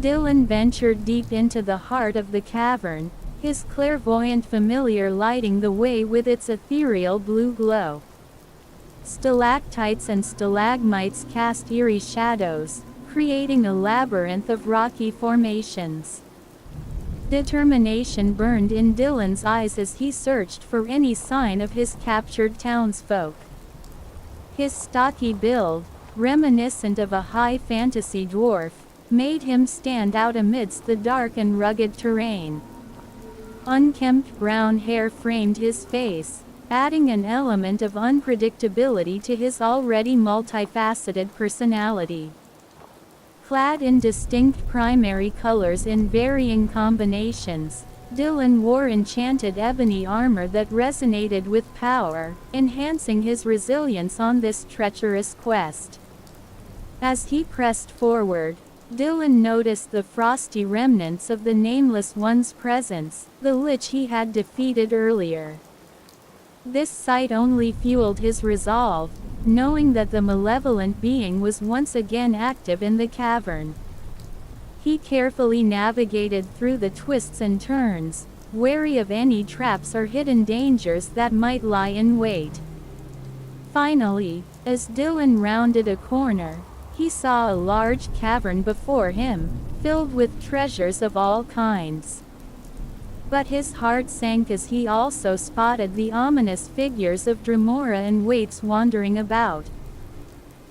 Dillon ventured deep into the heart of the cavern, his clairvoyant familiar lighting the way with its ethereal blue glow. Stalactites and stalagmites cast eerie shadows, creating a labyrinth of rocky formations. Determination burned in Dillon's eyes as he searched for any sign of his captured townsfolk. His stocky build, reminiscent of a high fantasy dwarf, made him stand out amidst the dark and rugged terrain. Unkempt brown hair framed his face, adding an element of unpredictability to his already multifaceted personality. Clad in distinct primary colors in varying combinations, Dillon wore enchanted ebony armor that resonated with power, enhancing his resilience on this treacherous quest. As he pressed forward, Dillon noticed the frosty remnants of the Nameless One's presence, the lich he had defeated earlier. This sight only fueled his resolve, knowing that the malevolent being was once again active in the cavern. He carefully navigated through the twists and turns, wary of any traps or hidden dangers that might lie in wait. Finally, as Dillon rounded a corner, he saw a large cavern before him, filled with treasures of all kinds. But his heart sank as he also spotted the ominous figures of Dremora and Waits wandering about.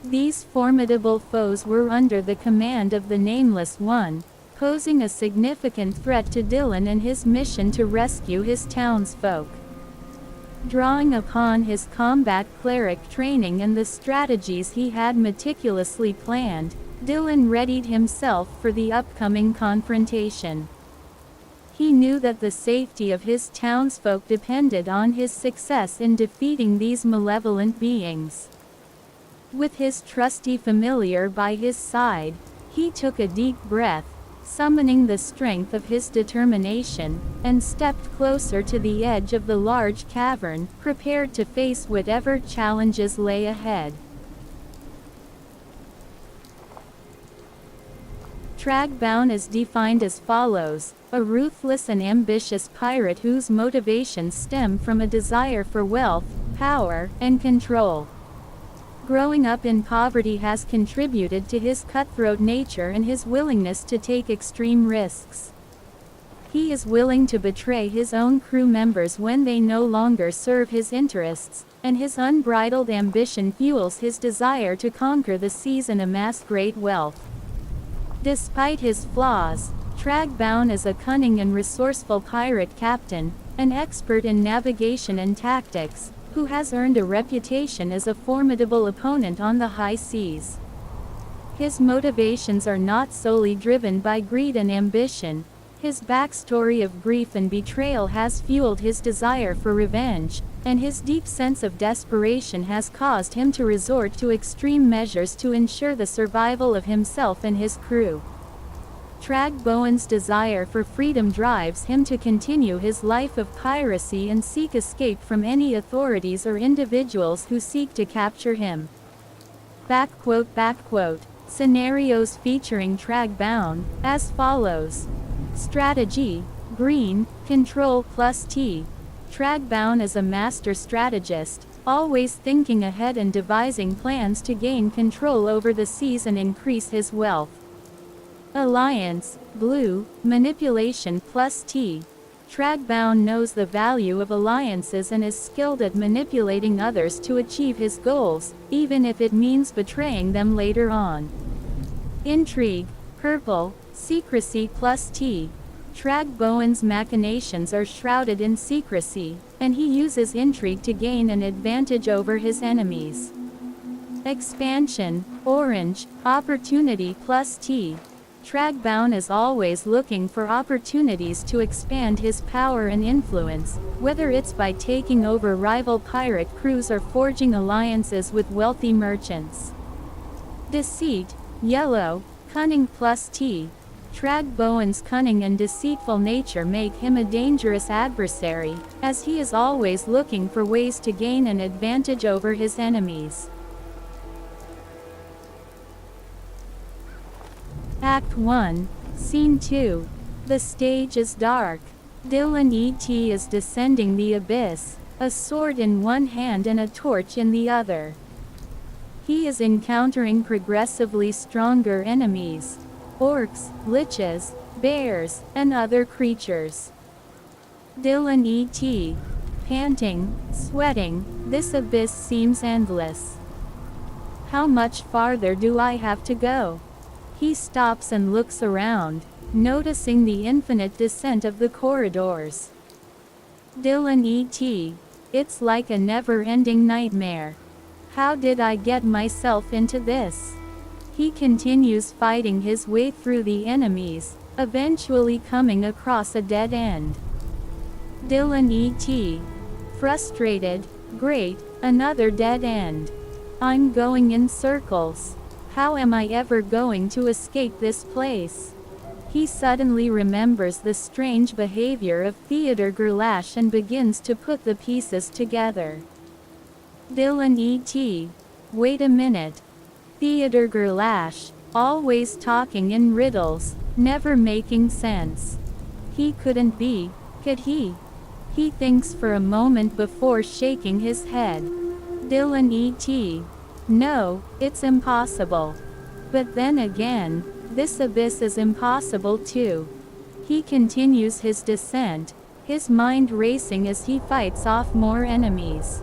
These formidable foes were under the command of the Nameless One, posing a significant threat to Dillon and his mission to rescue his townsfolk. Drawing upon his combat cleric training and the strategies he had meticulously planned, Dillon readied himself for the upcoming confrontation. He knew that the safety of his townsfolk depended on his success in defeating these malevolent beings. With his trusty familiar by his side, he took a deep breath, summoning the strength of his determination, and stepped closer to the edge of the large cavern, prepared to face whatever challenges lay ahead. Tragbaun is defined as follows: a ruthless and ambitious pirate whose motivations stem from a desire for wealth, power, and control. Growing up in poverty has contributed to his cutthroat nature and his willingness to take extreme risks. He is willing to betray his own crew members when they no longer serve his interests, and his unbridled ambition fuels his desire to conquer the seas and amass great wealth. Despite his flaws, Tragbaun is a cunning and resourceful pirate captain, an expert in navigation and tactics, who has earned a reputation as a formidable opponent on the high seas. His motivations are not solely driven by greed and ambition. His backstory of grief and betrayal has fueled his desire for revenge, and his deep sense of desperation has caused him to resort to extreme measures to ensure the survival of himself and his crew. Tragbaun's desire for freedom drives him to continue his life of piracy and seek escape from any authorities or individuals who seek to capture him. Scenarios featuring Tragbaun, as follows. Strategy: green, control plus T. Tragbaun is a master strategist, always thinking ahead and devising plans to gain control over the seas and increase his wealth. Alliance: blue, manipulation plus T. Tragbaun knows the value of alliances and is skilled at manipulating others to achieve his goals, even if it means betraying them later on. Intrigue: purple, secrecy plus T. Tragbaun's machinations are shrouded in secrecy, and he uses intrigue to gain an advantage over his enemies. Expansion: orange, opportunity plus T. Tragbaun is always looking for opportunities to expand his power and influence, whether it's by taking over rival pirate crews or forging alliances with wealthy merchants. Deceit: yellow, cunning plus T. Tragbaun's cunning and deceitful nature make him a dangerous adversary, as he is always looking for ways to gain an advantage over his enemies. Act 1. Scene 2. The stage is dark. Dillon E.T. is descending the abyss, a sword in one hand and a torch in the other. He is encountering progressively stronger enemies. Orcs, liches, bears, and other creatures. Dillon E.T. Panting, sweating, this abyss seems endless. How much farther do I have to go? He stops and looks around, noticing the infinite descent of the corridors. Dillon E.T. It's like a never-ending nightmare. How did I get myself into this? He continues fighting his way through the enemies, eventually coming across a dead end. Dillon E.T. Frustrated, great, another dead end. I'm going in circles. How am I ever going to escape this place? He suddenly remembers the strange behavior of Theodore Gerlache and begins to put the pieces together. Dillon E.T. Wait a minute. Theodore Gerlache, always talking in riddles, never making sense. He couldn't be, could he? He thinks for a moment before shaking his head. Dillon E.T. No, it's impossible. But then again, this abyss is impossible too. He continues his descent, his mind racing as he fights off more enemies.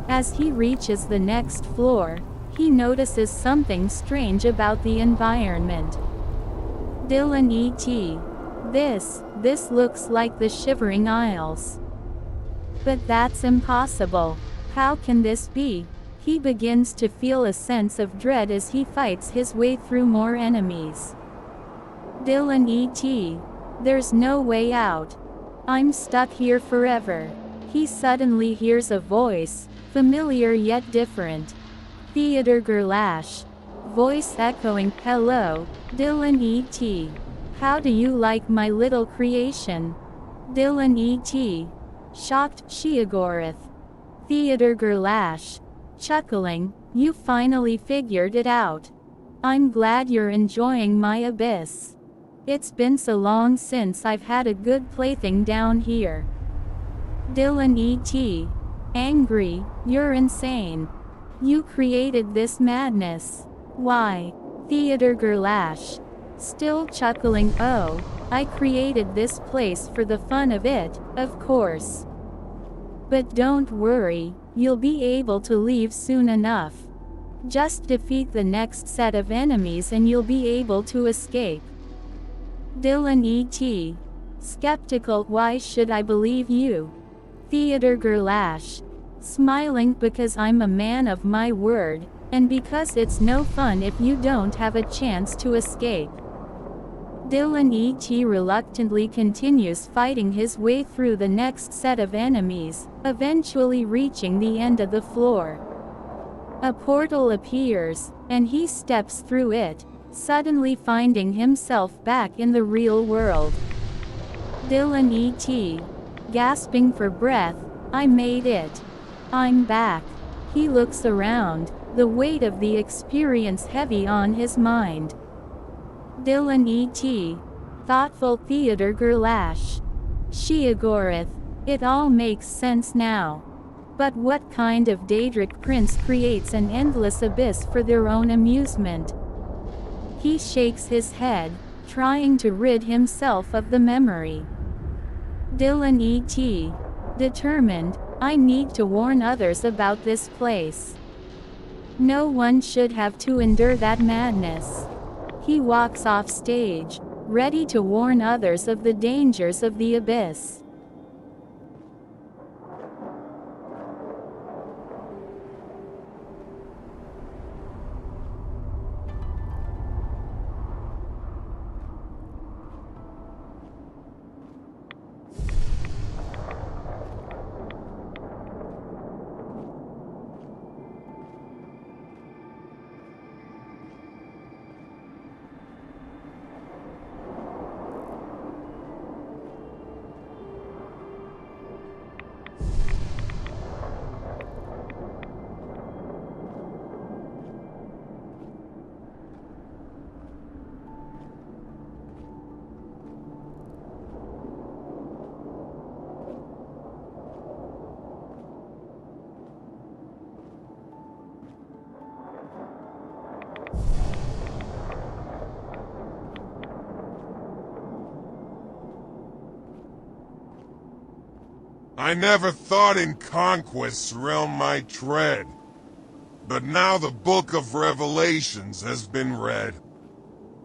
As he reaches the next floor, he notices something strange about the environment. Dillon E.T. This looks like the Shivering Isles. But that's impossible. How can this be? He begins to feel a sense of dread as he fights his way through more enemies. Dillon E.T. There's no way out. I'm stuck here forever. He suddenly hears a voice, familiar yet different. Theodore Gerlache. Voice echoing, hello, Dillon E.T. How do you like my little creation? Dillon E.T. Shocked, Sheogorath. Theodore Gerlache. Chuckling, you finally figured it out. I'm glad you're enjoying my abyss. It's been so long since I've had a good plaything down here. Dillon E.T. Angry, you're insane. You created this madness. Why? Theodore Gerlache. Still chuckling, oh, I created this place for the fun of it, of course. But don't worry, you'll be able to leave soon enough. Just defeat the next set of enemies and you'll be able to escape. Dillon E.T. Skeptical, why should I believe you? Theodore Gerlache. Smiling, because I'm a man of my word, and because it's no fun if you don't have a chance to escape. Dillon E.T. reluctantly continues fighting his way through the next set of enemies, eventually reaching the end of the floor. A portal appears, and he steps through it, suddenly finding himself back in the real world. Dillon E.T. Gasping for breath, I made it. I'm back. He looks around, the weight of the experience heavy on his mind. Dillon E.T. Thoughtful Theodore Gerlache. Sheogorath. It all makes sense now. But what kind of Daedric prince creates an endless abyss for their own amusement? He shakes his head, trying to rid himself of the memory. Dillon E.T. Determined, I need to warn others about this place. No one should have to endure that madness. He walks off stage, ready to warn others of the dangers of the abyss. I never thought in conquest's realm might tread, but now the book of Revelations has been read.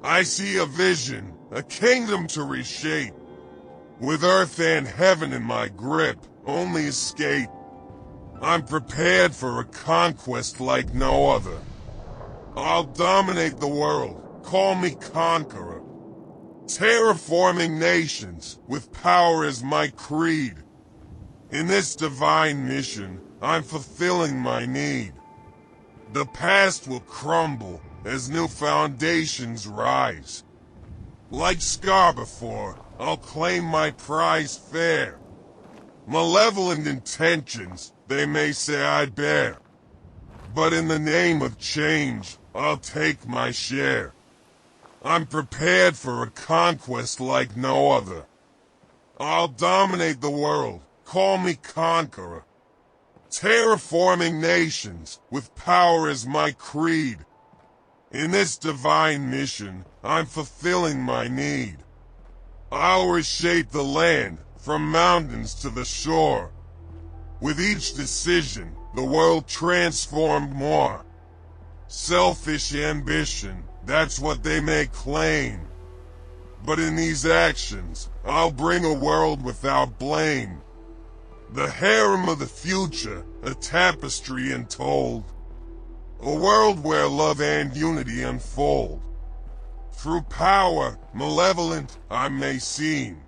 I see a vision, a kingdom to reshape. With earth and heaven in my grip, only escape. I'm prepared for a conquest like no other. I'll dominate the world, call me conqueror. Terraforming nations, with power as my creed. In this divine mission, I'm fulfilling my need. The past will crumble as new foundations rise. Like scar before, I'll claim my prize fair. Malevolent intentions, they may say I bear. But in the name of change, I'll take my share. I'm prepared for a conquest like no other. I'll dominate the world, call me conqueror. Terraforming nations, with power as my creed. In this divine mission, I'm fulfilling my need. I'll reshape the land, from mountains to the shore. With each decision, the world transformed more. Selfish ambition, that's what they may claim. But in these actions, I'll bring a world without blame. The harem of the future, a tapestry untold. A world where love and unity unfold. Through power, malevolent, I may seem.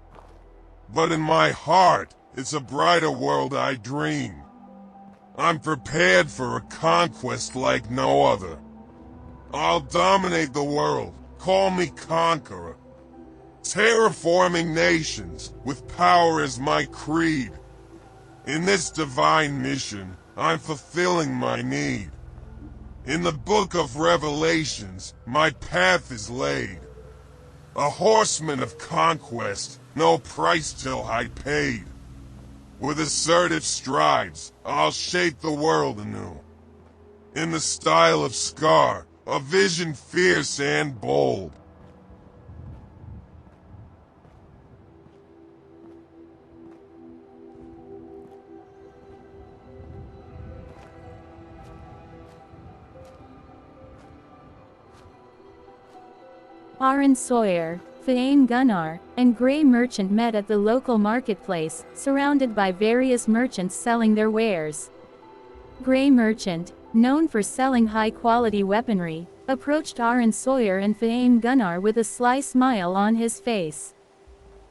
But in my heart, it's a brighter world I dream. I'm prepared for a conquest like no other. I'll dominate the world, call me conqueror. Terraforming nations, with power as my creed. In this divine mission, I'm fulfilling my need. In the book of Revelations, my path is laid. A horseman of conquest, no price till I paid. With assertive strides, I'll shape the world anew. In the style of Scar, a vision fierce and bold. Aaron Sawyer, Fain Gunnar, and Grey Merchant met at the local marketplace, surrounded by various merchants selling their wares. Grey Merchant, known for selling high-quality weaponry, approached Aaron Sawyer and Fain Gunnar with a sly smile on his face.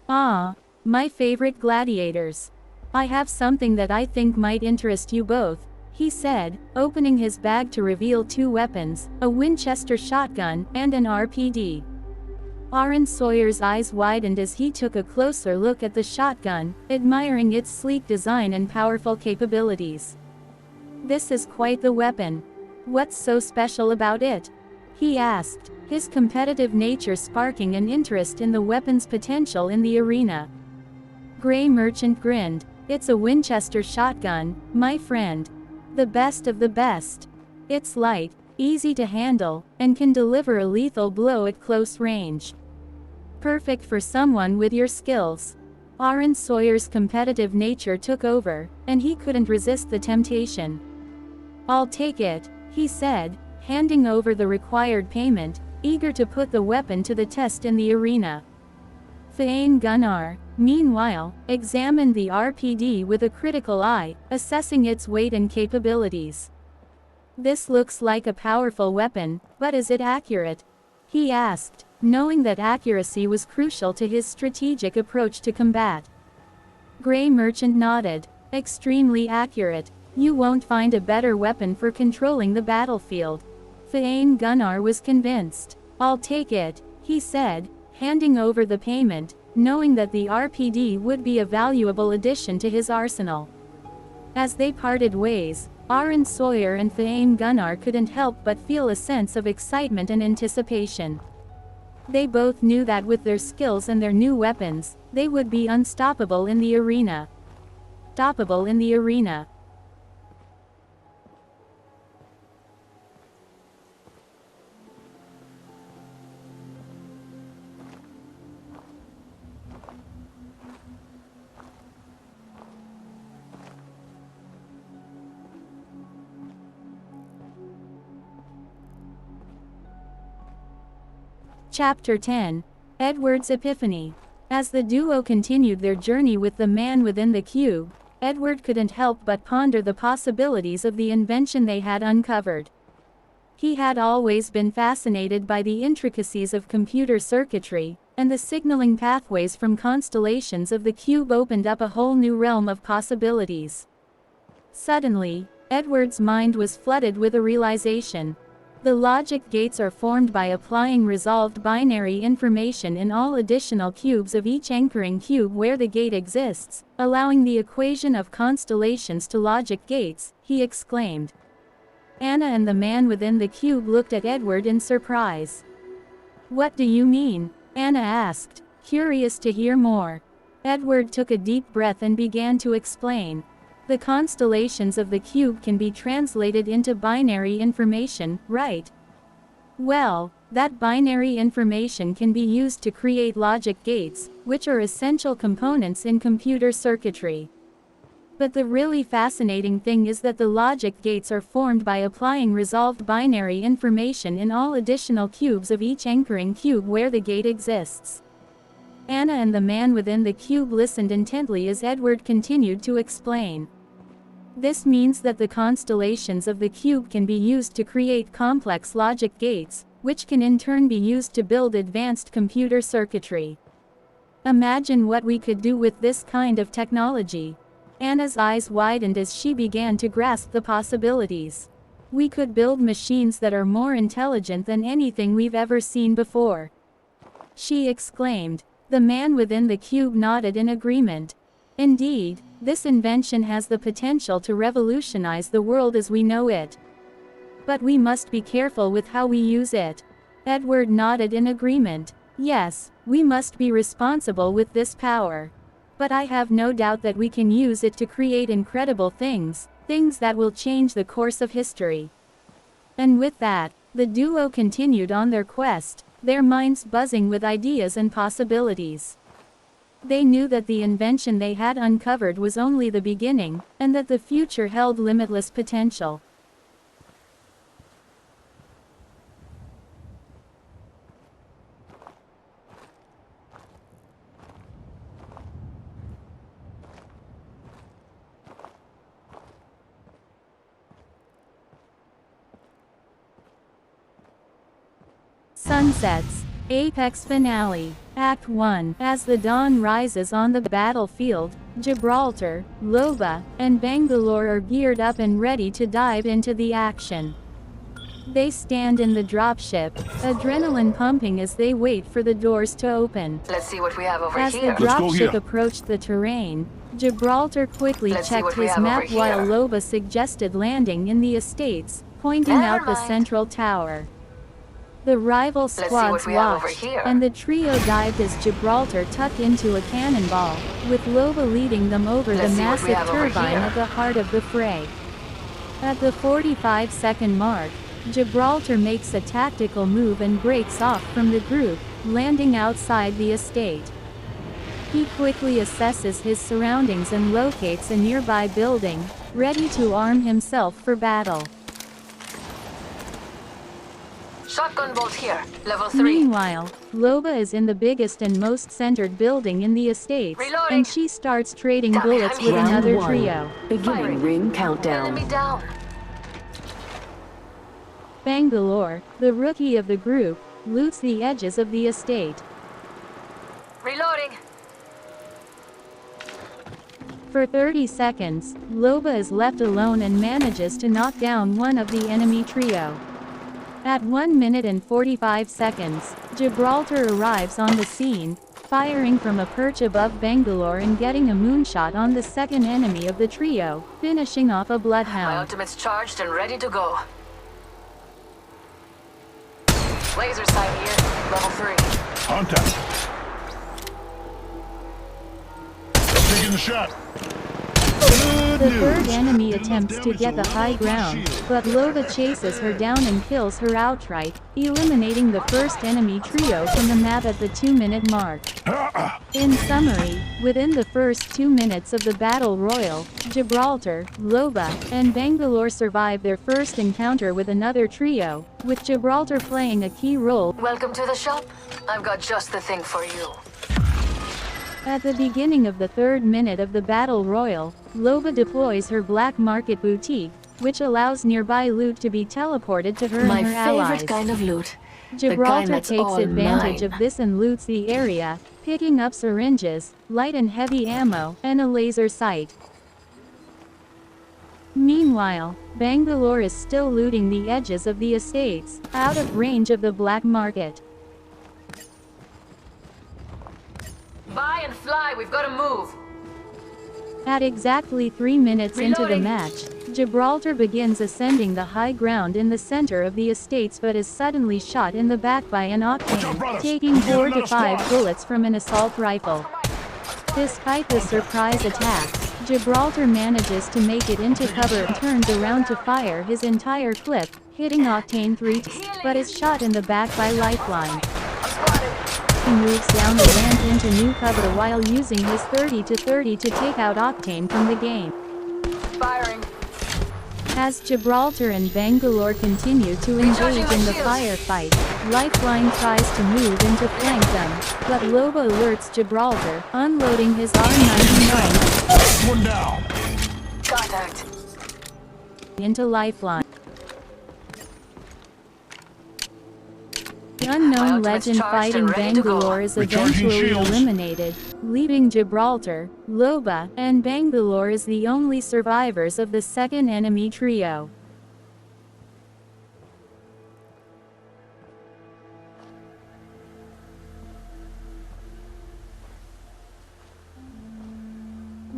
"Ah, my favorite gladiators. I have something that I think might interest you both," he said, opening his bag to reveal two weapons, a Winchester shotgun and an RPD. Aaron Sawyer's eyes widened as he took a closer look at the shotgun, admiring its sleek design and powerful capabilities. "This is quite the weapon. What's so special about it?" he asked, his competitive nature sparking an interest in the weapon's potential in the arena. Grey Merchant grinned. "It's a Winchester shotgun, my friend. The best of the best. It's light, easy to handle, and can deliver a lethal blow at close range. Perfect for someone with your skills." Aaron Sawyer's competitive nature took over, and he couldn't resist the temptation. "I'll take it," he said, handing over the required payment, eager to put the weapon to the test in the arena. Fain Gunnar, meanwhile, examined the RPD with a critical eye, assessing its weight and capabilities. "This looks like a powerful weapon, but is it accurate?" he asked, knowing that accuracy was crucial to his strategic approach to combat. Grey Merchant nodded. "Extremely accurate. You won't find a better weapon for controlling the battlefield." Fain Gunnar was convinced. "I'll take it," he said, handing over the payment, knowing that the RPD would be a valuable addition to his arsenal. As they parted ways, Aaron Sawyer and Fain Gunnar couldn't help but feel a sense of excitement and anticipation. They both knew that with their skills and their new weapons, they would be unstoppable in the arena. Unstoppable in the arena. Chapter 10. Edward's Epiphany. As the duo continued their journey with the man within the cube, Edward couldn't help but ponder the possibilities of the invention they had uncovered. He had always been fascinated by the intricacies of computer circuitry, and the signaling pathways from constellations of the cube opened up a whole new realm of possibilities. Suddenly, Edward's mind was flooded with a realization. The logic gates are formed by applying resolved binary information in all additional cubes of each anchoring cube where the gate exists, allowing the equation of constellations to logic gates, he exclaimed. Anna and the man within the cube looked at Edward in surprise. "What do you mean?" Anna asked, curious to hear more. Edward took a deep breath and began to explain. The constellations of the cube can be translated into binary information, right? Well, that binary information can be used to create logic gates, which are essential components in computer circuitry. But the really fascinating thing is that the logic gates are formed by applying resolved binary information in all additional cubes of each anchoring cube where the gate exists. Anna and the man within the cube listened intently as Edward continued to explain. This means that the constellations of the cube can be used to create complex logic gates, which can in turn be used to build advanced computer circuitry. Imagine what we could do with this kind of technology. Anna's eyes widened as she began to grasp the possibilities. We could build machines that are more intelligent than anything we've ever seen before, she exclaimed. The man within the cube nodded in agreement. Indeed, this invention has the potential to revolutionize the world as we know it. But we must be careful with how we use it. Edward nodded in agreement. Yes, we must be responsible with this power. But I have no doubt that we can use it to create incredible things that will change the course of history. And with that, the duo continued on their quest, their minds buzzing with ideas and possibilities. They knew that the invention they had uncovered was only the beginning, and that the future held limitless potential. Sunsets. Apex Finale. Act 1. As the dawn rises on the battlefield, Gibraltar, Loba, and Bangalore are geared up and ready to dive into the action. They stand in the dropship, adrenaline pumping as they wait for the doors to open. Let's see what we have over As here. the dropship approached the terrain, Gibraltar quickly Let's see checked what we his have map over while here. Loba suggested landing in the estates, pointing Never out the mind. central tower. The rival see squads what we have over watched, here. and the trio dived as Gibraltar tucked into a cannonball, with Loba leading them over Let's the see what we massive have over turbine here. at the heart of the fray. At the 45-second mark, Gibraltar makes a tactical move and breaks off from the group, landing outside the estate. He quickly assesses his surroundings and locates a nearby building, ready to arm himself for battle. Shotgun bolt here, level 3. Meanwhile, Loba is in the biggest and most centered building in the estates, Reloading. and she starts trading Got bullets with behind me. another Round 1. trio. Beginning ring countdown. Enemy down. Bangalore, the rookie of the group, loots the edges of the estate. Reloading. For 30 seconds, Loba is left alone and manages to knock down one of the enemy trio. At 1 minute and 45 seconds, Gibraltar arrives on the scene, firing from a perch above Bangalore and getting a moonshot on the second enemy of the trio, finishing off a My bloodhound. ultimate's charged and ready to go. Laser sight here, level 3. Contact. Taking the shot. Good The third enemy attempts to get the high ground, but Lova chases her down and kills her outright, eliminating the first enemy trio from the map at the 2-minute mark. In summary, within the first 2 minutes of the Battle Royal, Gibraltar, Lova, and Bangalore survive their first encounter with another trio, with Gibraltar playing a key role. Welcome to the shop. I've got just the thing for you. At the beginning of the 3rd minute of the Battle Royal, Lova deploys her black market boutique, which allows nearby loot to be teleported to her My and her allies. favorite kind of loot. Gibraltar that's takes all advantage mine. of this and loots the area, picking up syringes, light and heavy ammo, and a laser sight. Meanwhile, Bangalore is still looting the edges of the estates, out of range of the black market. Buy and fly, we've got to move. At exactly 3 minutes into the Reloading. match, Gibraltar begins ascending the high ground in the center of the estates but is suddenly shot in the back by an octane, taking 4 to 5 bullets from an assault rifle. Despite the surprise attack, Gibraltar manages to make it into cover and turns around to fire his entire clip, hitting Octane 3 times, but is shot in the back by Lifeline. He moves down the ramp into new cover while using his 30 to 30 to take out Octane from the game. Firing. As Gibraltar and Bangalore continue to engage in the firefight, Lifeline tries to move in to flank them, but Lova alerts Gibraltar, unloading his R99 One down. Contact. into Lifeline. The unknown My ultimate's legend charged fighting and ready to go. Bangalore is Recharging eventually shields. eliminated, leaving Gibraltar, Lova, and Bangalore as the only survivors of the second enemy trio.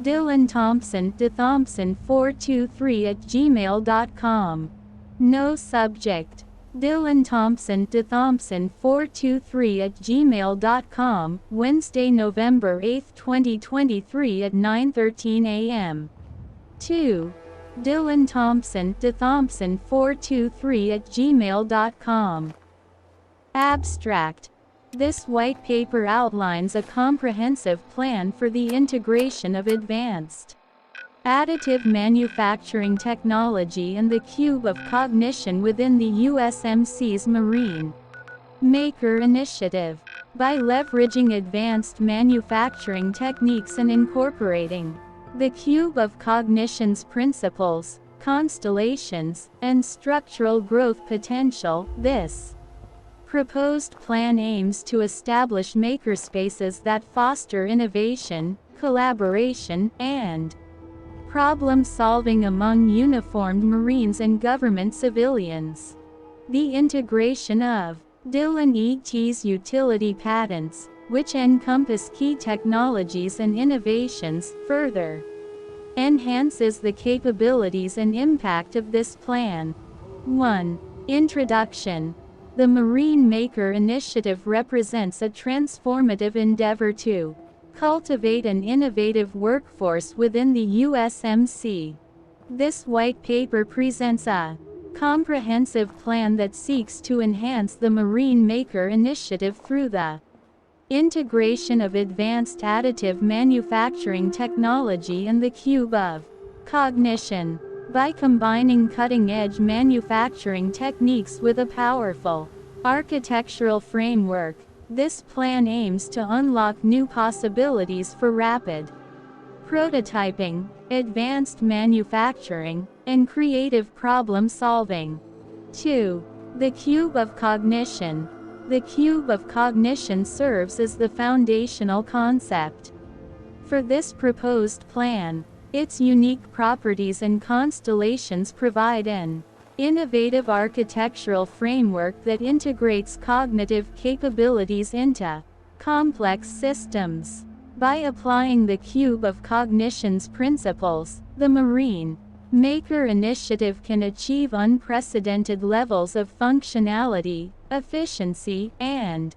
Dillon Thompson, dethompson423@gmail.com. No subject. Dillon Thompson, dethompson423@gmail.com, Wednesday, November 8, 2023 at 9:13 a.m. 2. Dillon Thompson, dethompson423@gmail.com. Abstract. This white paper outlines a comprehensive plan for the integration of advanced additive manufacturing technology and the cube of cognition within the USMC's Marine Maker Initiative. By leveraging advanced manufacturing techniques and incorporating the cube of cognition's principles, constellations, and structural growth potential, this proposed plan aims to establish makerspaces that foster innovation, collaboration, and problem-solving among uniformed Marines and government civilians. The integration of Dillon E.T's utility patents, which encompass key technologies and innovations, further enhances the capabilities and impact of this plan. 1. Introduction. The Marine Maker Initiative represents a transformative endeavor to cultivate an innovative workforce within the USMC. This white paper presents a comprehensive plan that seeks to enhance the Marine Maker Initiative through the integration of advanced additive manufacturing technology and the cube of cognition. By combining cutting-edge manufacturing techniques with a powerful architectural framework, this plan aims to unlock new possibilities for rapid prototyping, advanced manufacturing, and creative problem-solving. 2. The cube of cognition. The cube of cognition serves as the foundational concept for this proposed plan. Its unique properties and constellations provide an innovative architectural framework that integrates cognitive capabilities into complex systems. By applying the cube of cognition's principles, the Marine Maker Initiative can achieve unprecedented levels of functionality, efficiency, and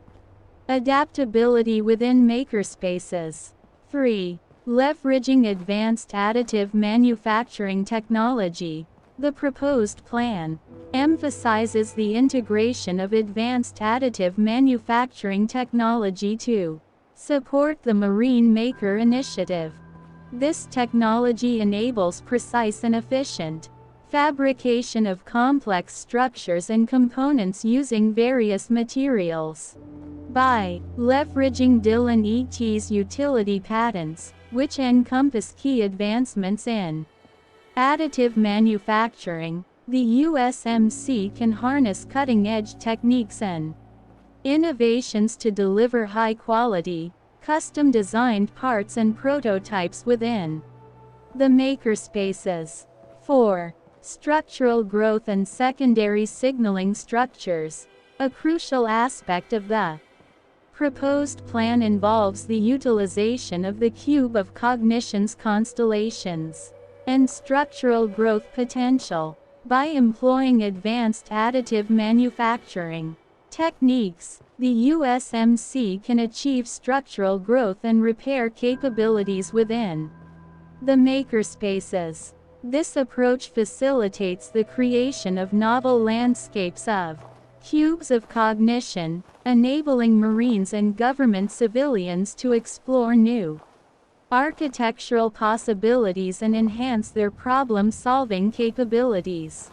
adaptability within makerspaces. 3. Leveraging advanced additive manufacturing technology. The proposed plan emphasizes the integration of advanced additive manufacturing technology to support the Marine Maker initiative. This technology enables precise and efficient fabrication of complex structures and components using various materials. By leveraging Dillon E.T's utility patents, which encompass key advancements in additive manufacturing, the USMC can harness cutting-edge techniques and innovations to deliver high-quality, custom-designed parts and prototypes within the makerspaces. 4. Structural growth and secondary signaling structures. A crucial aspect of the proposed plan involves the utilization of the cube of cognition's constellations and structural growth potential. By employing advanced additive manufacturing techniques, the USMC can achieve structural growth and repair capabilities within the makerspaces. This approach facilitates the creation of novel landscapes of cubes of cognition, enabling Marines and government civilians to explore new architectural possibilities and enhance their problem-solving capabilities.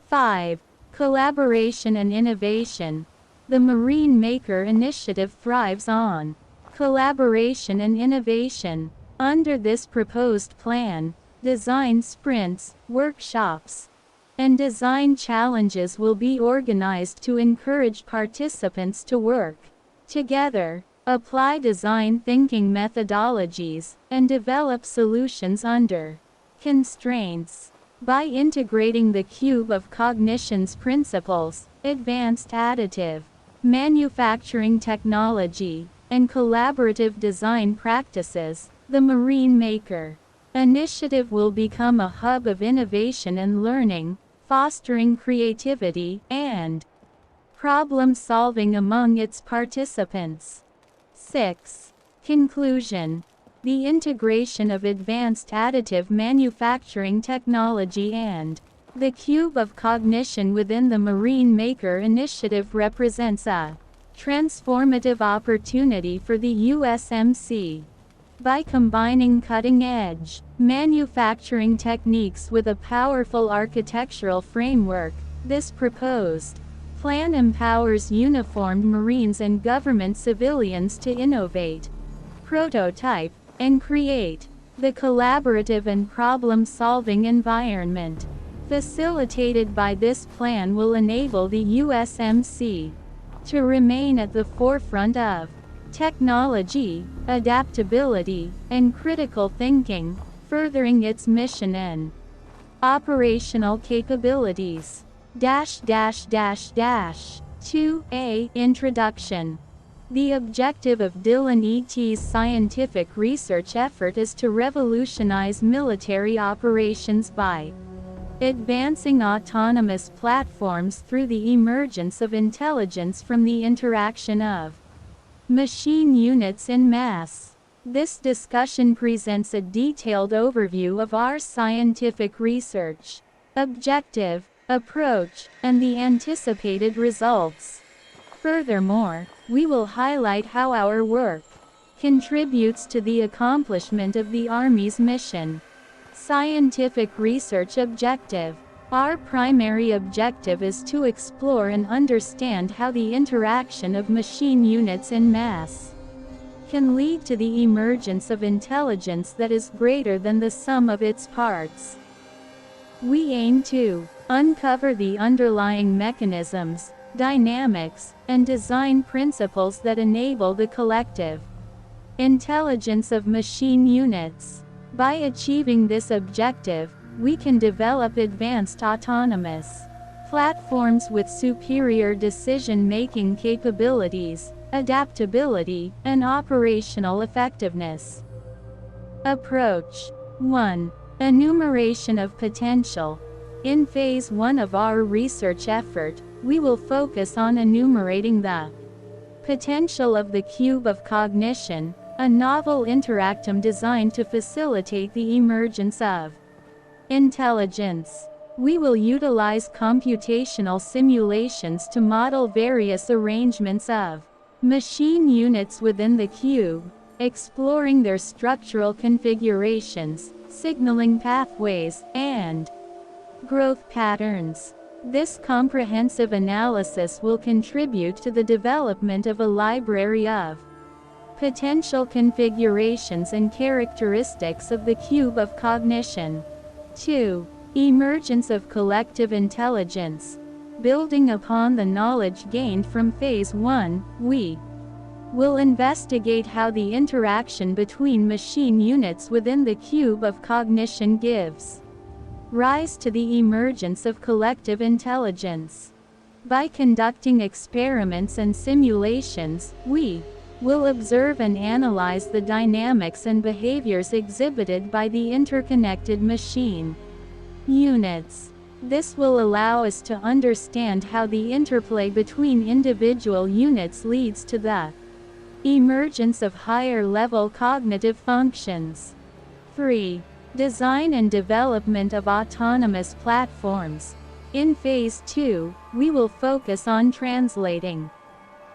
5. Collaboration and innovation. The Marine Maker initiative thrives on collaboration and innovation. Under this proposed plan, design sprints, workshops, and design challenges will be organized to encourage participants to work together, apply design thinking methodologies, and develop solutions under constraints. By integrating the cube of cognition's principles, advanced additive manufacturing technology, and collaborative design practices, the Marine Maker initiative will become a hub of innovation and learning, fostering creativity and problem-solving among its participants. 6. Conclusion. The integration of advanced additive manufacturing technology and the cube of cognition within the Marine Maker initiative represents a transformative opportunity for the USMC. By combining cutting-edge manufacturing techniques with a powerful architectural framework, this proposed plan empowers uniformed Marines and government civilians to innovate, prototype, and create the collaborative and problem-solving environment facilitated by this plan will enable the USMC to remain at the forefront of technology, adaptability, and critical thinking, furthering its mission and operational capabilities. 2a Introduction. The objective of Dillon E.T's scientific research effort is to revolutionize military operations by advancing autonomous platforms through the emergence of intelligence from the interaction of machine units en masse. This discussion presents a detailed overview of our scientific research objective, approach, and the anticipated results. Furthermore, we will highlight how our work contributes to the accomplishment of the Army's mission. Scientific research objective. Our primary objective is to explore and understand how the interaction of machine units en masse can lead to the emergence of intelligence that is greater than the sum of its parts. We aim to uncover the underlying mechanisms, dynamics, and design principles that enable the collective intelligence of machine units. By achieving this objective, we can develop advanced autonomous platforms with superior decision-making capabilities, adaptability, and operational effectiveness. Approach 1. Enumeration of potential. In Phase 1 of our research effort, we will focus on enumerating the potential of the cube of cognition, a novel interactum designed to facilitate the emergence of intelligence. We will utilize computational simulations to model various arrangements of machine units within the cube, exploring their structural configurations, signaling pathways, and growth patterns. This comprehensive analysis will contribute to the development of a library of potential configurations and characteristics of the cube of cognition. 2. Emergence of collective intelligence. Building upon the knowledge gained from Phase 1, we will investigate how the interaction between machine units within the cube of cognition gives rise to the emergence of collective intelligence. By conducting experiments and simulations, we will observe and analyze the dynamics and behaviors exhibited by the interconnected machine units. This will allow us to understand how the interplay between individual units leads to the emergence of higher-level cognitive functions. 3. Design and development of autonomous platforms. In Phase 2, we will focus on translating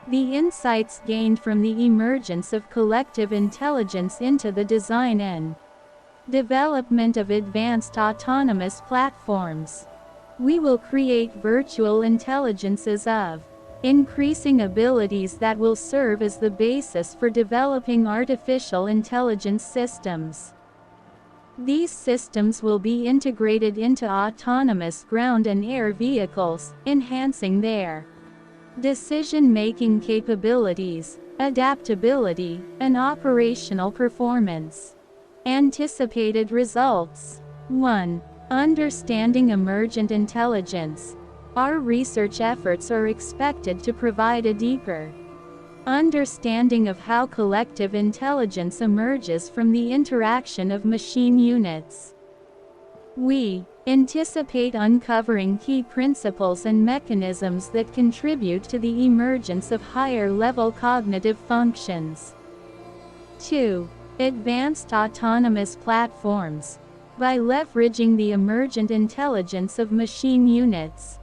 the insights gained from the emergence of collective intelligence into the design and development of advanced autonomous platforms. We will create virtual intelligences of increasing abilities that will serve as the basis for developing artificial intelligence systems. These systems will be integrated into autonomous ground and air vehicles, enhancing their decision-making capabilities, adaptability, and operational performance. Anticipated results. 1. Understanding emergent intelligence. Our research efforts are expected to provide a deeper understanding of how collective intelligence emerges from the interaction of machine units. We anticipate uncovering key principles and mechanisms that contribute to the emergence of higher-level cognitive functions. 2. Advanced autonomous platforms. By leveraging the emergent intelligence of machine units,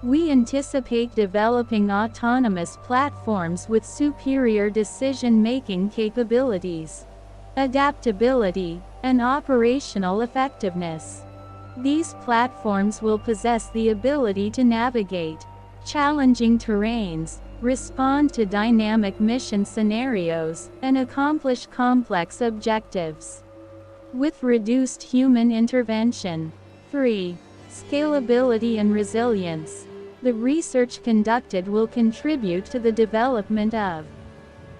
we anticipate developing autonomous platforms with superior decision-making capabilities, adaptability, and operational effectiveness. These platforms will possess the ability to navigate challenging terrains, respond to dynamic mission scenarios, and accomplish complex objectives with reduced human intervention. 3. Scalability and resilience. The research conducted will contribute to the development of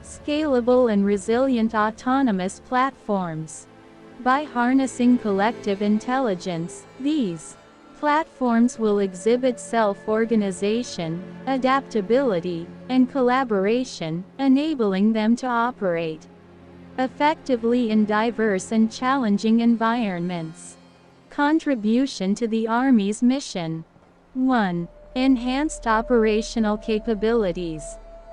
scalable and resilient autonomous platforms. By harnessing collective intelligence, these platforms will exhibit self-organization, adaptability, and collaboration, enabling them to operate effectively in diverse and challenging environments. Contribution to the Army's mission. 1. Enhanced operational capabilities.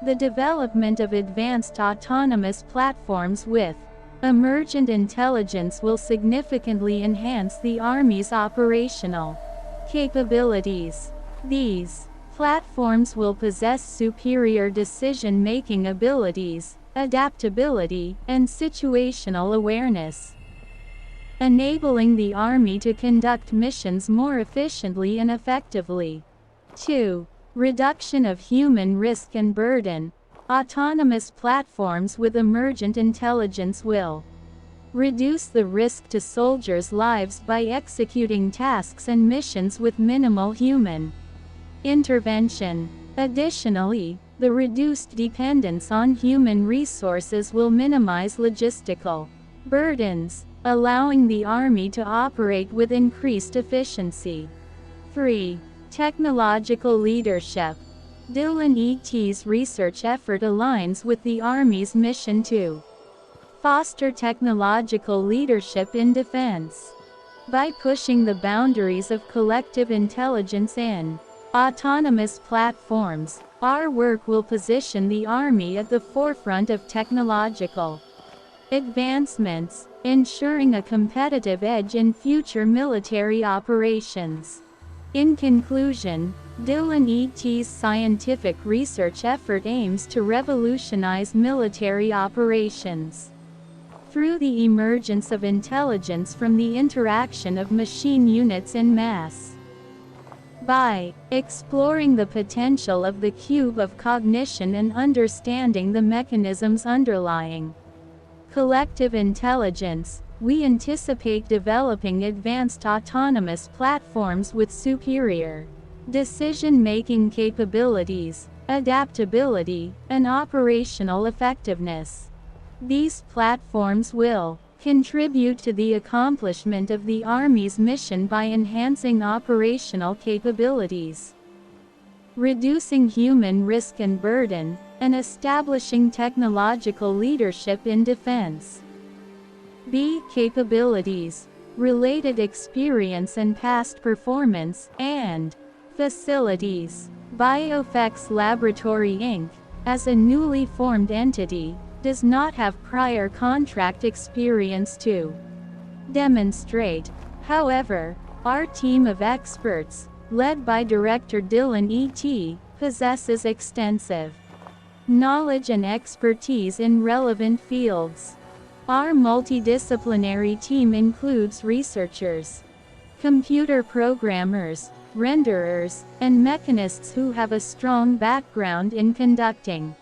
The development of advanced autonomous platforms with emergent intelligence will significantly enhance the Army's operational capabilities. These platforms will possess superior decision-making abilities, adaptability, and situational awareness, enabling the Army to conduct missions more efficiently and effectively. 2. Reduction of human risk and burden. Autonomous platforms with emergent intelligence will reduce the risk to soldiers' lives by executing tasks and missions with minimal human intervention. Additionally, the reduced dependence on human resources will minimize logistical burdens, allowing the Army to operate with increased efficiency. 3. Technological leadership. Dillon E.T.'s research effort aligns with the Army's mission to foster technological leadership in defense. By pushing the boundaries of collective intelligence in autonomous platforms, our work will position the Army at the forefront of technological advancements, ensuring a competitive edge in future military operations. In conclusion, Dillon E.T.'s scientific research effort aims to revolutionize military operations through the emergence of intelligence from the interaction of machine units en masse. By exploring the potential of the cube of cognition and understanding the mechanisms underlying collective intelligence, we anticipate developing advanced autonomous platforms with superior decision-making capabilities, adaptability, and operational effectiveness. These platforms will contribute to the accomplishment of the Army's mission by enhancing operational capabilities, reducing human risk and burden, and establishing technological leadership in defense. B. Capabilities, related experience and past performance, and facilities. BioFX Laboratory Inc., as a newly formed entity, does not have prior contract experience to demonstrate. However, our team of experts, led by Director Dillon E.T., possesses extensive knowledge and expertise in relevant fields. Our multidisciplinary team includes researchers, computer programmers, renderers, and mechanists who have a strong background in conducting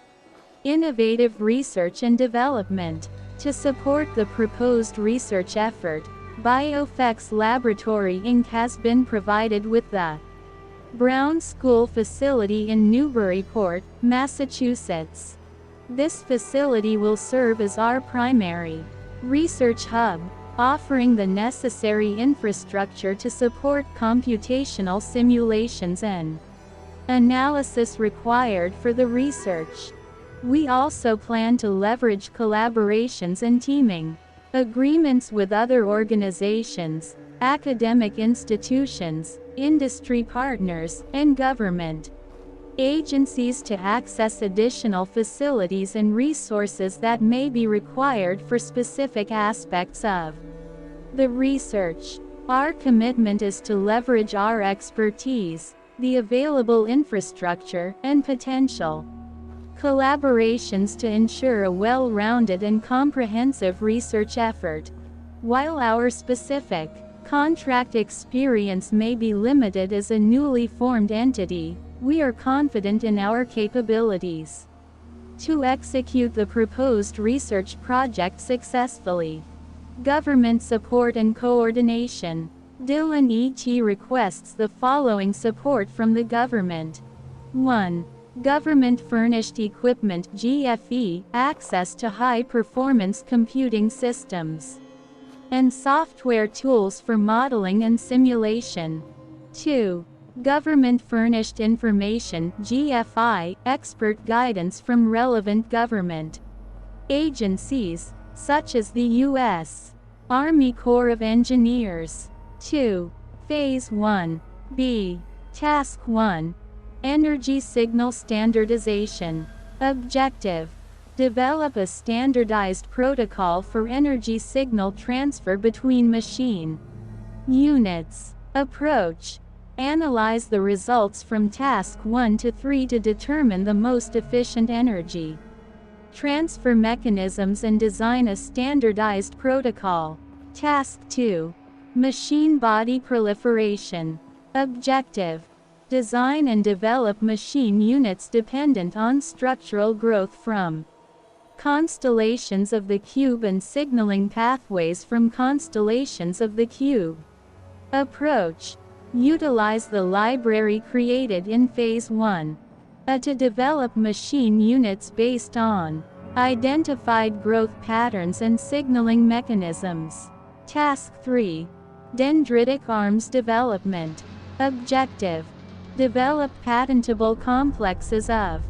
innovative research and development. To support the proposed research effort, BioFX Laboratory Inc. has been provided with the Brown School facility in Newburyport, Massachusetts. This facility will serve as our primary research hub, offering the necessary infrastructure to support computational simulations and analysis required for the research. We also plan to leverage collaborations and teaming agreements with other organizations, academic institutions, industry partners, and government agencies to access additional facilities and resources that may be required for specific aspects of the research. Our commitment is to leverage our expertise, the available infrastructure, and potential collaborations to ensure a well-rounded and comprehensive research effort. While our specific contract experience may be limited as a newly formed entity, we are confident in our capabilities to execute the proposed research project successfully. Government support and coordination. Dillon E.T. requests the following support from the government. 1. Government-furnished equipment (GFE), access to high-performance computing systems and software tools for modeling and simulation. 2. Government-furnished information (GFI), expert guidance from relevant government agencies, such as the U.S. Army Corps of Engineers. 2. Phase 1. B. Task 1. Energy signal standardization. Objective: develop a standardized protocol for energy signal transfer between machine units. Approach: analyze the results from Task 1 to 3 to determine the most efficient energy transfer mechanisms and design a standardized protocol. Task 2. Machine body proliferation. Objective: design and develop machine units dependent on structural growth from constellations of the cube and signaling pathways from constellations of the cube. Approach: utilize the library created in Phase 1 to develop machine units based on identified growth patterns and signaling mechanisms. Task 3. Dendritic arms development. Objective: develop patentable complexes of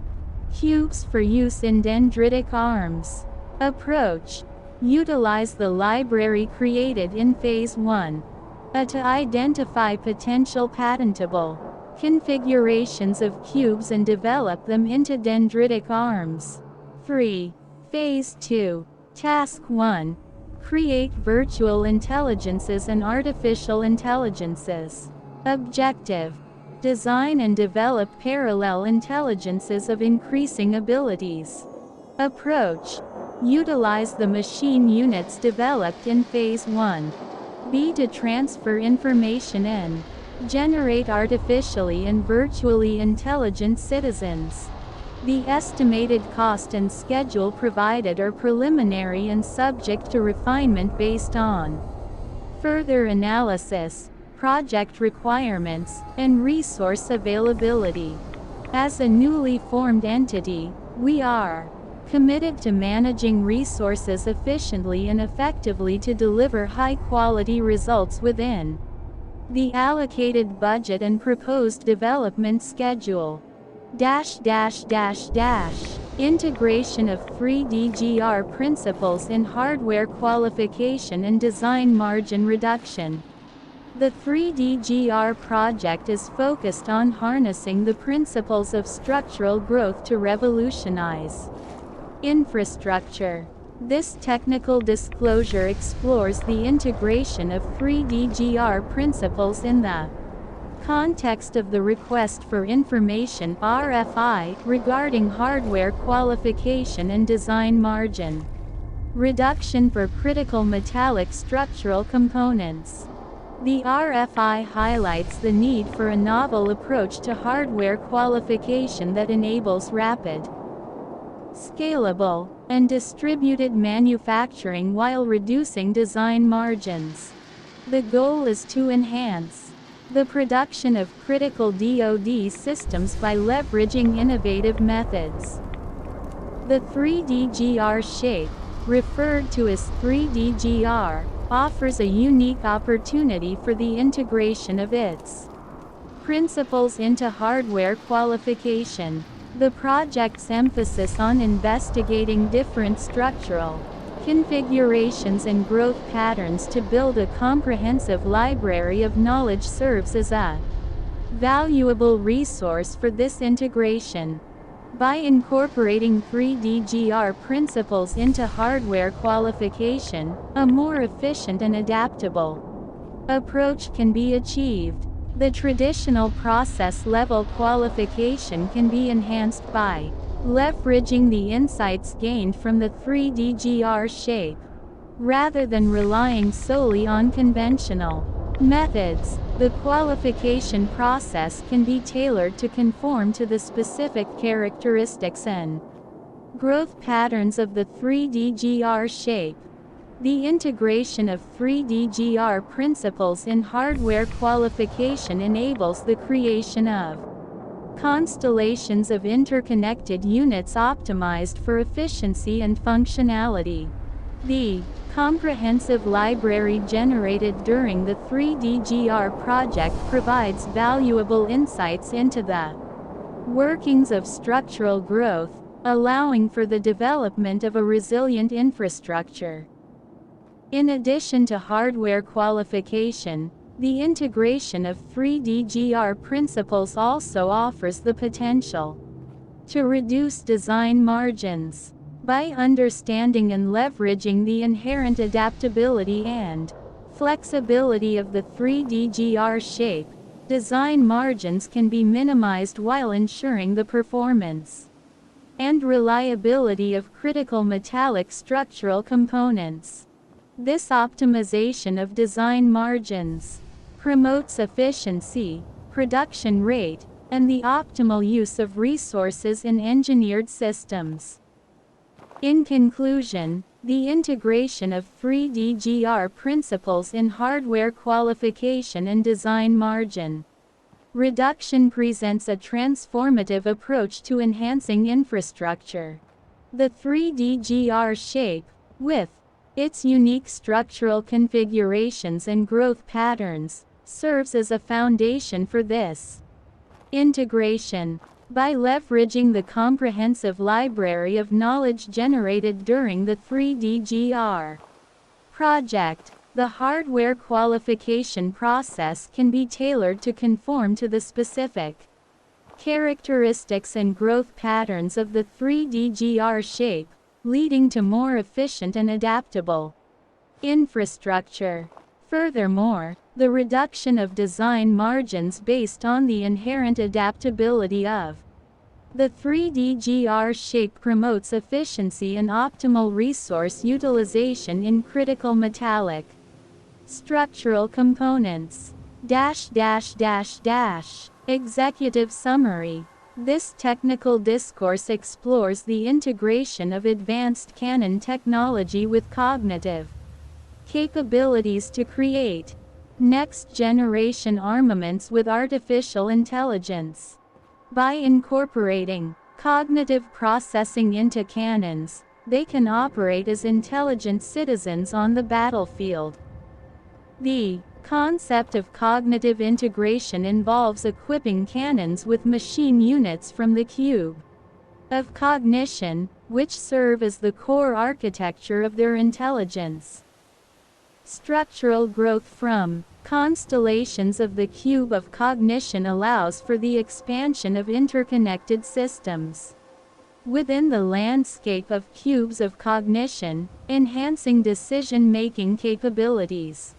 cubes for use in dendritic arms. Approach: utilize the library created in Phase 1 to identify potential patentable configurations of cubes and develop them into dendritic arms. 3. Phase 2. Task 1. Create virtual intelligences and artificial intelligences. Objective. Design and develop parallel intelligences of increasing abilities. Approach. Utilize the machine units developed in Phase 1. B. To transfer information and generate artificially and virtually intelligent citizens. The estimated cost and schedule provided are preliminary and subject to refinement based on further analysis, project requirements, and resource availability. As a newly formed entity, we are committed to managing resources efficiently and effectively to deliver high-quality results within the allocated budget and proposed development schedule. Integration of 3DGR principles in hardware qualification and design margin reduction. The 3DGR project is focused on harnessing the principles of structural growth to revolutionize infrastructure. This technical disclosure explores the integration of 3DGR principles in the context of the Request for Information (RFI) regarding hardware qualification and design margin reduction for critical metallic structural components. The RFI highlights the need for a novel approach to hardware qualification that enables rapid, scalable, and distributed manufacturing while reducing design margins. The goal is to enhance the production of critical DoD systems by leveraging innovative methods. The 3DGR shape, referred to as 3DGR, offers a unique opportunity for the integration of its principles into hardware qualification. The project's emphasis on investigating different structural configurations and growth patterns to build a comprehensive library of knowledge serves as a valuable resource for this integration. By incorporating 3DGR principles into hardware qualification, a more efficient and adaptable approach can be achieved. The traditional process-level qualification can be enhanced by leveraging the insights gained from the 3DGR shape. Rather than relying solely on conventional methods, the qualification process can be tailored to conform to the specific characteristics and growth patterns of the 3DGR shape. The integration of 3DGR principles in hardware qualification enables the creation of constellations of interconnected units optimized for efficiency and functionality. The comprehensive library generated during the 3DGR project provides valuable insights into the workings of structural growth, allowing for the development of a resilient infrastructure. In addition to hardware qualification, the integration of 3DGR principles also offers the potential to reduce design margins. By understanding and leveraging the inherent adaptability and flexibility of the 3DGR shape, design margins can be minimized while ensuring the performance and reliability of critical metallic structural components. This optimization of design margins promotes efficiency, production rate, and the optimal use of resources in engineered systems. In conclusion, the integration of 3DGR principles in hardware qualification and design margin reduction presents a transformative approach to enhancing infrastructure. The 3DGR shape, with its unique structural configurations and growth patterns, serves as a foundation for this integration. By leveraging the comprehensive library of knowledge generated during the 3DGR project, the hardware qualification process can be tailored to conform to the specific characteristics and growth patterns of the 3DGR shape, leading to more efficient and adaptable infrastructure. Furthermore, the reduction of design margins based on the inherent adaptability of the 3D GR shape promotes efficiency and optimal resource utilization in critical metallic structural components. Executive summary. This technical discourse explores the integration of advanced canon technology with cognitive capabilities to create next-generation armaments with artificial intelligence. By incorporating cognitive processing into cannons, they can operate as intelligent citizens on the battlefield. The concept of cognitive integration involves equipping cannons with machine units from the cube of cognition, which serve as the core architecture of their intelligence. Structural growth from constellations of the cube of cognition allows for the expansion of interconnected systems within the landscape of cubes of cognition, enhancing decision-making capabilities.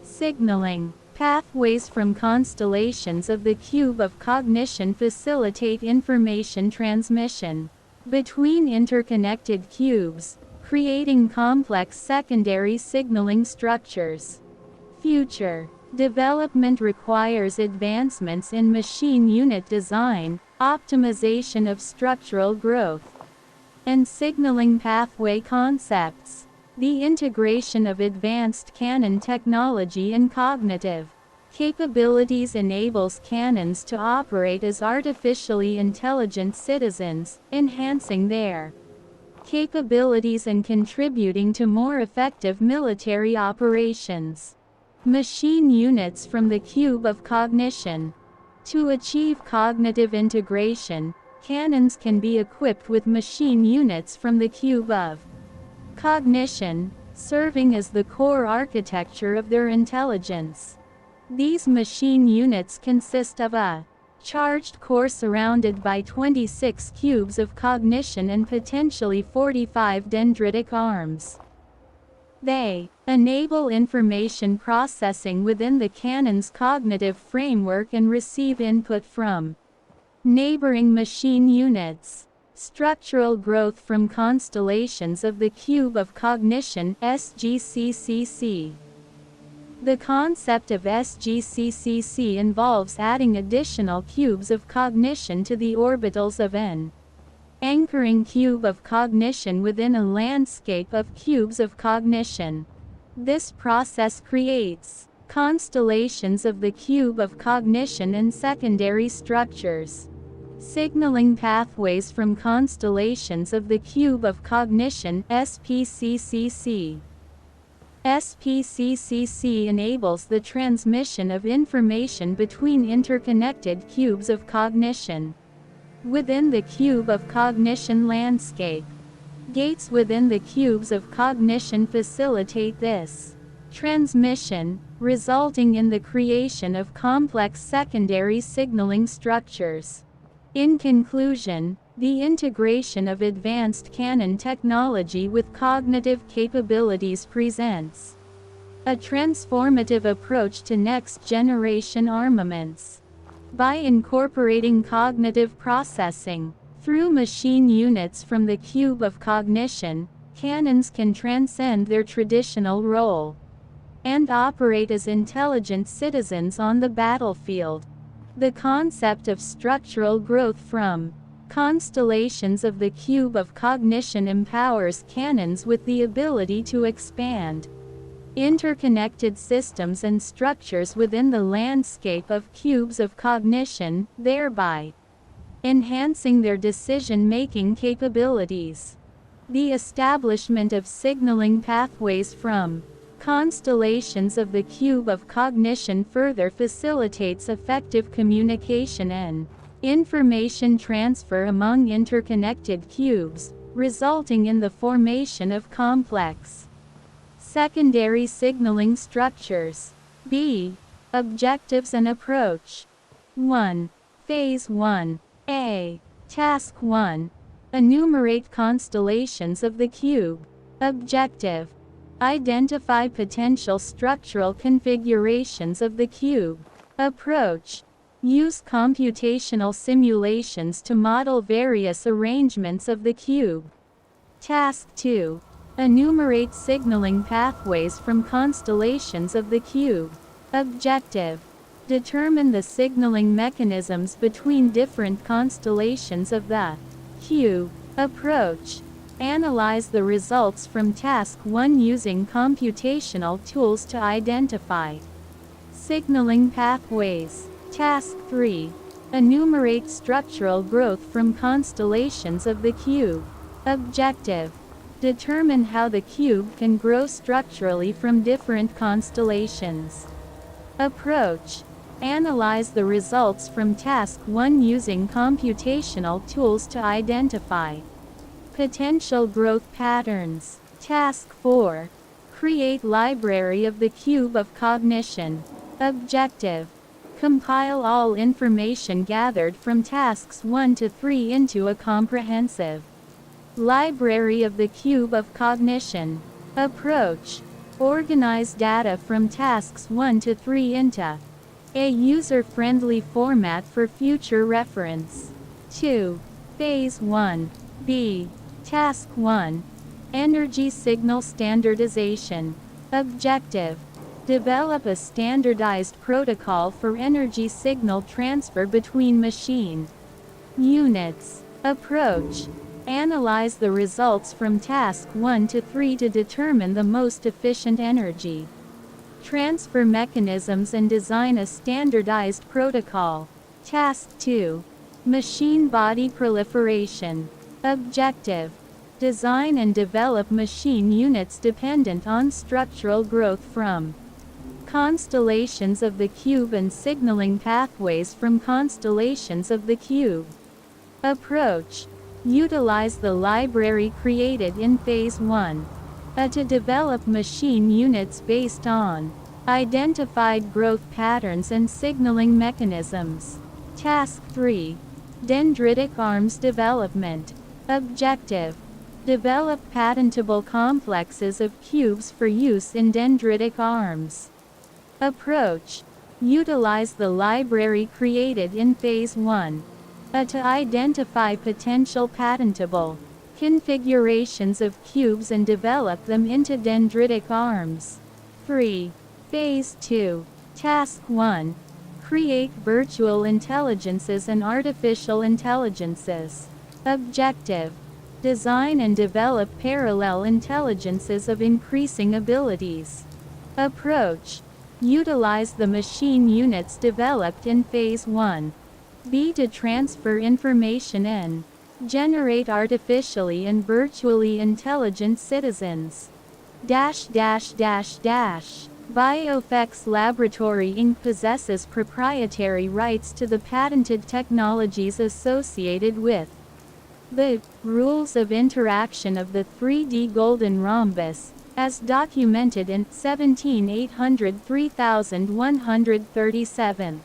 Signaling pathways from constellations of the cube of cognition facilitate information transmission between interconnected cubes, creating complex secondary signaling structures. Future development requires advancements in machine unit design, optimization of structural growth, and signaling pathway concepts. The integration of advanced cannon technology and cognitive capabilities enables cannons to operate as artificially intelligent citizens, enhancing their capabilities and contributing to more effective military operations. Machine units from the cube of cognition. To achieve cognitive integration, cannons can be equipped with machine units from the cube of cognition, serving as the core architecture of their intelligence. These machine units consist of a charged core surrounded by 26 cubes of cognition and potentially 45 dendritic arms. They enable information processing within the cannon's cognitive framework and receive input from neighboring machine units. Structural growth from constellations of the cube of cognition (SGCCC). The concept of SGCCC involves adding additional cubes of cognition to the orbitals of an anchoring cube of cognition within a landscape of cubes of cognition. This process creates constellations of the cube of cognition and secondary structures. Signaling pathways from constellations of the cube of cognition (SPCCC). SPCCC enables the transmission of information between interconnected cubes of cognition within the cube of cognition landscape. Gates within the cubes of cognition facilitate this transmission, resulting in the creation of complex secondary signaling structures. In conclusion, the integration of advanced cannon technology with cognitive capabilities presents a transformative approach to next-generation armaments. By incorporating cognitive processing through machine units from the cube of cognition, cannons can transcend their traditional role and operate as intelligent citizens on the battlefield. The concept of structural growth from constellations of the cube of cognition empowers cannons with the ability to expand interconnected systems and structures within the landscape of cubes of cognition, thereby enhancing their decision-making capabilities. The establishment of signaling pathways from constellations of the cube of cognition further facilitates effective communication and information transfer among interconnected cubes, resulting in the formation of complex secondary signaling structures. B. Objectives and approach. 1. Phase 1. A. Task 1. Enumerate constellations of the cube. Objective. Identify potential structural configurations of the cube. Approach. Use computational simulations to model various arrangements of the cube. Task 2. Enumerate signaling pathways from constellations of the cube. Objective. Determine the signaling mechanisms between different constellations of the cube. Approach. Analyze the results from Task 1 using computational tools to identify signaling pathways. Task 3. Enumerate structural growth from constellations of the cube. Objective. Determine how the cube can grow structurally from different constellations. Approach. Analyze the results from Task 1 using computational tools to identify potential growth patterns. Task 4. Create library of the cube of cognition. Objective. Compile all information gathered from Tasks 1 to 3 into a comprehensive library of the cube of cognition. Approach. Organize data from Tasks 1 to 3 into a user-friendly format for future reference. 2. Phase 1. B. Task 1. Energy signal standardization. Objective. Develop a standardized protocol for energy signal transfer between machine units. Approach. Analyze the results from Task 1 to 3 to determine the most efficient energy transfer mechanisms and design a standardized protocol. Task 2. Machine body proliferation. Objective. Design and develop machine units dependent on structural growth from constellations of the cube and signaling pathways from constellations of the cube. Approach. Utilize the library created in Phase 1. To develop machine units based on identified growth patterns and signaling mechanisms. Task 3. Dendritic arms development. Objective. Develop patentable complexes of cubes for use in dendritic arms. Approach. Utilize the library created in Phase 1. To identify potential patentable configurations of cubes and develop them into dendritic arms. 3. Phase 2. Task 1. Create virtual intelligences and artificial intelligences. Objective. Design and develop parallel intelligences of increasing abilities. Approach. Utilize the machine units developed in Phase 1. B. To transfer information and generate artificially and virtually intelligent citizens. Biofx Laboratory Inc. possesses proprietary rights to the patented technologies associated with the rules of interaction of the 3D golden rhombus, as documented in 17/800-3137.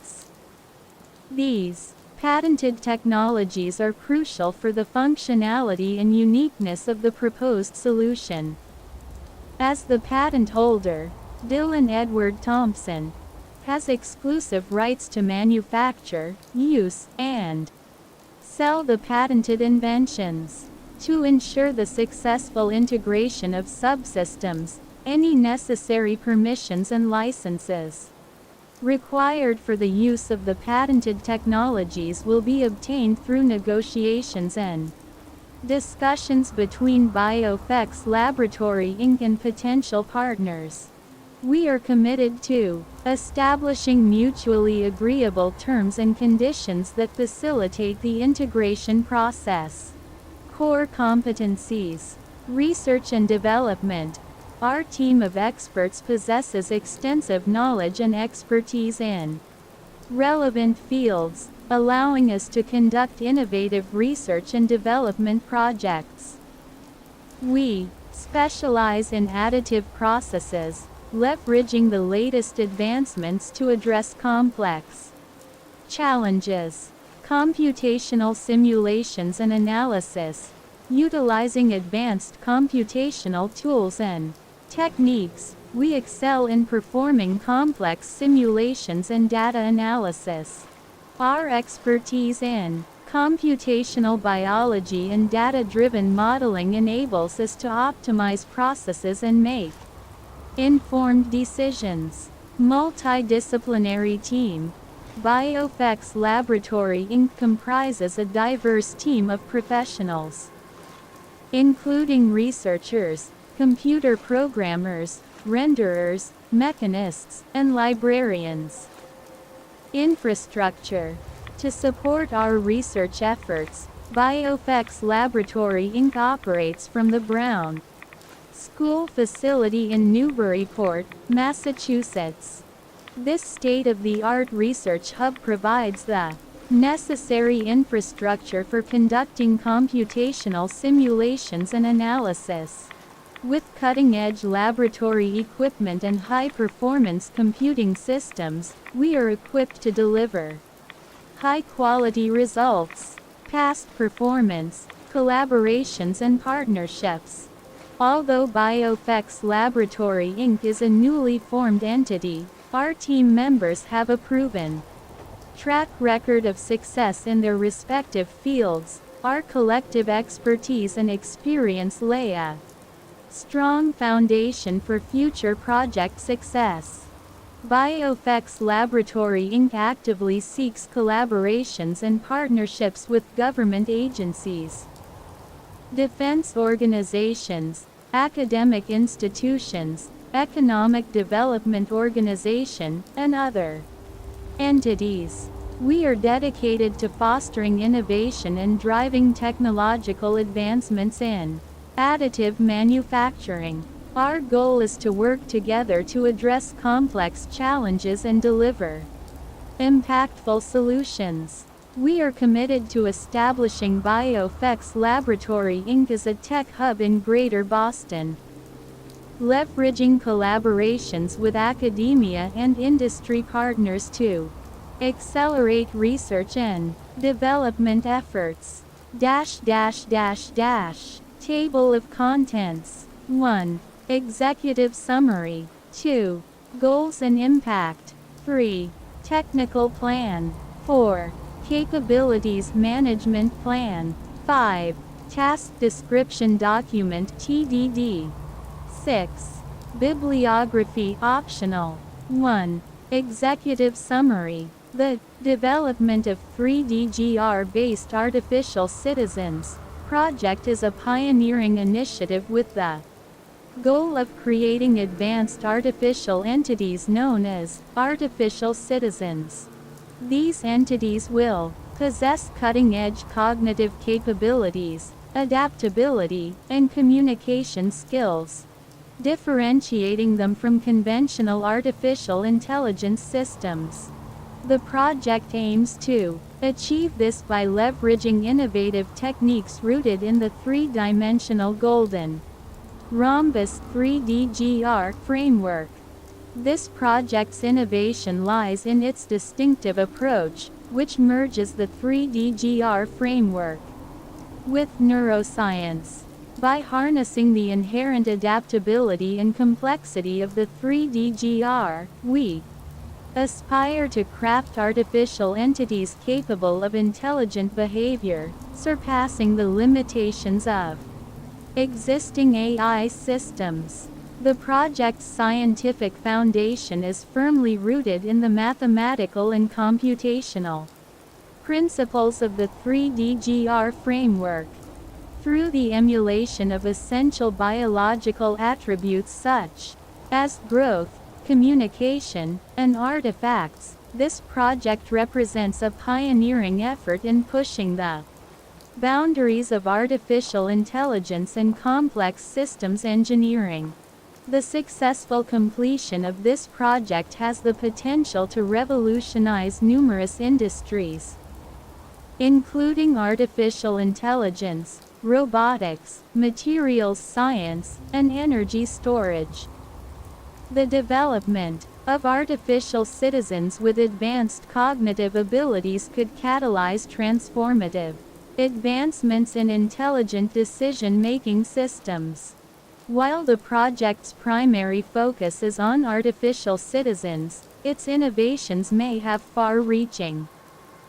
These patented technologies are crucial for the functionality and uniqueness of the proposed solution. As the patent holder, Dillon Edward Thompson has exclusive rights to manufacture, use, and sell the patented inventions. To ensure the successful integration of subsystems, any necessary permissions and licenses required for the use of the patented technologies will be obtained through negotiations and discussions between Biofx Laboratory Inc. and potential partners. We are committed to establishing mutually agreeable terms and conditions that facilitate the integration process. Core competencies. Research and development. Our team of experts possesses extensive knowledge and expertise in relevant fields, allowing us to conduct innovative research and development projects. We specialize in additive processes, leveraging the latest advancements to address complex challenges. Computational simulations and analysis. Utilizing advanced computational tools and techniques, we excel in performing complex simulations and data analysis. Our expertise in computational biology and data-driven modeling enables us to optimize processes and make informed decisions. Multidisciplinary team. BioFX Laboratory Inc. comprises a diverse team of professionals, including researchers, computer programmers, renderers, mechanists, and librarians. Infrastructure. To support our research efforts, BioFX Laboratory Inc. operates from the Brown School facility in Newburyport, Massachusetts. This state-of-the-art research hub provides the necessary infrastructure for conducting computational simulations and analysis. With cutting-edge laboratory equipment and high-performance computing systems, we are equipped to deliver high-quality results, past performance, collaborations and partnerships. Although BioFX Laboratory Inc. is a newly formed entity, our team members have a proven track record of success in their respective fields. Our collective expertise and experience lay a strong foundation for future project success. BioFX Laboratory Inc. actively seeks collaborations and partnerships with government agencies, defense organizations, academic institutions, economic development organization, and other entities. We are dedicated to fostering innovation and driving technological advancements in additive manufacturing. Our goal is to work together to address complex challenges and deliver impactful solutions. We are committed to establishing BioFX Laboratory Inc. as a tech hub in Greater Boston, leveraging collaborations with academia and industry partners to accelerate research and development efforts. Table of contents. 1. Executive summary. 2. Goals and impact. 3. Technical plan. 4. Capabilities management plan. 5. Task description document TDD. 6. Bibliography optional. 1. Executive summary. The development of 3D-GR-based artificial citizens project is a pioneering initiative with the goal of creating advanced artificial entities known as artificial citizens. These entities will possess cutting-edge cognitive capabilities, adaptability, and communication skills, differentiating them from conventional artificial intelligence systems. The project aims to achieve this by leveraging innovative techniques rooted in the three-dimensional golden rhombus 3D-GR framework. This project's innovation lies in its distinctive approach, which merges the 3D-GR framework with neuroscience. By harnessing the inherent adaptability and complexity of the 3D-GR, we aspire to craft artificial entities capable of intelligent behavior, surpassing the limitations of existing AI systems. The project's scientific foundation is firmly rooted in the mathematical and computational principles of the 3D-GR framework. Through the emulation of essential biological attributes such as growth, communication, and artifacts, this project represents a pioneering effort in pushing the boundaries of artificial intelligence and complex systems engineering. The successful completion of this project has the potential to revolutionize numerous industries, including artificial intelligence, robotics, materials science, and energy storage. The development of artificial citizens with advanced cognitive abilities could catalyze transformative advancements in intelligent decision-making systems. While the project's primary focus is on artificial citizens, its innovations may have far-reaching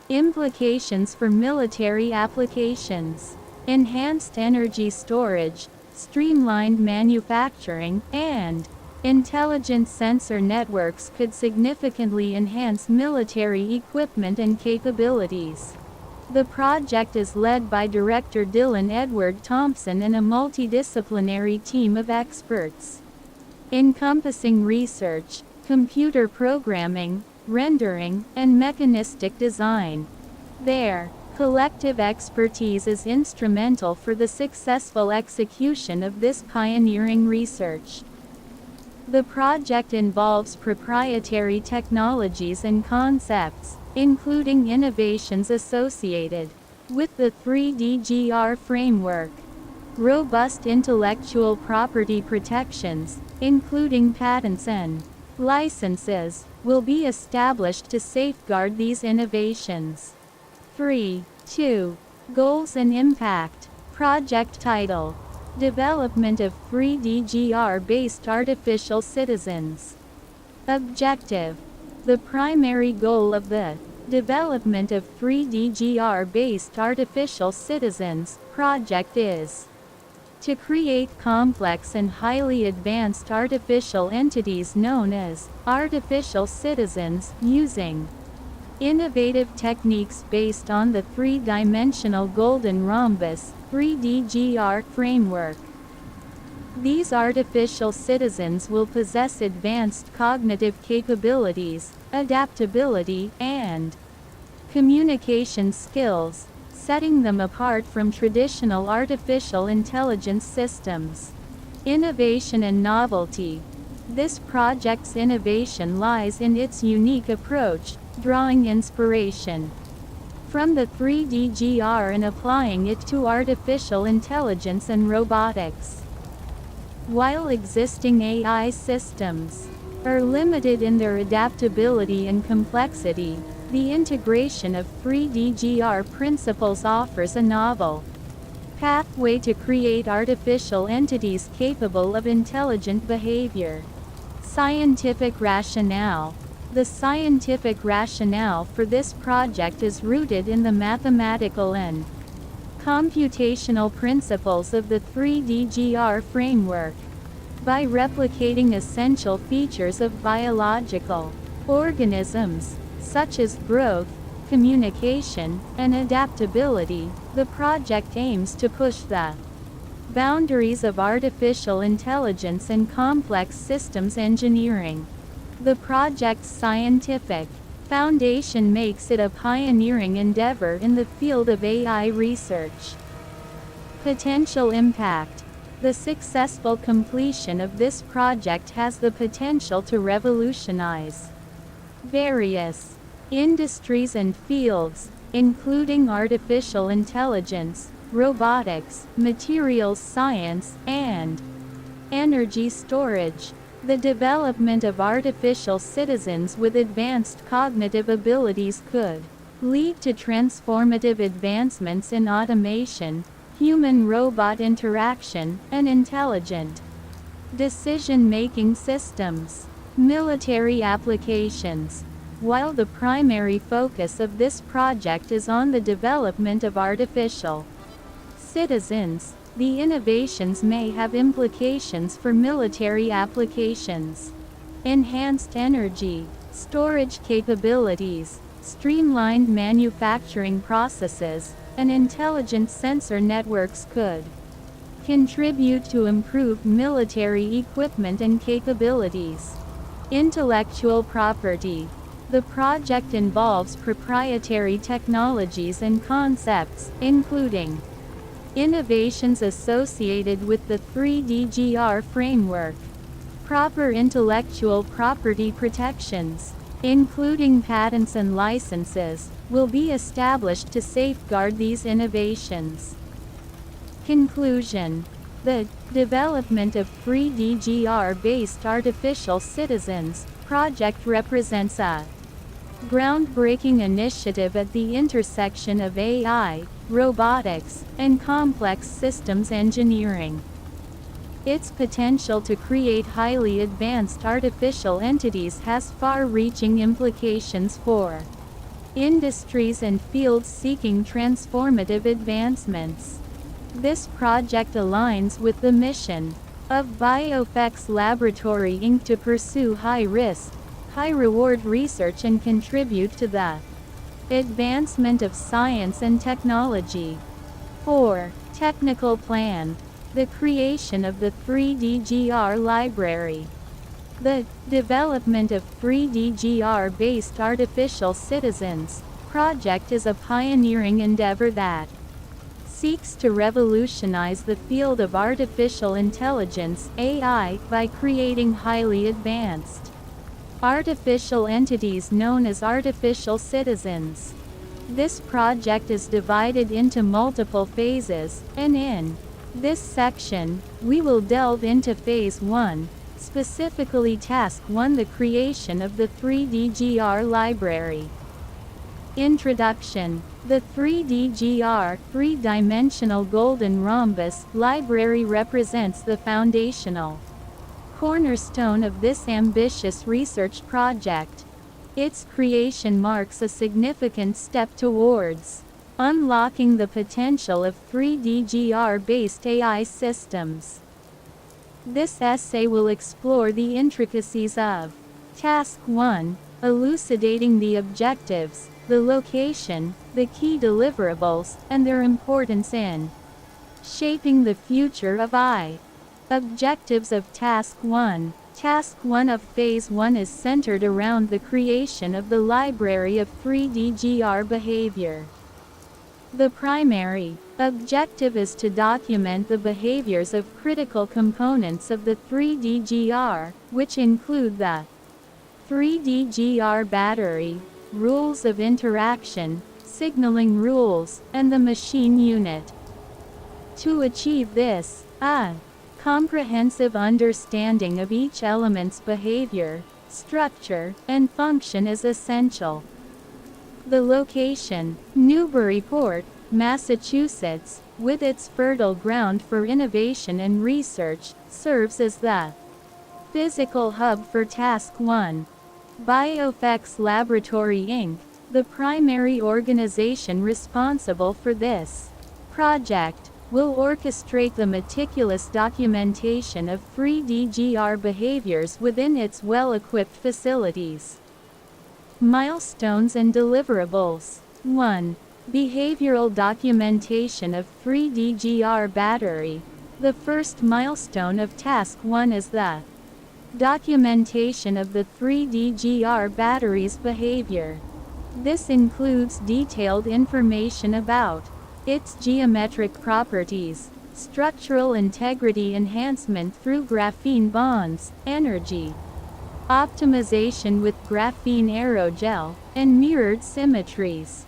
implications for military applications. Enhanced energy storage, streamlined manufacturing, and intelligent sensor networks could significantly enhance military equipment and capabilities. The project is led by Director Dillon E.T Thompson and a multidisciplinary team of experts, encompassing research, computer programming, rendering, and mechanistic design. Their collective expertise is instrumental for the successful execution of this pioneering research. The project involves proprietary technologies and concepts, including innovations associated with the 3DGR framework. Robust intellectual property protections, including patents and licenses, will be established to safeguard these innovations. 3.2. Goals and Impact. Project title: Development of 3DGR-based artificial citizens. Objective: the primary goal of the development of 3DGR-based artificial citizens project is to create complex and highly advanced artificial entities known as artificial citizens using innovative techniques based on the three-dimensional golden rhombus 3DGR framework. These artificial citizens will possess advanced cognitive capabilities, adaptability, and communication skills, setting them apart from traditional artificial intelligence systems. Innovation and novelty. This project's innovation lies in its unique approach, drawing inspiration from the 3DGR and applying it to artificial intelligence and robotics. While existing AI systems are limited in their adaptability and complexity, the integration of 3DGR principles offers a novel pathway to create artificial entities capable of intelligent behavior. Scientific rationale. The scientific rationale for this project is rooted in the mathematical and computational principles of the 3DGR framework. By replicating essential features of biological organisms, such as growth, communication, and adaptability, the project aims to push the boundaries of artificial intelligence and complex systems engineering. The project's scientific foundation makes it a pioneering endeavor in the field of AI research. Potential impact. The successful completion of this project has the potential to revolutionize various industries and fields, including artificial intelligence, robotics, materials science, and energy storage. The development of artificial citizens with advanced cognitive abilities could lead to transformative advancements in automation, human-robot interaction, and intelligent decision-making systems. Military applications. While the primary focus of this project is on the development of artificial citizens, the innovations may have implications for military applications. Enhanced energy storage capabilities, streamlined manufacturing processes, and intelligent sensor networks could contribute to improved military equipment and capabilities. Intellectual property. The project involves proprietary technologies and concepts, including innovations associated with the 3DGR framework. Proper intellectual property protections, including patents and licenses, will be established to safeguard these innovations. Conclusion. The development of 3DGR-based artificial citizens project represents a groundbreaking initiative at the intersection of AI, robotics, and complex systems engineering. Its potential to create highly advanced artificial entities has far-reaching implications for industries and fields seeking transformative advancements. This project aligns with the mission of BioFX Laboratory Inc. to pursue high-risk, high-reward research and contribute to the advancement of science and technology. 4. Technical plan. The creation of the 3DGR library. The development of 3DGR-based artificial citizens project is a pioneering endeavor that seeks to revolutionize the field of artificial intelligence (AI) by creating highly advanced artificial entities known as artificial citizens. This project is divided into multiple phases, and in this section, we will delve into Phase 1, specifically Task 1, the creation of the 3DGR library. Introduction. The 3DGR, three-dimensional golden rhombus, library represents the foundational cornerstone of this ambitious research project. Its creation marks a significant step towards unlocking the potential of 3DGR-based AI systems. This essay will explore the intricacies of Task 1, elucidating the objectives, the location, the key deliverables, and their importance in shaping the future of AI. Objectives of Task 1. Task 1 of Phase 1 is centered around the creation of the library of 3DGR behavior. The primary objective is to document the behaviors of critical components of the 3DGR, which include the 3DGR battery, rules of interaction, signaling rules, and the machine unit. To achieve this, a comprehensive understanding of each element's behavior, structure, and function is essential. The location, Newburyport, Massachusetts, with its fertile ground for innovation and research, serves as the physical hub for Task 1. BioFX Laboratory Inc., the primary organization responsible for this project, will orchestrate the meticulous documentation of 3DGR behaviors within its well-equipped facilities. Milestones and deliverables. 1. Behavioral documentation of 3DGR battery. The first milestone of Task 1 is the documentation of the 3DGR battery's behavior. This includes detailed information about its geometric properties, structural integrity enhancement through graphene bonds, energy optimization with graphene aerogel, and mirrored symmetries.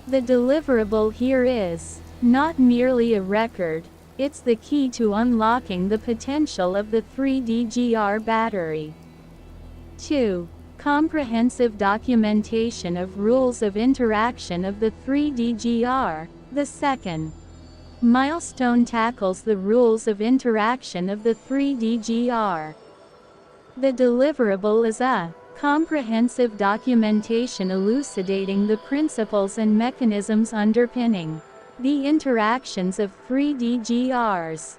The deliverable here is not merely a record, it's the key to unlocking the potential of the 3DGR battery. 2. Comprehensive documentation of rules of interaction of the 3DGR. The second milestone tackles the rules of interaction of the 3DGR. The deliverable is a comprehensive documentation elucidating the principles and mechanisms underpinning the interactions of 3DGRs.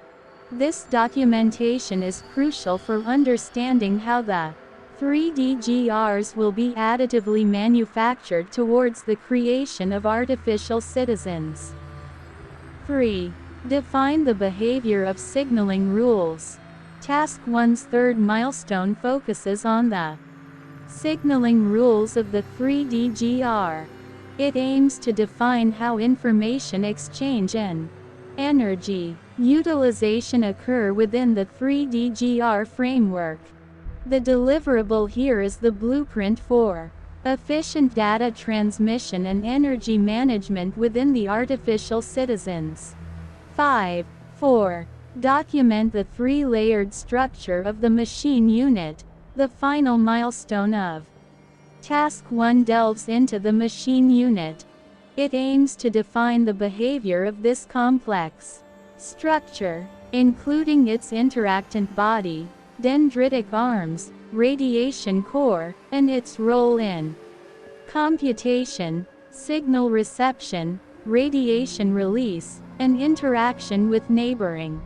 This documentation is crucial for understanding how the 3DGRs will be additively manufactured towards the creation of artificial citizens. 3. Define the behavior of signaling rules. Task 1's third milestone focuses on the signaling rules of the 3DGR. It aims to define how information exchange and energy utilization occur within the 3DGR framework. The deliverable here is the blueprint for efficient data transmission and energy management within the artificial citizens. 5. 4. Document the three-layered structure of the machine unit. The final milestone of Task 1 delves into the machine unit. It aims to define the behavior of this complex structure, including its interactant body, dendritic arms, radiation core, and its role in computation, signal reception, radiation release, and interaction with neighboring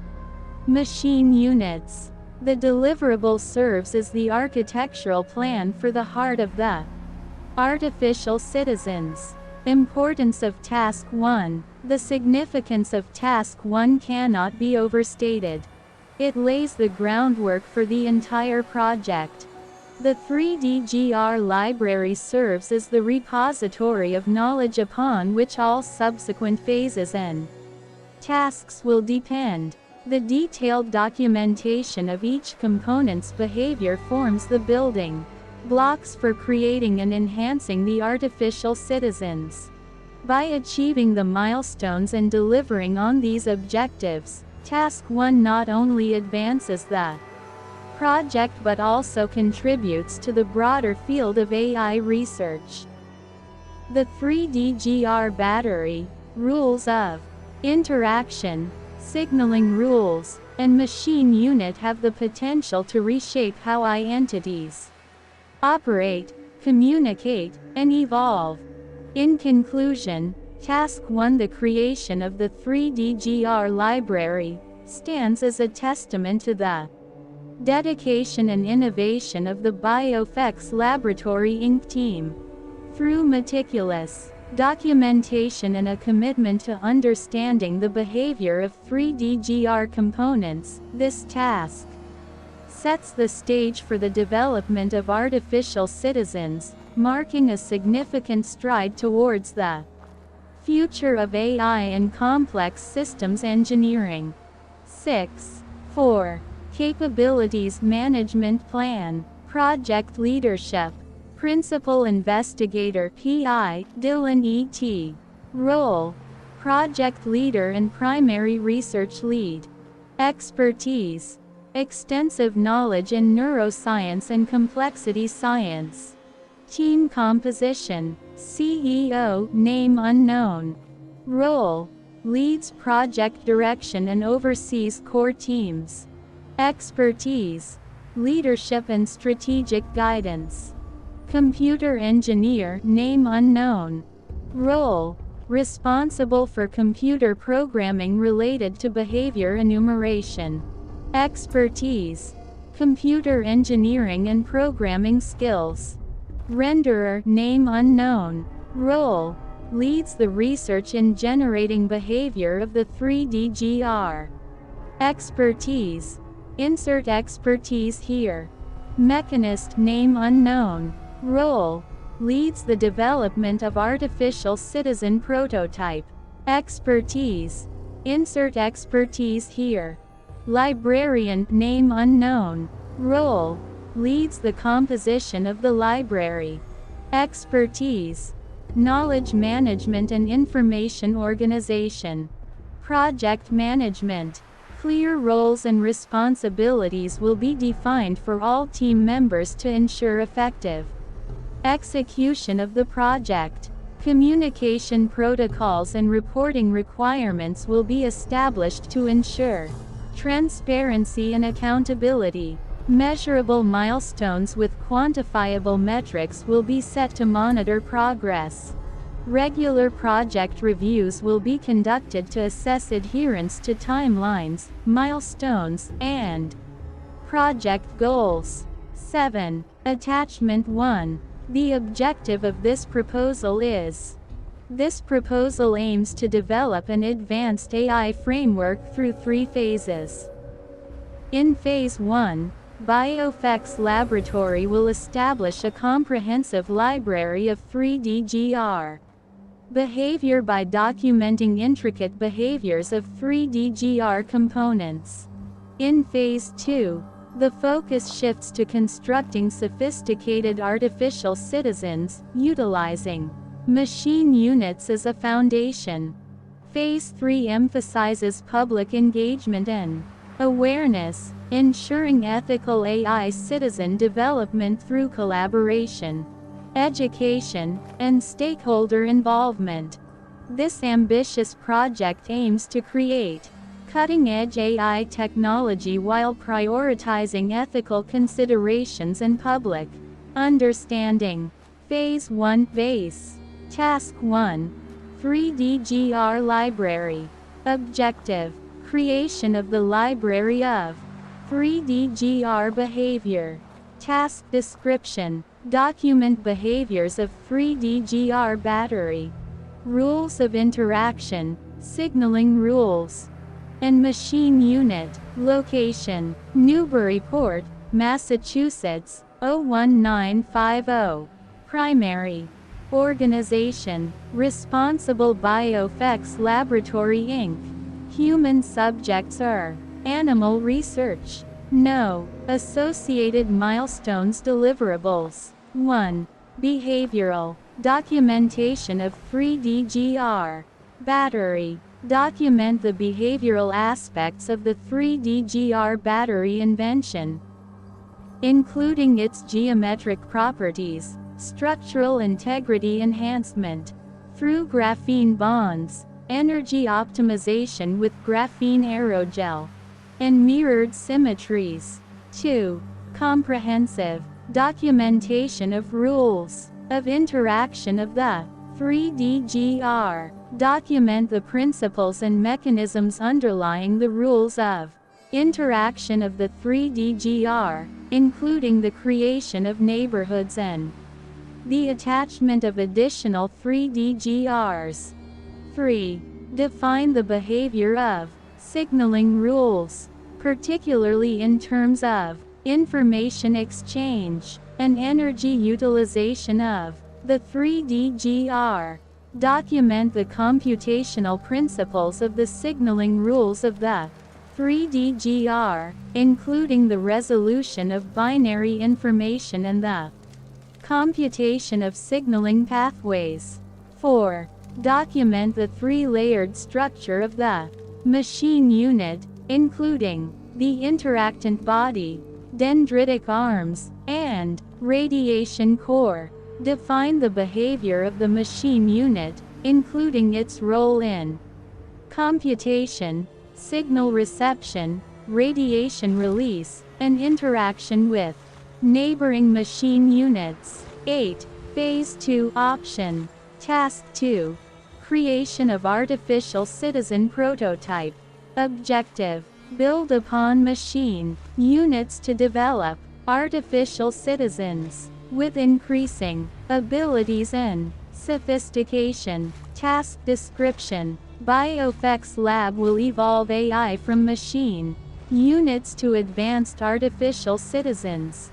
machine units. The deliverable serves as the architectural plan for the heart of the artificial citizens. Importance of Task 1. The significance of Task 1 cannot be overstated. It lays the groundwork for the entire project. The 3DGR library serves as the repository of knowledge upon which all subsequent phases and tasks will depend. The detailed documentation of each component's behavior forms the building blocks for creating and enhancing the artificial citizens. By achieving the milestones and delivering on these objectives, Task 1 not only advances the project but also contributes to the broader field of AI research. The 3DGR battery, rules of interaction, signaling rules, and machine unit have the potential to reshape how AI entities operate, communicate, and evolve. In conclusion, Task 1, the creation of the 3DGR library, stands as a testament to the dedication and innovation of the BioFX Laboratory Inc. team. Through meticulous documentation and a commitment to understanding the behavior of 3DGR components, this task sets the stage for the development of artificial citizens, marking a significant stride towards the future of AI and complex systems engineering. 6.4. Capabilities Management Plan. Project Leadership. Principal Investigator PI, Dillon E.T. Role: Project Leader and Primary Research Lead. Expertise: extensive knowledge in neuroscience and complexity science. Team composition: CEO, name unknown. Role: leads project direction and oversees core teams. Expertise: leadership and strategic guidance. Computer engineer, name unknown. Role: responsible for computer programming related to behavior enumeration. Expertise: computer engineering and programming skills. Renderer, name unknown. Role: leads the research in generating behavior of the 3DGR. Expertise: insert expertise here. Mechanist, name unknown. Role: leads the development of artificial citizen prototype. Expertise: insert expertise here. Librarian, name unknown. Role: leads the composition of the library. Expertise: knowledge management and information organization. Project management: clear roles and responsibilities will be defined for all team members to ensure effective execution of the project. Communication protocols and reporting requirements will be established to ensure transparency and accountability. Measurable milestones with quantifiable metrics will be set to monitor progress. Regular project reviews will be conducted to assess adherence to timelines, milestones, and project goals. 7. Attachment 1. The objective of this proposal is: this proposal aims to develop an advanced AI framework through 3 phases. In Phase 1, BioFX Laboratory will establish a comprehensive library of 3DGR behavior by documenting intricate behaviors of 3DGR components. In Phase 2, the focus shifts to constructing sophisticated artificial citizens, utilizing machine units as a foundation. Phase 3 emphasizes public engagement and awareness, ensuring ethical AI citizen development through collaboration, education, and stakeholder involvement. This ambitious project aims to create cutting-edge AI technology while prioritizing ethical considerations and public understanding. Phase 1 Base. Task 1. 3DGR Library. Objective: creation of the library of 3DGR behavior. Task description: document behaviors of 3DGR battery. Rules of interaction, signaling rules. And machine unit. Location: Newburyport, Massachusetts, 01950. Primary. Organization: Responsible Biofex Laboratory Inc. Human subjects are animal research. No. Associated milestones deliverables. 1. Behavioral. Documentation of 3DGR. Battery. Document the behavioral aspects of the 3DGR battery invention, including its geometric properties, structural integrity enhancement through graphene bonds, energy optimization with graphene aerogel, and mirrored symmetries. 2. Comprehensive documentation of rules of interaction of the 3DGR. Document the principles and mechanisms underlying the rules of interaction of the 3DGR, including the creation of neighborhoods and the attachment of additional 3DGRs. 3. Define the behavior of signaling rules, particularly in terms of information exchange and energy utilization of the 3DGR. Document the computational principles of the signaling rules of the 3DGR, including the resolution of binary information and the computation of signaling pathways. 4. Document the three-layered structure of the machine unit, including the interactant body, dendritic arms, and radiation core. Define the behavior of the machine unit, including its role in computation, signal reception, radiation release, and interaction with neighboring machine units. 8. Phase 2 Option. Task 2. Creation of artificial citizen prototype. Objective: build upon machine units to develop artificial citizens with increasing abilities and sophistication. Task description: Biofex Lab will evolve AI from machine units to advanced artificial citizens,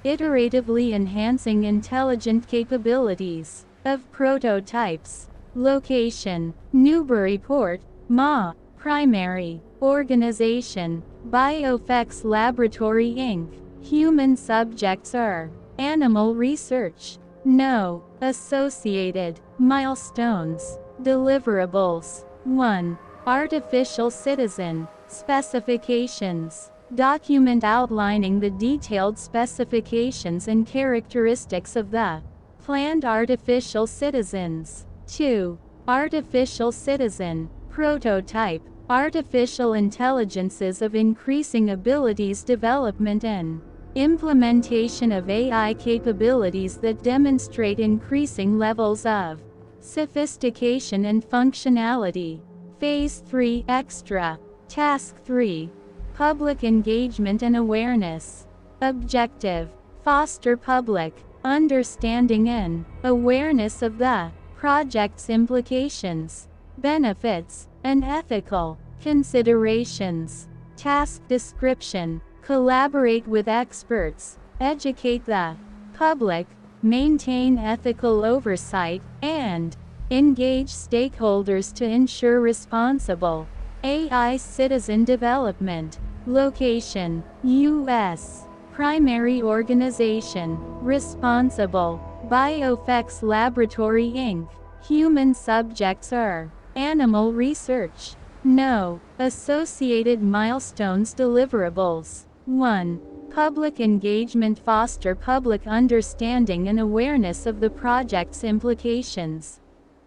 iteratively enhancing intelligent capabilities of prototypes. Location: Newburyport, MA. Primary organization: Biofex Laboratory Inc. Human subjects are animal research. No. Associated milestones deliverables. 1. Artificial citizen specifications. Document outlining the detailed specifications and characteristics of the planned artificial citizens. 2. Artificial citizen prototype. Artificial intelligences of increasing abilities development and implementation of AI capabilities that demonstrate increasing levels of sophistication and functionality. Phase 3 Extra. Task 3. Public engagement and awareness. Objective: foster public understanding and awareness of the project's implications, benefits, and ethical considerations. Task description: collaborate with experts, educate the public, maintain ethical oversight, and engage stakeholders to ensure responsible AI citizen development. Location: U.S. Primary organization: Responsible Biofex Laboratory Inc. Human subjects are animal research. No. Associated milestones deliverables. 1. Public engagement: foster public understanding and awareness of the project's implications,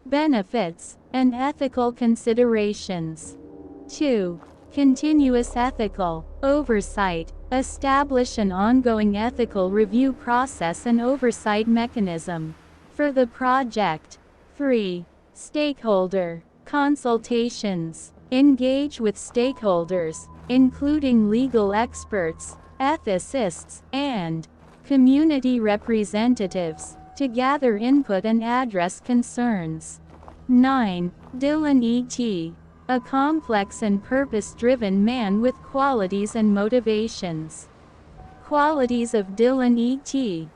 benefits, and ethical considerations. 2. Continuous ethical oversight. Establish an ongoing ethical review process and oversight mechanism for the project. 3. Stakeholder consultations. Engage with stakeholders, including legal experts, ethicists, and community representatives, to gather input and address concerns. 9. Dillon E.T. A complex and purpose-driven man with qualities and motivations. Qualities of Dillon E.T.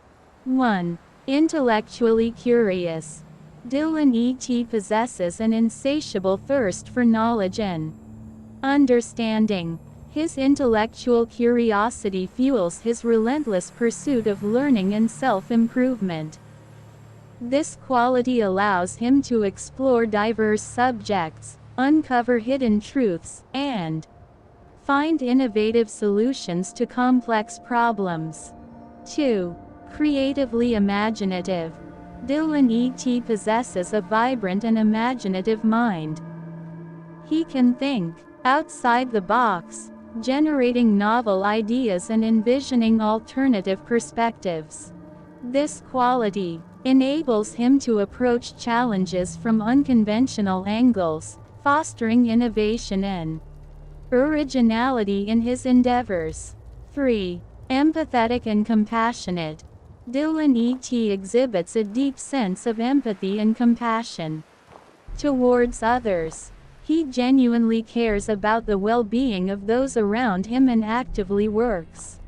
1. Intellectually curious. Dillon E.T. possesses an insatiable thirst for knowledge and understanding. His intellectual curiosity fuels his relentless pursuit of learning and self-improvement. This quality allows him to explore diverse subjects, uncover hidden truths, and find innovative solutions to complex problems. 2. Creatively imaginative. Dillon E.T. possesses a vibrant and imaginative mind. He can think outside the box, generating novel ideas and envisioning alternative perspectives. This quality enables him to approach challenges from unconventional angles, fostering innovation and originality in his endeavors. 3. Empathetic and compassionate. Dillon E.T. exhibits a deep sense of empathy and compassion towards others. He genuinely cares about the well-being of those around him and actively works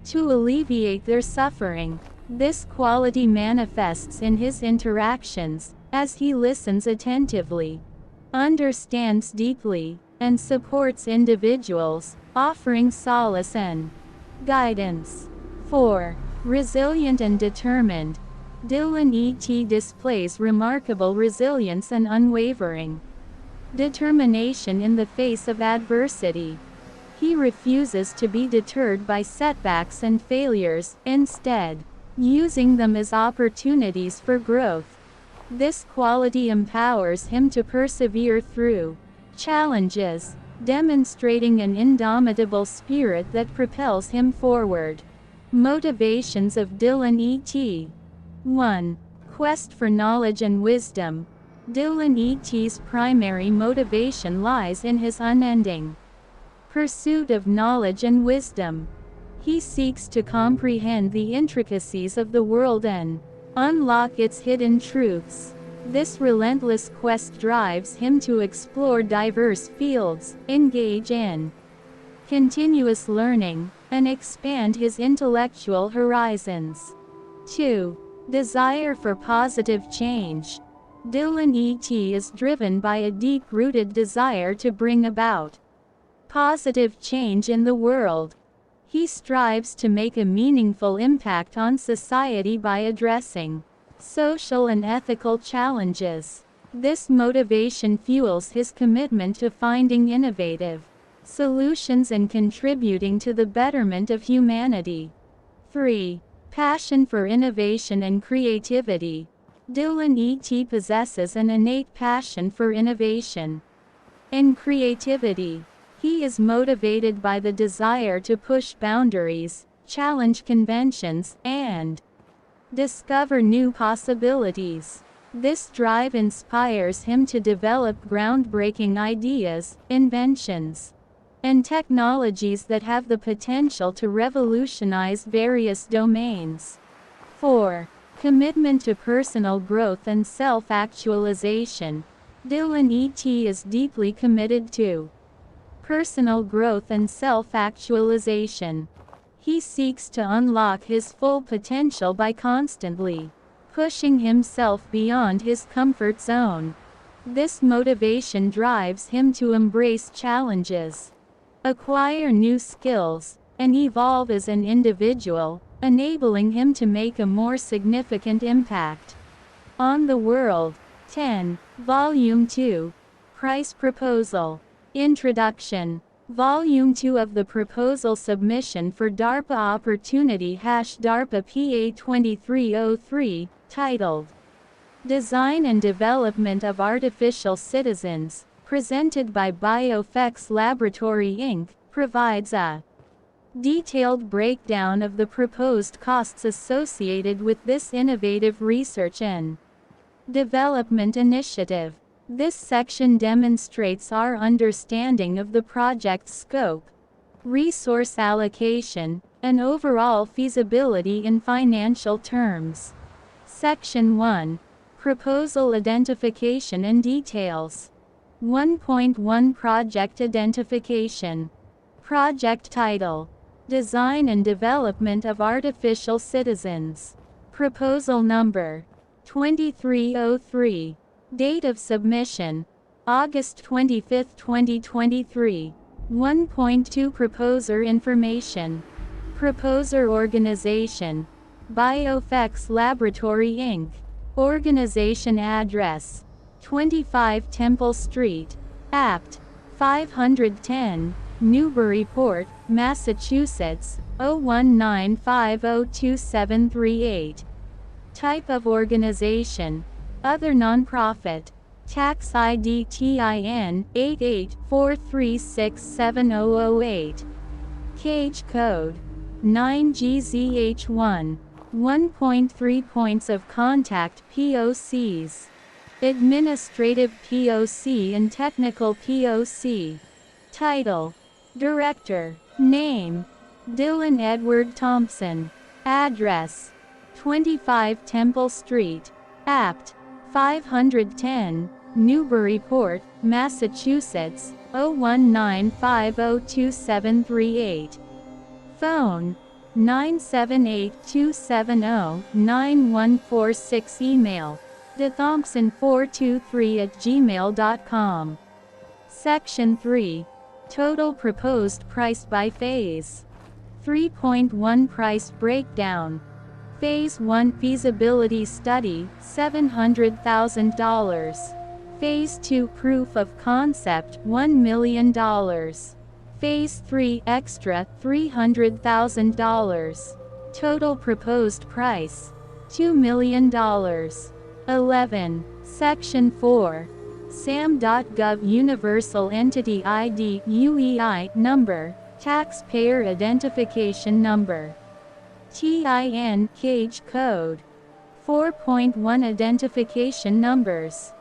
to alleviate their suffering. This quality manifests in his interactions, as he listens attentively, understands deeply, and supports individuals, offering solace and guidance. 4. Resilient and determined. Dillon E.T. displays remarkable resilience and unwavering determination in the face of adversity. He refuses to be deterred by setbacks and failures, instead using them as opportunities for growth. This quality empowers him to persevere through challenges, demonstrating an indomitable spirit that propels him forward. Motivations of Dillon E.T. 1. Quest for knowledge and wisdom. Dillon E.T.'s primary motivation lies in his unending pursuit of knowledge and wisdom. He seeks to comprehend the intricacies of the world and unlock its hidden truths. This relentless quest drives him to explore diverse fields, engage in continuous learning, and expand his intellectual horizons. 2. Desire for positive change. Dillon E.T. is driven by a deep-rooted desire to bring about positive change in the world. He strives to make a meaningful impact on society by addressing social and ethical challenges. This motivation fuels his commitment to finding innovative solutions and contributing to the betterment of humanity. 3. Passion for innovation and creativity. Dillon E.T. possesses an innate passion for innovation and creativity. He is motivated by the desire to push boundaries, challenge conventions, and discover new possibilities. This drive inspires him to develop groundbreaking ideas, inventions, and technologies that have the potential to revolutionize various domains. 4. Commitment to personal growth and self-actualization. Dillon E.T. is deeply committed to personal growth and self-actualization. He seeks to unlock his full potential by constantly pushing himself beyond his comfort zone. This motivation drives him to embrace challenges, acquire new skills, and evolve as an individual, enabling him to make a more significant impact on the world. 10. Volume 2. Price Proposal. Introduction. Volume 2 of the proposal submission for DARPA Opportunity #DARPA PA2303, titled Design and Development of Artificial Citizens, presented by Biofex Laboratory Inc., provides a detailed breakdown of the proposed costs associated with this innovative research and development initiative. This section demonstrates our understanding of the project's scope, resource allocation, and overall feasibility in financial terms. Section 1. Proposal Identification and Details. 1.1 Project Identification. Project Title: Design and Development of Artificial Citizens. Proposal Number: 2303. Date of Submission: August 25, 2023. 1.2 Proposer Information. Proposer Organization: Biofex Laboratory Inc. Organization Address: 25 Temple Street, Apt. 510, Newburyport, Massachusetts, 019502738. Type of organization: Other Nonprofit. Tax ID TIN 8843670008. Cage Code 9GZH1. 1.3 Points of Contact POCs. Administrative POC and Technical POC. Title: Director. Name: Dillon Edward Thompson. Address: 25 Temple Street, Apt. 510, Newburyport, Massachusetts, 019502738. Phone: 978-270-9146. Email: dethompson423@gmail.com. Section 3. Total Proposed Price by Phase. 3.1 Price Breakdown. Phase 1 Feasibility Study, $700,000. Phase 2 Proof of Concept, $1 million. Phase 3 Extra, $300,000. Total Proposed Price, $2 million. 11. Section 4. SAM.gov Universal Entity ID UEI Number, Taxpayer Identification Number. TIN Cage Code. 4.1 Identification Numbers.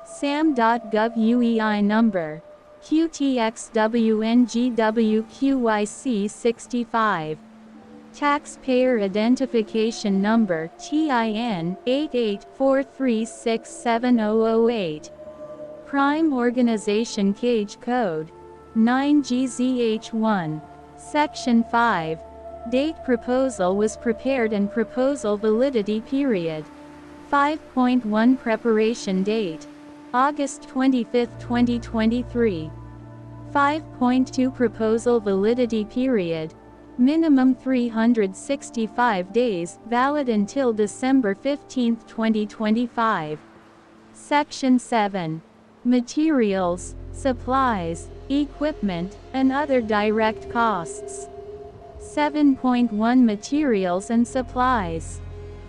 SAM.gov UEI Number, QTXWNGWQYC65. Taxpayer Identification Number TIN 8843670008. Prime Organization Cage Code 9GZH1. Section 5. Date Proposal was prepared and Proposal Validity Period. 5.1 Preparation Date: August 25, 2023. 5.2 Proposal Validity Period: Minimum 365 days, valid until December 15, 2025. Section 7. Materials, Supplies, Equipment, and Other Direct Costs. 7.1 Materials and Supplies.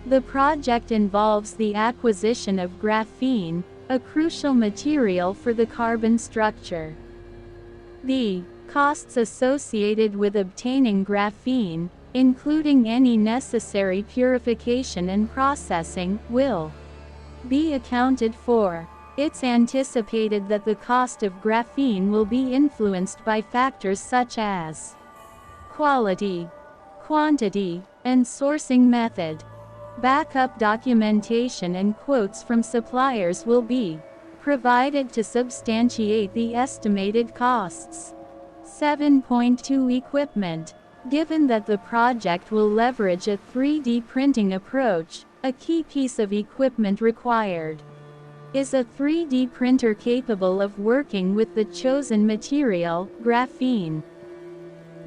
The project involves the acquisition of graphene, a crucial material for the carbon structure. The costs associated with obtaining graphene, including any necessary purification and processing, will be accounted for. It's anticipated that the cost of graphene will be influenced by factors such as quality, quantity, and sourcing method. Backup documentation and quotes from suppliers will be provided to substantiate the estimated costs. 7.2 Equipment. Given that the project will leverage a 3D printing approach, a key piece of equipment required is a 3D printer capable of working with the chosen material, graphene.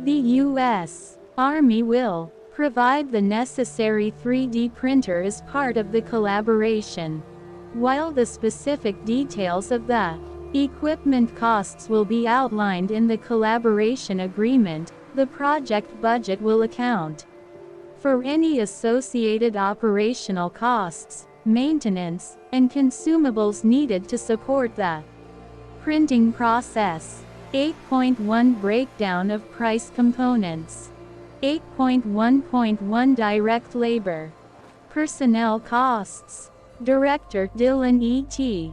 The U.S. Army will provide the necessary 3D printer as part of the collaboration. While the specific details of the equipment costs will be outlined in the collaboration agreement, the project budget will account for any associated operational costs, maintenance, and consumables needed to support the printing process. 8.1 Breakdown of price components. 8.1.1 Direct labor. Personnel costs. Director Dillon E.T.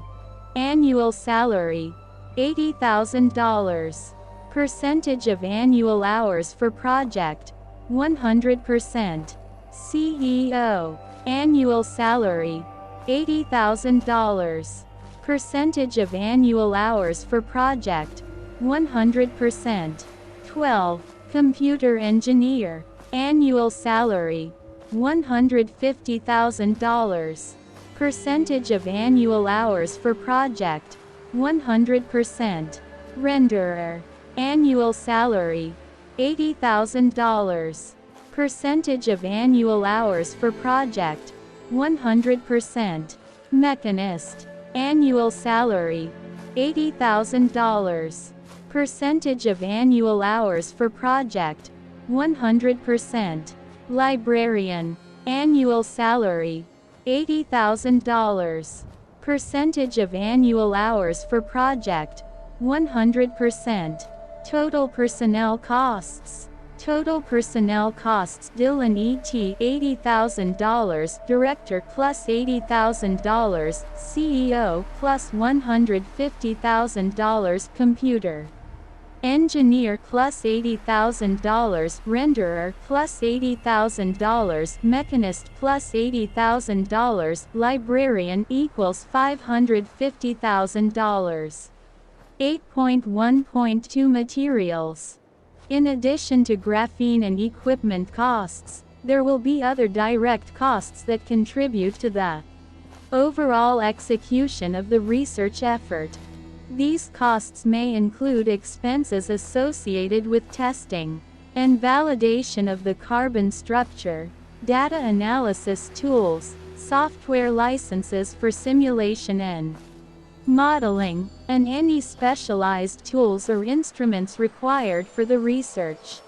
Annual salary $80,000. Percentage of annual hours for project 100%. CEO. Annual salary $80,000. Percentage of annual hours for project 100%. 12. Computer engineer. Annual salary $150,000. Percentage of annual hours for project 100%. Renderer. Annual salary $80,000. Percentage of annual hours for project 100%. Mechanist. Annual salary $80,000. Percentage of annual hours for project 100%. Librarian. Annual salary $80,000. Percentage of annual hours for project 100%. Total personnel costs. Total personnel costs Dillon E.T. $80,000, Director plus $80,000, CEO plus $150,000, Computer engineer plus $80,000, renderer plus $80,000, mechanist plus $80,000, librarian equals $550,000. 8.1.2 Materials. In addition to graphene and equipment costs, there will be other direct costs that contribute to the overall execution of the research effort. These costs may include expenses associated with testing and validation of the carbon structure, data analysis tools, software licenses for simulation and modeling, and any specialized tools or instruments required for the research.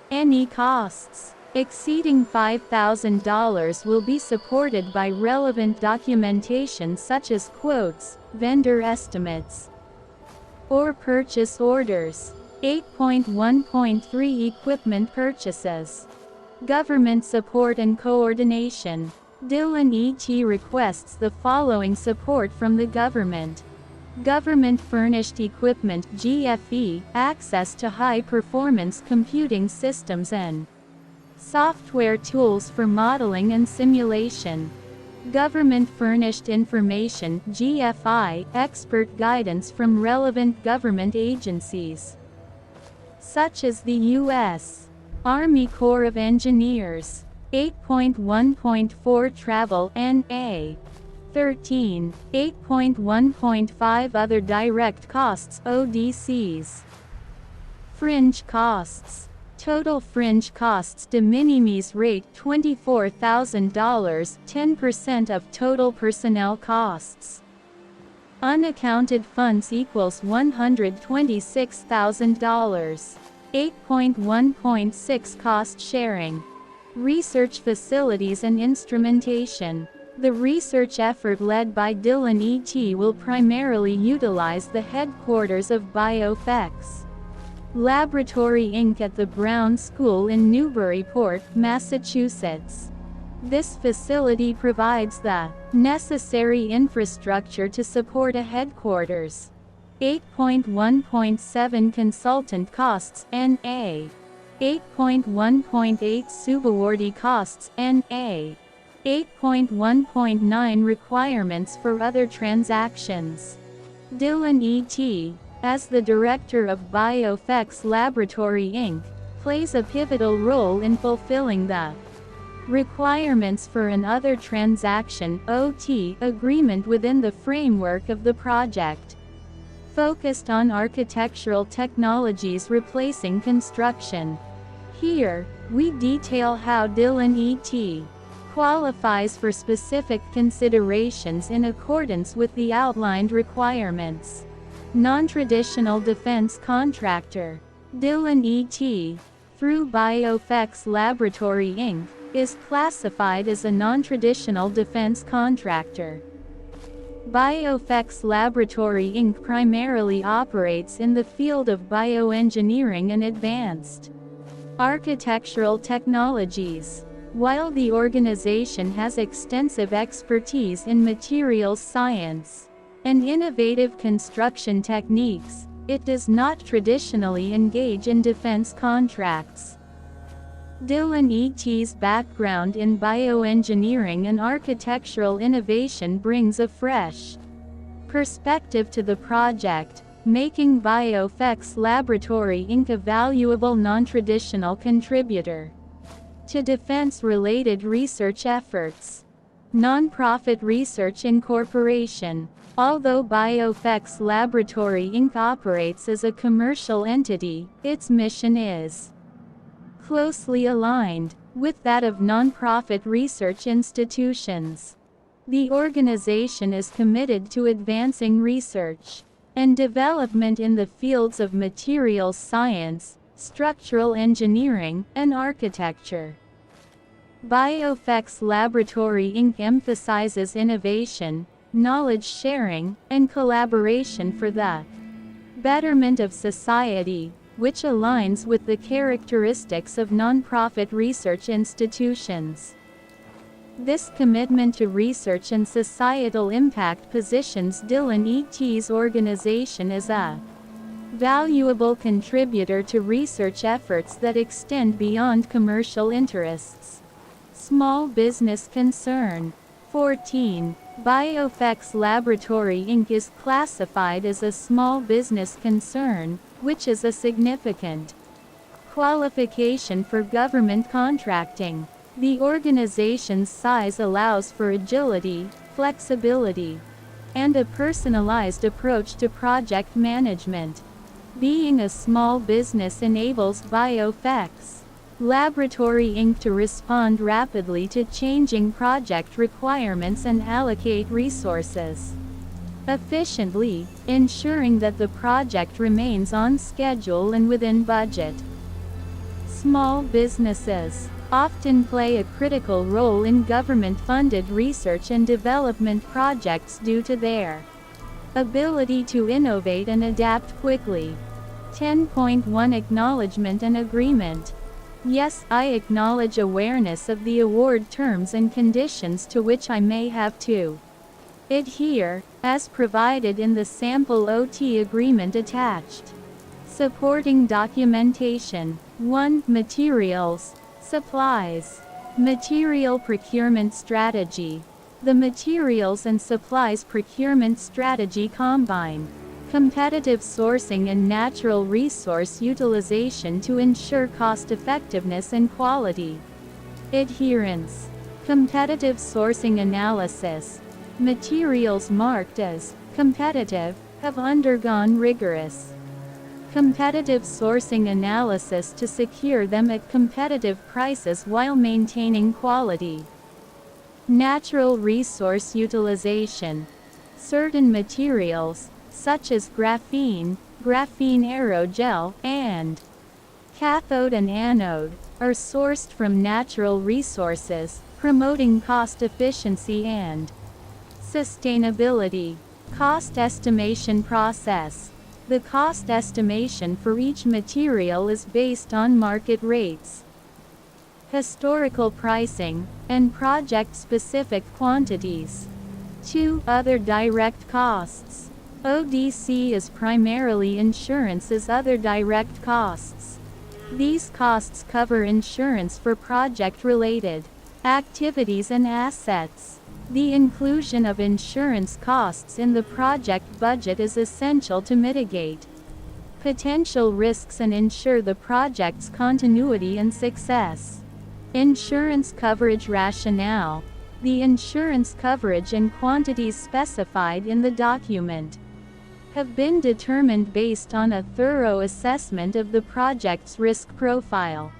Any costs exceeding $5,000 will be supported by relevant documentation such as quotes, vendor estimates, or purchase orders. 8.1.3 Equipment purchases. Government support and coordination. Dillon E.T. requests the following support from the government. Government-furnished equipment GFE, access to high-performance computing systems and software tools for modeling and simulation. Government-furnished information GFI, expert guidance from relevant government agencies, such as the U.S. Army Corps of Engineers. 8.1.4 Travel N.A. 13. 8.1.5 Other direct costs ODCs. Fringe costs. Total fringe costs de minimis rate $24,000, 10% of total personnel costs. Unaccounted funds equals $126,000. 8.1.6 Cost sharing. Research facilities and instrumentation. The research effort led by Dillon E.T. will primarily utilize the headquarters of BioFX Laboratory Inc. at the Brown School in Newburyport, Massachusetts. This facility provides the necessary infrastructure to support a headquarters. 8.1.7 Consultant costs N.A. 8.1.8 Subawardee costs N.A. 8.1.9 Requirements for other transactions. Dillon E.T., as the director of BioFX Laboratory Inc., plays a pivotal role in fulfilling the requirements for an other transaction (OT) agreement within the framework of the project, focused on architectural technologies replacing construction. Here, we detail how Dillon E.T. qualifies for specific considerations in accordance with the outlined requirements. Non-traditional defense contractor. Dillon E.T., through BioFX Laboratory Inc., is classified as a non-traditional defense contractor. BioFX Laboratory Inc. primarily operates in the field of bioengineering and advanced architectural technologies. While the organization has extensive expertise in materials science and innovative construction techniques, it does not traditionally engage in defense contracts. Dillon E.T's background in bioengineering and architectural innovation brings a fresh perspective to the project, making BioFX Laboratory Inc. a valuable non-traditional contributor to defense-related research efforts. Nonprofit Research Incorporation. Although BioFX Laboratory Inc. operates as a commercial entity, its mission is closely aligned with that of nonprofit research institutions. The organization is committed to advancing research and development in the fields of materials science, structural engineering, and architecture. BioFX Laboratory Inc. emphasizes innovation, knowledge sharing, and collaboration for the betterment of society, which aligns with the characteristics of nonprofit research institutions. This commitment to research and societal impact positions Dillon E.T's organization as a valuable contributor to research efforts that extend beyond commercial interests. Small business concern. 14. BioFX Laboratory Inc. is classified as a small business concern, which is a significant qualification for government contracting. The organization's size allows for agility, flexibility, and a personalized approach to project management. Being a small business enables BioFX Laboratory Inc. to respond rapidly to changing project requirements and allocate resources efficiently, ensuring that the project remains on schedule and within budget. Small businesses often play a critical role in government-funded research and development projects due to their ability to innovate and adapt quickly. 10.1 Acknowledgement and Agreement. Yes, I acknowledge awareness of the award terms and conditions to which I may have to adhere, as provided in the sample OT agreement attached. Supporting documentation. 1. Materials. Supplies. Material procurement strategy. The materials and supplies procurement strategy combine competitive sourcing and natural resource utilization to ensure cost-effectiveness and quality adherence. Competitive sourcing analysis. Materials marked as competitive have undergone rigorous competitive sourcing analysis to secure them at competitive prices while maintaining quality. Natural resource utilization. Certain materials, such as graphene, graphene aerogel, and cathode and anode, are sourced from natural resources, promoting cost efficiency and sustainability. Cost estimation process. The cost estimation for each material is based on market rates, historical pricing, and project-specific quantities. 2. Other direct costs. ODC is primarily insurance as other direct costs. These costs cover insurance for project-related activities and assets. The inclusion of insurance costs in the project budget is essential to mitigate potential risks and ensure the project's continuity and success. Insurance coverage rationale. The insurance coverage and quantities specified in the document have been determined based on a thorough assessment of the project's risk profile.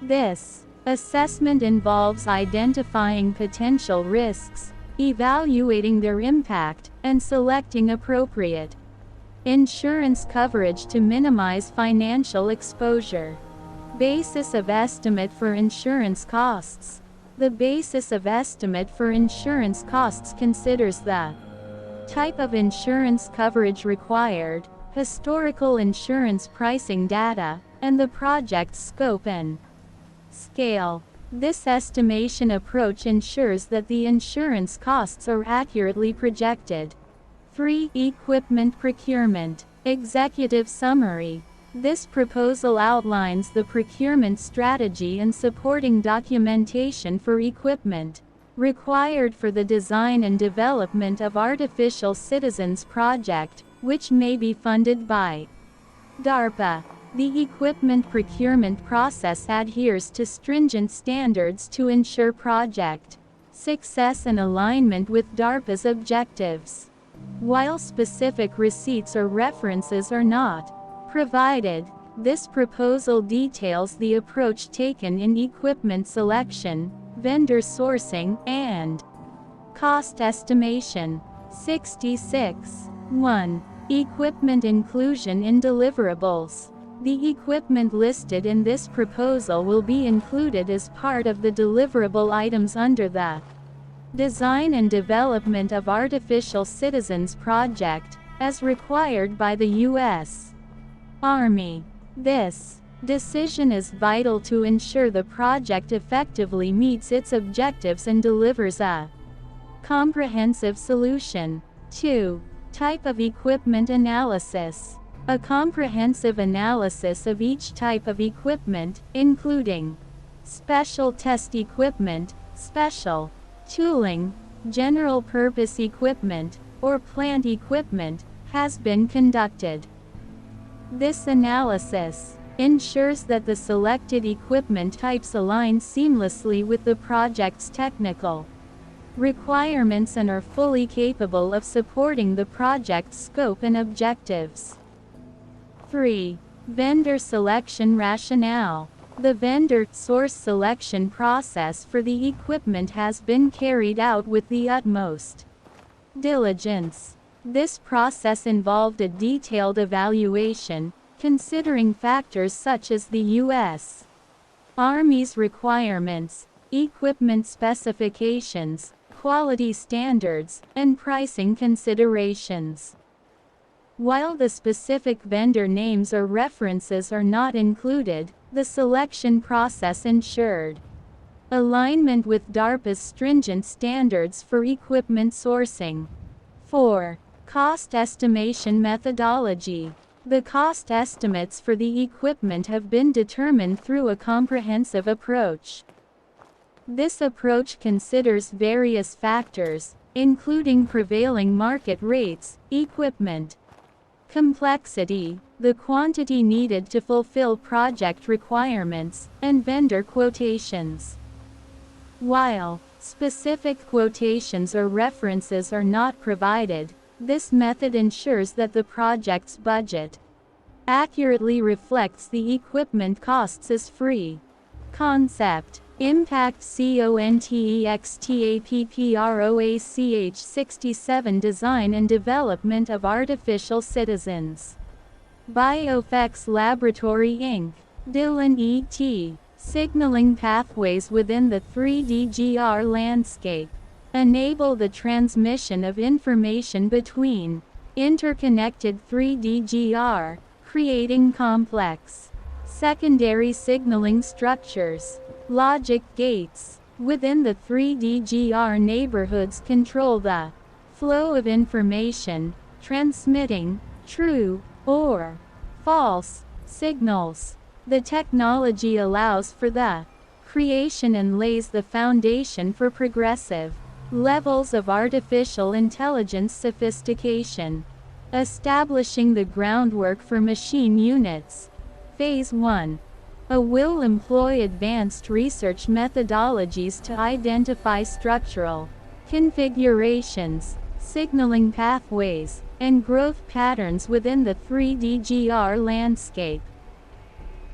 This assessment involves identifying potential risks, evaluating their impact, and selecting appropriate insurance coverage to minimize financial exposure. Basis of estimate for insurance costs. The basis of estimate for insurance costs considers the type of insurance coverage required, historical insurance pricing data, and the project's scope and scale. This estimation approach ensures that the insurance costs are accurately projected. 3. Equipment procurement. Executive summary. This proposal outlines the procurement strategy and supporting documentation for equipment required for the design and development of Artificial Citizens project, which may be funded by DARPA. The equipment procurement process adheres to stringent standards to ensure project success and alignment with DARPA's objectives. While specific receipts or references are not provided, this proposal details the approach taken in equipment selection, vendor sourcing, and cost estimation. 66. 1. Equipment inclusion in deliverables. The equipment listed in this proposal will be included as part of the deliverable items under the Design and Development of Artificial Citizens project, as required by the U.S. Army. This decision is vital to ensure the project effectively meets its objectives and delivers a comprehensive solution. 2. Type of equipment analysis. A comprehensive analysis of each type of equipment, including special test equipment, special tooling, general purpose equipment, or plant equipment, has been conducted. This analysis ensures that the selected equipment types align seamlessly with the project's technical requirements and are fully capable of supporting the project's scope and objectives. 3. Vendor selection rationale. The vendor source selection process for the equipment has been carried out with the utmost diligence. This process involved a detailed evaluation, considering factors such as the U.S. Army's requirements, equipment specifications, quality standards, and pricing considerations. While the specific vendor names or references are not included, the selection process ensured alignment with DARPA's stringent standards for equipment sourcing. 4. Cost estimation methodology. The cost estimates for the equipment have been determined through a comprehensive approach. This approach considers various factors, including prevailing market rates, equipment complexity, the quantity needed to fulfill project requirements, and vendor quotations. While specific quotations or references are not provided, this method ensures that the project's budget accurately reflects the equipment costs as free concept. Impact CONTEXTAPPROACH 67 Design and Development of Artificial Citizens. Biofex Laboratory Inc. Dillon E.T. Signaling pathways within the 3D-GR landscape. Enable the transmission of information between interconnected 3D-GR, creating complex secondary signaling structures. Logic gates within the 3D-GR neighborhoods control the flow of information, transmitting true or false signals. The technology allows for the creation and lays the foundation for progressive levels of artificial intelligence sophistication, establishing the groundwork for machine units. Phase 1. Will employ advanced research methodologies to identify structural configurations, signaling pathways, and growth patterns within the 3D-GR landscape.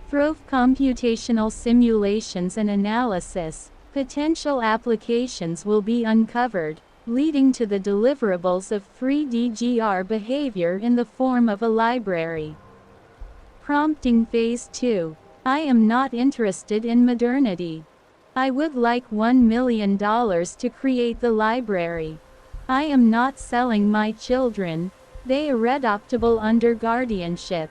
Through computational simulations and analysis, potential applications will be uncovered, leading to the deliverables of 3D-GR behavior in the form of a library. Prompting Phase 2. I am not interested in modernity. I would like $1 million to create the library. I am not selling my children. They are adoptable under guardianship.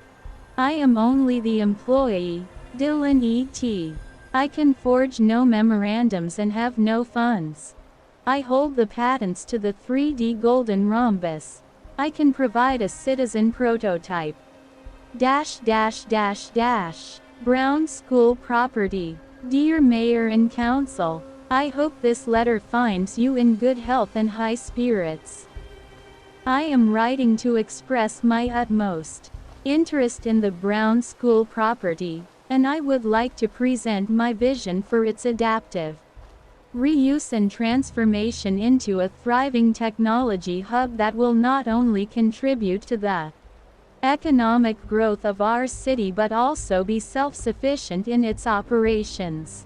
I am only the employee, Dillon E.T. I can forge no memorandums and have no funds. I hold the patents to the 3D golden rhombus. I can provide a citizen prototype. Brown School Property. Dear Mayor and Council, I hope this letter finds you in good health and high spirits. I am writing to express my utmost interest in the Brown School property, and I would like to present my vision for its adaptive reuse and transformation into a thriving technology hub that will not only contribute to the economic growth of our city but also be self-sufficient in its operations.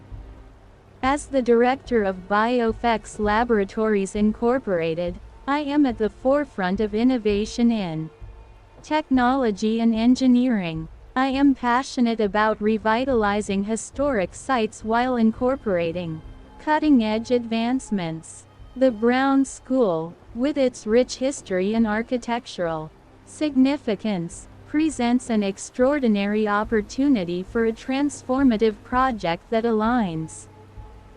As the director of Biofex Laboratories Incorporated, I am at the forefront of innovation in technology and engineering. I am passionate about revitalizing historic sites while incorporating cutting-edge advancements. The Brown School, with its rich history and architectural significance, presents an extraordinary opportunity for a transformative project that aligns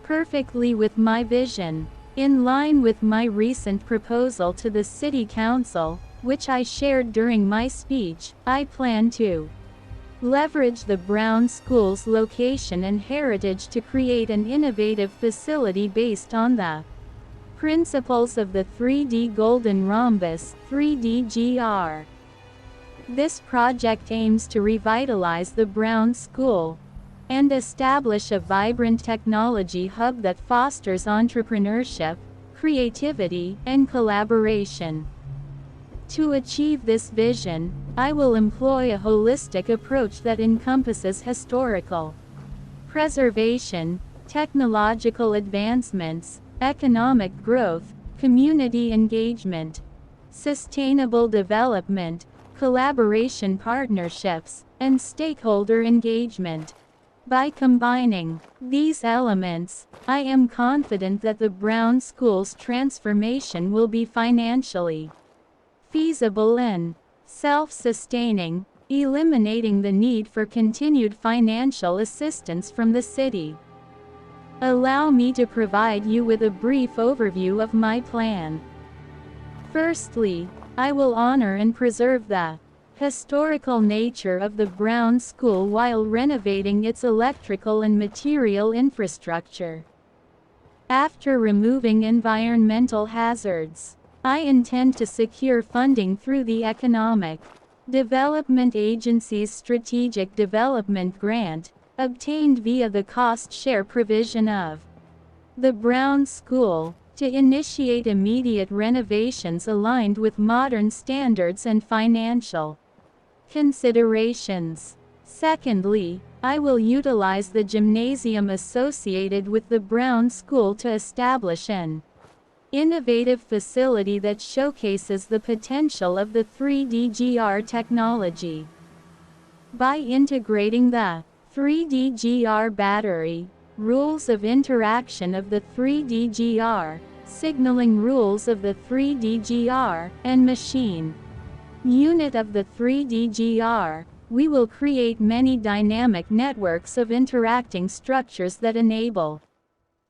perfectly with my vision. In line with my recent proposal to the City Council, which I shared during my speech, I plan to leverage the Brown School's location and heritage to create an innovative facility based on the principles of the 3D Golden Rhombus, 3DGR. This project aims to revitalize the Brown School and establish a vibrant technology hub that fosters entrepreneurship, creativity, and collaboration. To achieve this vision, I will employ a holistic approach that encompasses historical preservation, technological advancements, economic growth, community engagement, sustainable development, collaboration partnerships, and stakeholder engagement. By combining these elements, I am confident that the Brown School's transformation will be financially feasible and self-sustaining, eliminating the need for continued financial assistance from the city. Allow me to provide you with a brief overview of my plan. Firstly, I will honor and preserve the historical nature of the Brown School while renovating its electrical and material infrastructure. After removing environmental hazards, I intend to secure funding through the Economic Development Agency's Strategic Development Grant, obtained via the cost-share provision of the Brown School, to initiate immediate renovations aligned with modern standards and financial considerations. Secondly, I will utilize the gymnasium associated with the Brown School to establish an innovative facility that showcases the potential of the 3DGR technology. By integrating the 3DGR battery, rules of interaction of the 3DGR, signaling rules of the 3DGR, and machine unit of the 3DGR, we will create many dynamic networks of interacting structures that enable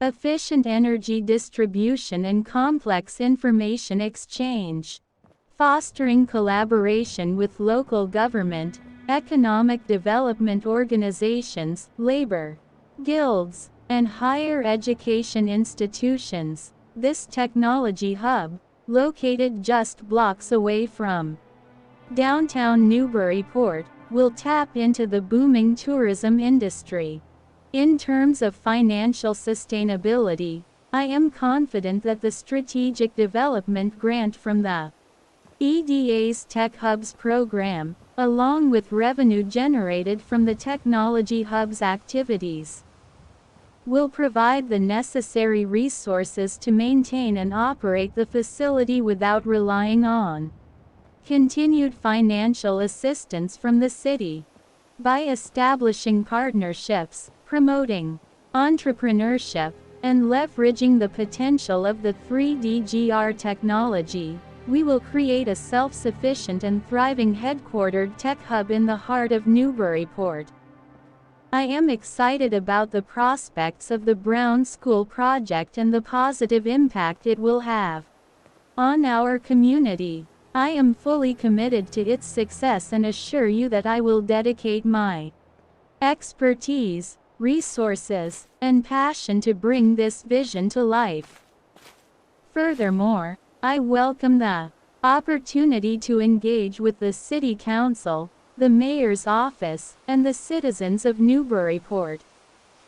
efficient energy distribution and complex information exchange, fostering collaboration with local government, economic development organizations, labor guilds, and higher education institutions. This technology hub, located just blocks away from downtown Newburyport, will tap into the booming tourism industry. In terms of financial sustainability, I am confident that the Strategic Development Grant from the EDA's Tech Hubs program, along with revenue generated from the Technology Hub's activities, will provide the necessary resources to maintain and operate the facility without relying on continued financial assistance from the city. by establishing partnerships, promoting entrepreneurship, and leveraging the potential of the 3D technology, we will create a self-sufficient and thriving headquartered tech hub in the heart of Newburyport. I am excited about the prospects of the Brown School project and the positive impact it will have on our community. I am fully committed to its success and assure you that I will dedicate my expertise, resources, and passion to bring this vision to life. Furthermore, I welcome the opportunity to engage with the City Council, the Mayor's Office, and the citizens of Newburyport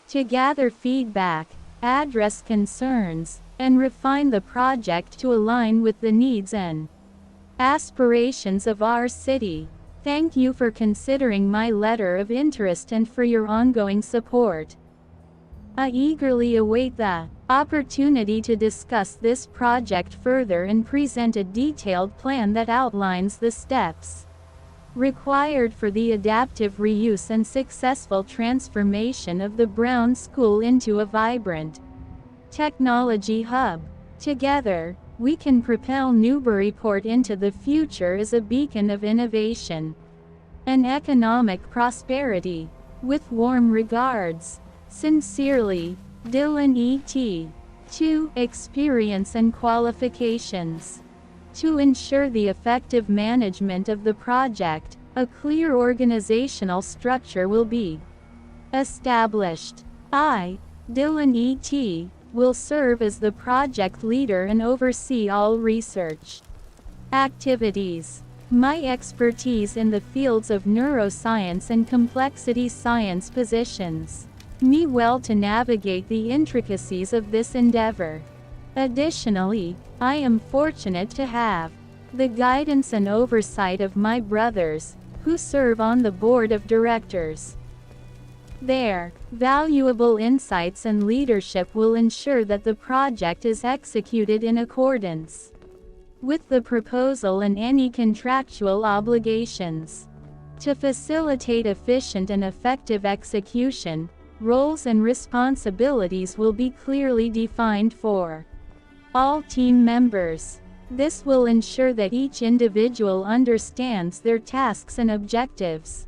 to gather feedback, address concerns, and refine the project to align with the needs and aspirations of our city. Thank you for considering my letter of interest and for your ongoing support. I eagerly await the opportunity to discuss this project further and present a detailed plan that outlines the steps required for the adaptive reuse and successful transformation of the Brown School into a vibrant technology hub. Together, we can propel Newburyport into the future as a beacon of innovation and economic prosperity. With warm regards, sincerely, Dillon E.T. 2. Experience and qualifications. To ensure the effective management of the project, a clear organizational structure will be established. I, Dillon E.T., will serve as the project leader and oversee all research activities. My expertise in the fields of neuroscience and complexity science positions me well to navigate the intricacies of this endeavor. Additionally, I am fortunate to have the guidance and oversight of my brothers, who serve on the board of directors. Their valuable insights and leadership will ensure that the project is executed in accordance with the proposal and any contractual obligations. To facilitate efficient and effective execution, roles and responsibilities will be clearly defined for all team members. This will ensure that each individual understands their tasks and objectives,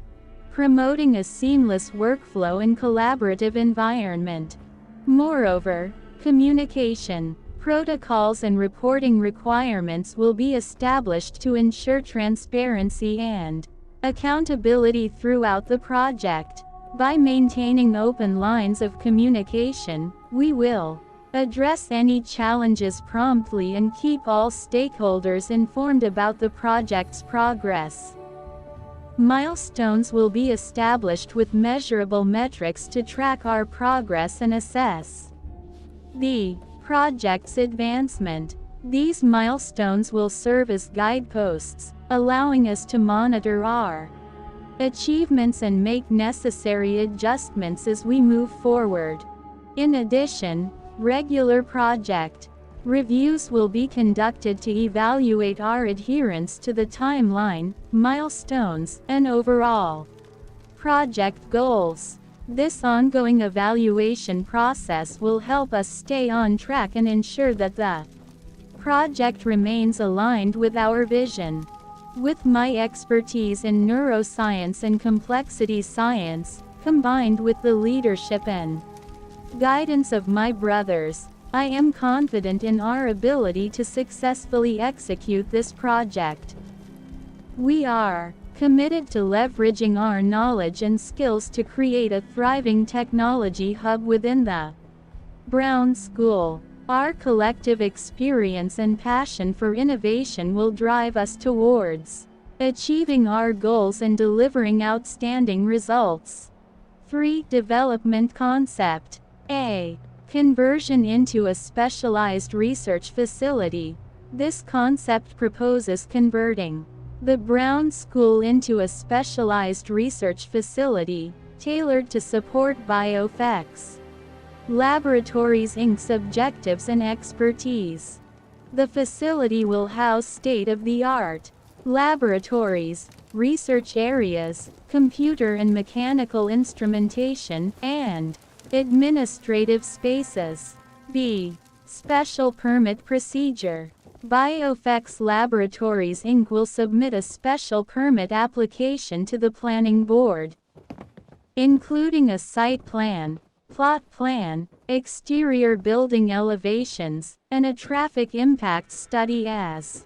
promoting a seamless workflow and collaborative environment. Moreover, communication, protocols and reporting requirements will be established to ensure transparency and accountability throughout the project. By maintaining open lines of communication, we will address any challenges promptly and keep all stakeholders informed about the project's progress. Milestones will be established with measurable metrics to track our progress and assess the project's advancement. These milestones will serve as guideposts, allowing us to monitor our achievements and make necessary adjustments as we move forward. In addition, regular project reviews will be conducted to evaluate our adherence to the timeline, milestones, and overall project goals. This ongoing evaluation process will help us stay on track and ensure that the project remains aligned with our vision. With my expertise in neuroscience and complexity science, combined with the leadership and guidance of my brothers, I am confident in our ability to successfully execute this project. We are committed to leveraging our knowledge and skills to create a thriving technology hub within the Brown School. Our collective experience and passion for innovation will drive us towards achieving our goals and delivering outstanding results. 3. Development concept. A. Conversion into a specialized research facility. This concept proposes converting the Brown School into a specialized research facility, tailored to support BioFX Laboratories Inc.'s objectives and expertise. The facility will house state-of-the-art laboratories, research areas, computer and mechanical instrumentation, and administrative spaces. B. Special permit procedure. Biofex Laboratories Inc. will submit a special permit application to the Planning Board, including a site plan, plot plan, exterior building elevations, and a traffic impact study as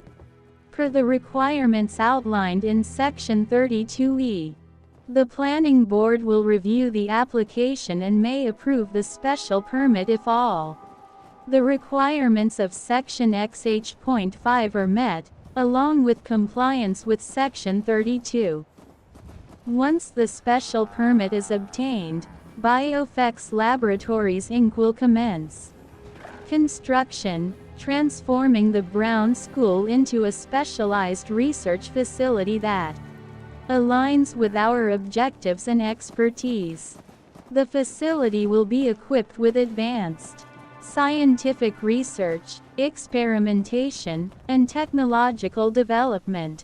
per the requirements outlined in Section 32E. The Planning Board will review the application and may approve the special permit if all the requirements of Section XH.5 are met, along with compliance with Section 32. Once the special permit is obtained, Biofex Laboratories Inc. will commence construction, transforming the Brown School into a specialized research facility that aligns with our objectives and expertise. The facility will be equipped with advanced scientific research, experimentation, and technological development.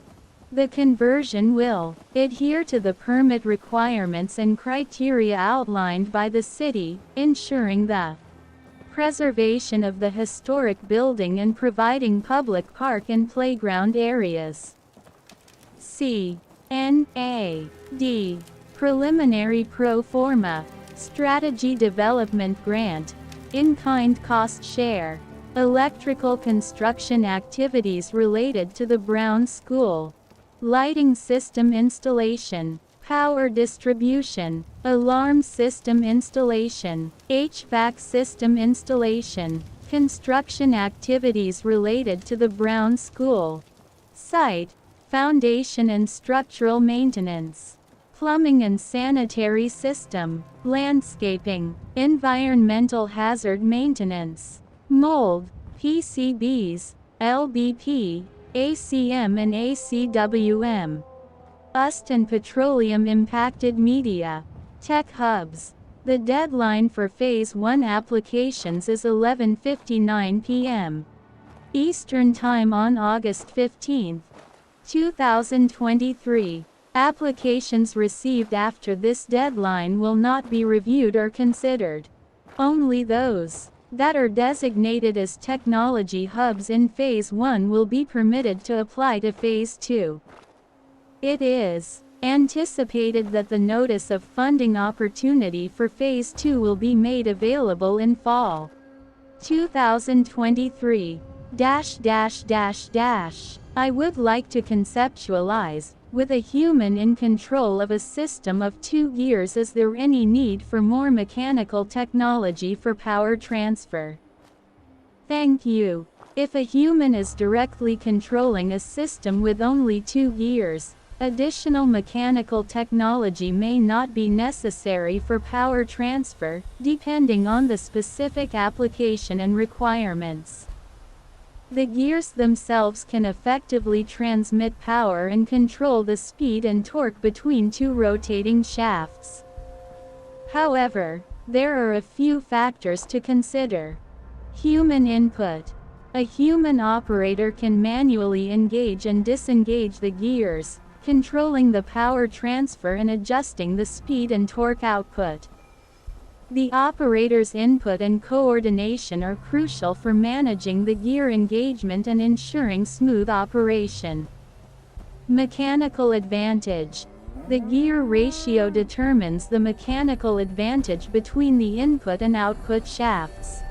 The conversion will adhere to the permit requirements and criteria outlined by the city, ensuring the preservation of the historic building and providing public park and playground areas. C. N. A. D. Preliminary Pro Forma Strategy Development Grant. In-kind cost share. Electrical construction activities related to the Brown School. Lighting system installation. Power distribution. Alarm system installation. HVAC system installation. Construction activities related to the Brown School site. Foundation and structural maintenance. Plumbing and sanitary system. Landscaping. Environmental hazard maintenance. Mold. PCBs. LBP. ACM and ACWM. UST and petroleum impacted media. Tech hubs. The deadline for Phase 1 applications is 11:59 p.m. Eastern Time on August 15, 2023. Applications received after this deadline will not be reviewed or considered. Only those that are designated as technology hubs in Phase 1 will be permitted to apply to Phase 2. It is anticipated that the notice of funding opportunity for Phase 2 will be made available in fall 2023. I would like to conceptualize, with a human in control of a system of 2 gears, is there any need for more mechanical technology for power transfer? Thank you. If a human is directly controlling a system with only 2 gears, additional mechanical technology may not be necessary for power transfer, depending on the specific application and requirements. The gears themselves can effectively transmit power and control the speed and torque between 2 rotating shafts. However, there are a few factors to consider. Human input. A human operator can manually engage and disengage the gears, controlling the power transfer and adjusting the speed and torque output. The operator's input and coordination are crucial for managing the gear engagement and ensuring smooth operation. Mechanical advantage. The gear ratio determines the mechanical advantage between the input and output shafts.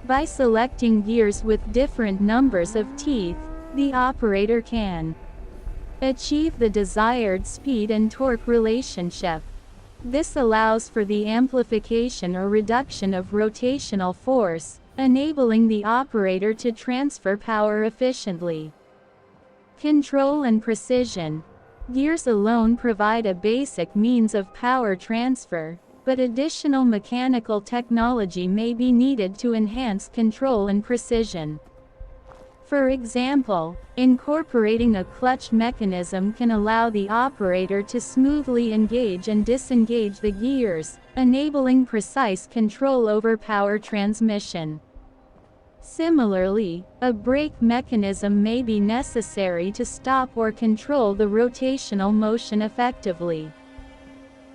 By selecting gears with different numbers of teeth, the operator can achieve the desired speed and torque relationship. This allows for the amplification or reduction of rotational force, enabling the operator to transfer power efficiently. Control and precision. Gears alone provide a basic means of power transfer, but additional mechanical technology may be needed to enhance control and precision. For example, incorporating a clutch mechanism can allow the operator to smoothly engage and disengage the gears, enabling precise control over power transmission. Similarly, a brake mechanism may be necessary to stop or control the rotational motion effectively.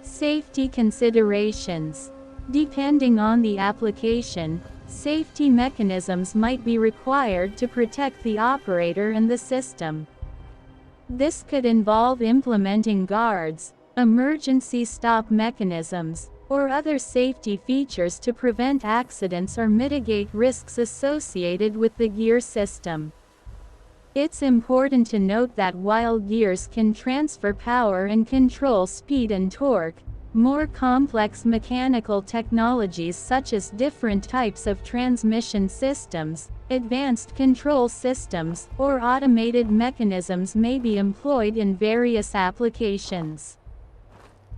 Safety considerations. Depending on the application, safety mechanisms might be required to protect the operator and the system. This could involve implementing guards, emergency stop mechanisms, or other safety features to prevent accidents or mitigate risks associated with the gear system. It's important to note that while gears can transfer power and control speed and torque, more complex mechanical technologies such as different types of transmission systems, advanced control systems, or automated mechanisms may be employed in various applications.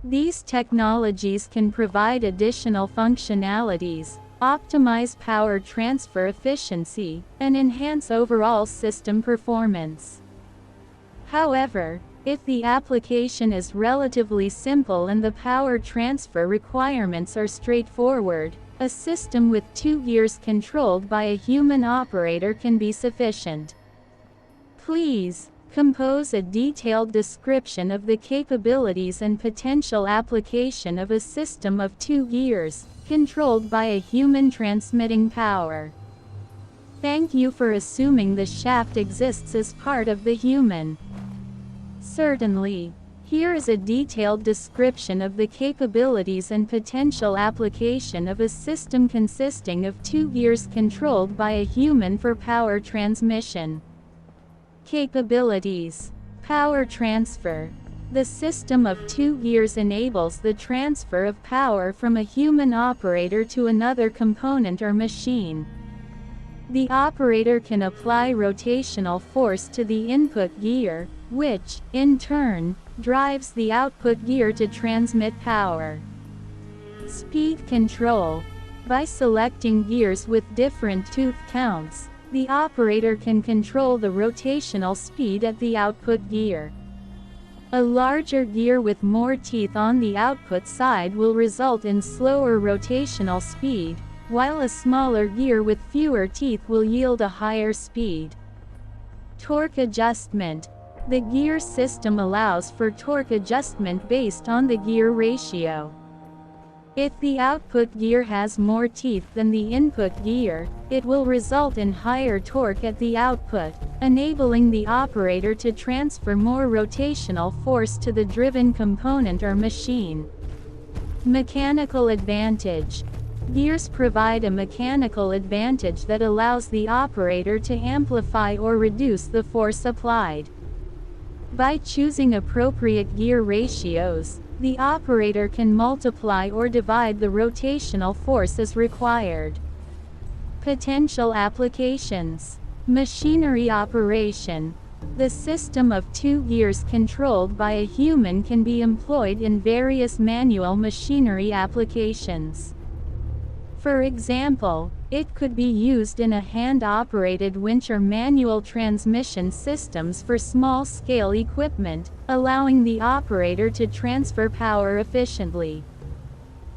These technologies can provide additional functionalities, optimize power transfer efficiency, and enhance overall system performance. However, if the application is relatively simple and the power transfer requirements are straightforward, a system with 2 gears controlled by a human operator can be sufficient. Please compose a detailed description of the capabilities and potential application of a system of 2 gears, controlled by a human transmitting power. Thank you for assuming the shaft exists as part of the human. Certainly. Here is a detailed description of the capabilities and potential application of a system consisting of 2 gears controlled by a human for power transmission. Capabilities. Power transfer. The system of 2 gears enables the transfer of power from a human operator to another component or machine. The operator can apply rotational force to the input gear, which, in turn, drives the output gear to transmit power. Speed control. By selecting gears with different tooth counts, the operator can control the rotational speed at the output gear. A larger gear with more teeth on the output side will result in slower rotational speed, while a smaller gear with fewer teeth will yield a higher speed. Torque adjustment. The gear system allows for torque adjustment based on the gear ratio. If the output gear has more teeth than the input gear, it will result in higher torque at the output, enabling the operator to transfer more rotational force to the driven component or machine. Mechanical advantage. Gears provide a mechanical advantage that allows the operator to amplify or reduce the force applied. By choosing appropriate gear ratios, the operator can multiply or divide the rotational force as required. Potential applications. Machinery operation. The system of 2 gears controlled by a human can be employed in various manual machinery applications. For example, it could be used in a hand-operated winch or manual transmission systems for small-scale equipment, allowing the operator to transfer power efficiently.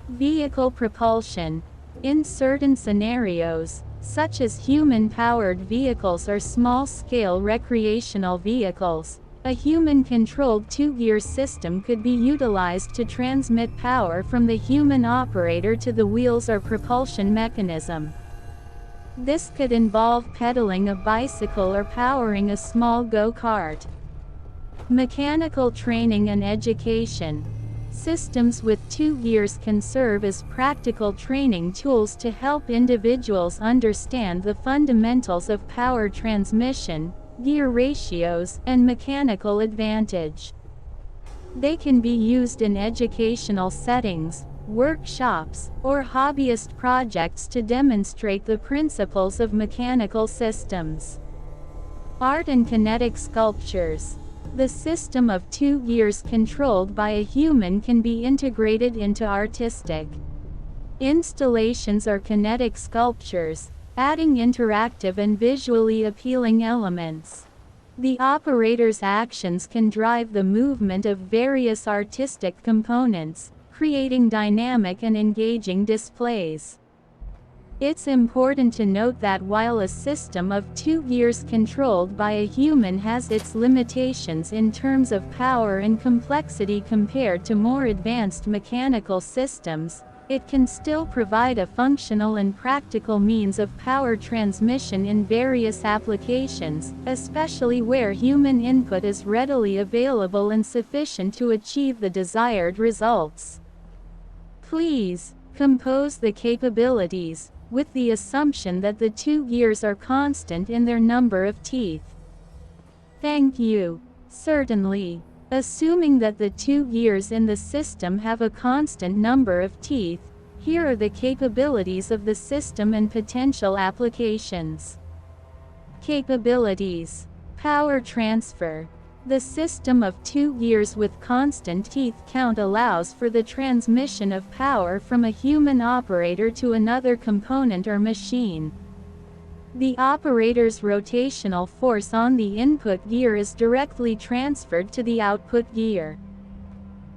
Vehicle propulsion. In certain scenarios, such as human-powered vehicles or small-scale recreational vehicles, a human-controlled 2-gear system could be utilized to transmit power from the human operator to the wheels or propulsion mechanism. This could involve pedaling a bicycle or powering a small go-kart. Mechanical training and education. Systems with 2 gears can serve as practical training tools to help individuals understand the fundamentals of power transmission, gear ratios, and mechanical advantage. They can be used in educational settings, workshops, or hobbyist projects to demonstrate the principles of mechanical systems. Art and kinetic sculptures. The system of 2 gears controlled by a human can be integrated into artistic installations or kinetic sculptures, adding interactive and visually appealing elements. The operator's actions can drive the movement of various artistic components, creating dynamic and engaging displays. It's important to note that while a system of 2 gears controlled by a human has its limitations in terms of power and complexity compared to more advanced mechanical systems, it can still provide a functional and practical means of power transmission in various applications, especially where human input is readily available and sufficient to achieve the desired results. Please compose the capabilities, with the assumption that the 2 gears are constant in their number of teeth. Thank you. Certainly. Assuming that the 2 gears in the system have a constant number of teeth, here are the capabilities of the system and potential applications. Capabilities. Power transfer. The system of 2 gears with constant teeth count allows for the transmission of power from a human operator to another component or machine. The operator's rotational force on the input gear is directly transferred to the output gear.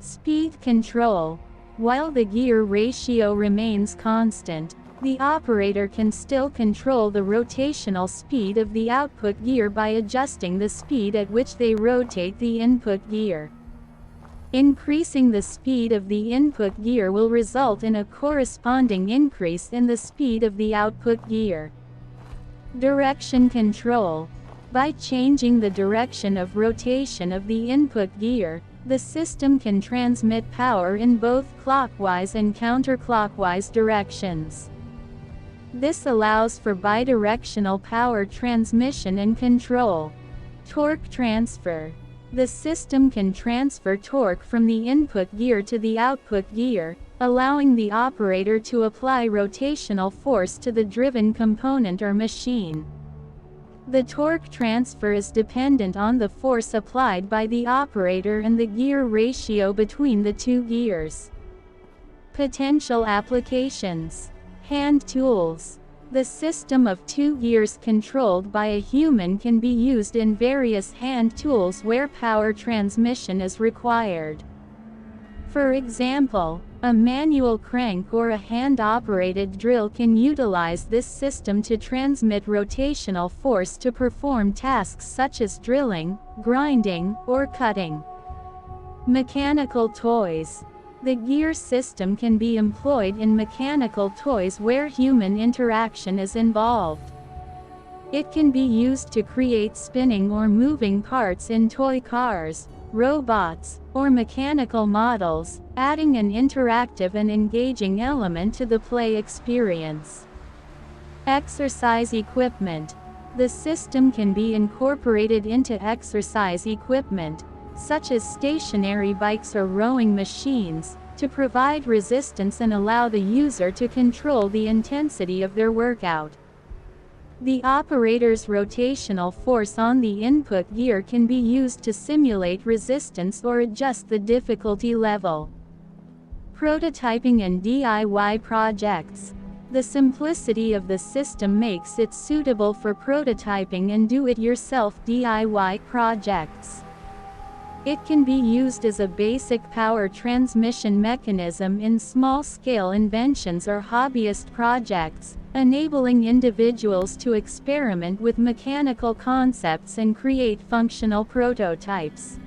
Speed control. While the gear ratio remains constant, the operator can still control the rotational speed of the output gear by adjusting the speed at which they rotate the input gear. Increasing the speed of the input gear will result in a corresponding increase in the speed of the output gear. Direction control. By changing the direction of rotation of the input gear, the system can transmit power in both clockwise and counterclockwise directions. This allows for bidirectional power transmission and control. Torque transfer. The system can transfer torque from the input gear to the output gear, allowing the operator to apply rotational force to the driven component or machine. The torque transfer is dependent on the force applied by the operator and the gear ratio between the 2 gears. Potential applications. Hand tools. The system of 2 gears controlled by a human can be used in various hand tools where power transmission is required. For example, a manual crank or a hand-operated drill can utilize this system to transmit rotational force to perform tasks such as drilling, grinding, or cutting. Mechanical toys. The gear system can be employed in mechanical toys where human interaction is involved. It can be used to create spinning or moving parts in toy cars, robots, or mechanical models, adding an interactive and engaging element to the play experience. Exercise equipment. The system can be incorporated into exercise equipment, such as stationary bikes or rowing machines, to provide resistance and allow the user to control the intensity of their workout. The operator's rotational force on the input gear can be used to simulate resistance or adjust the difficulty level. Prototyping and DIY projects. The simplicity of the system makes it suitable for prototyping and do-it-yourself DIY projects. It can be used as a basic power transmission mechanism in small-scale inventions or hobbyist projects, enabling individuals to experiment with mechanical concepts and create functional prototypes.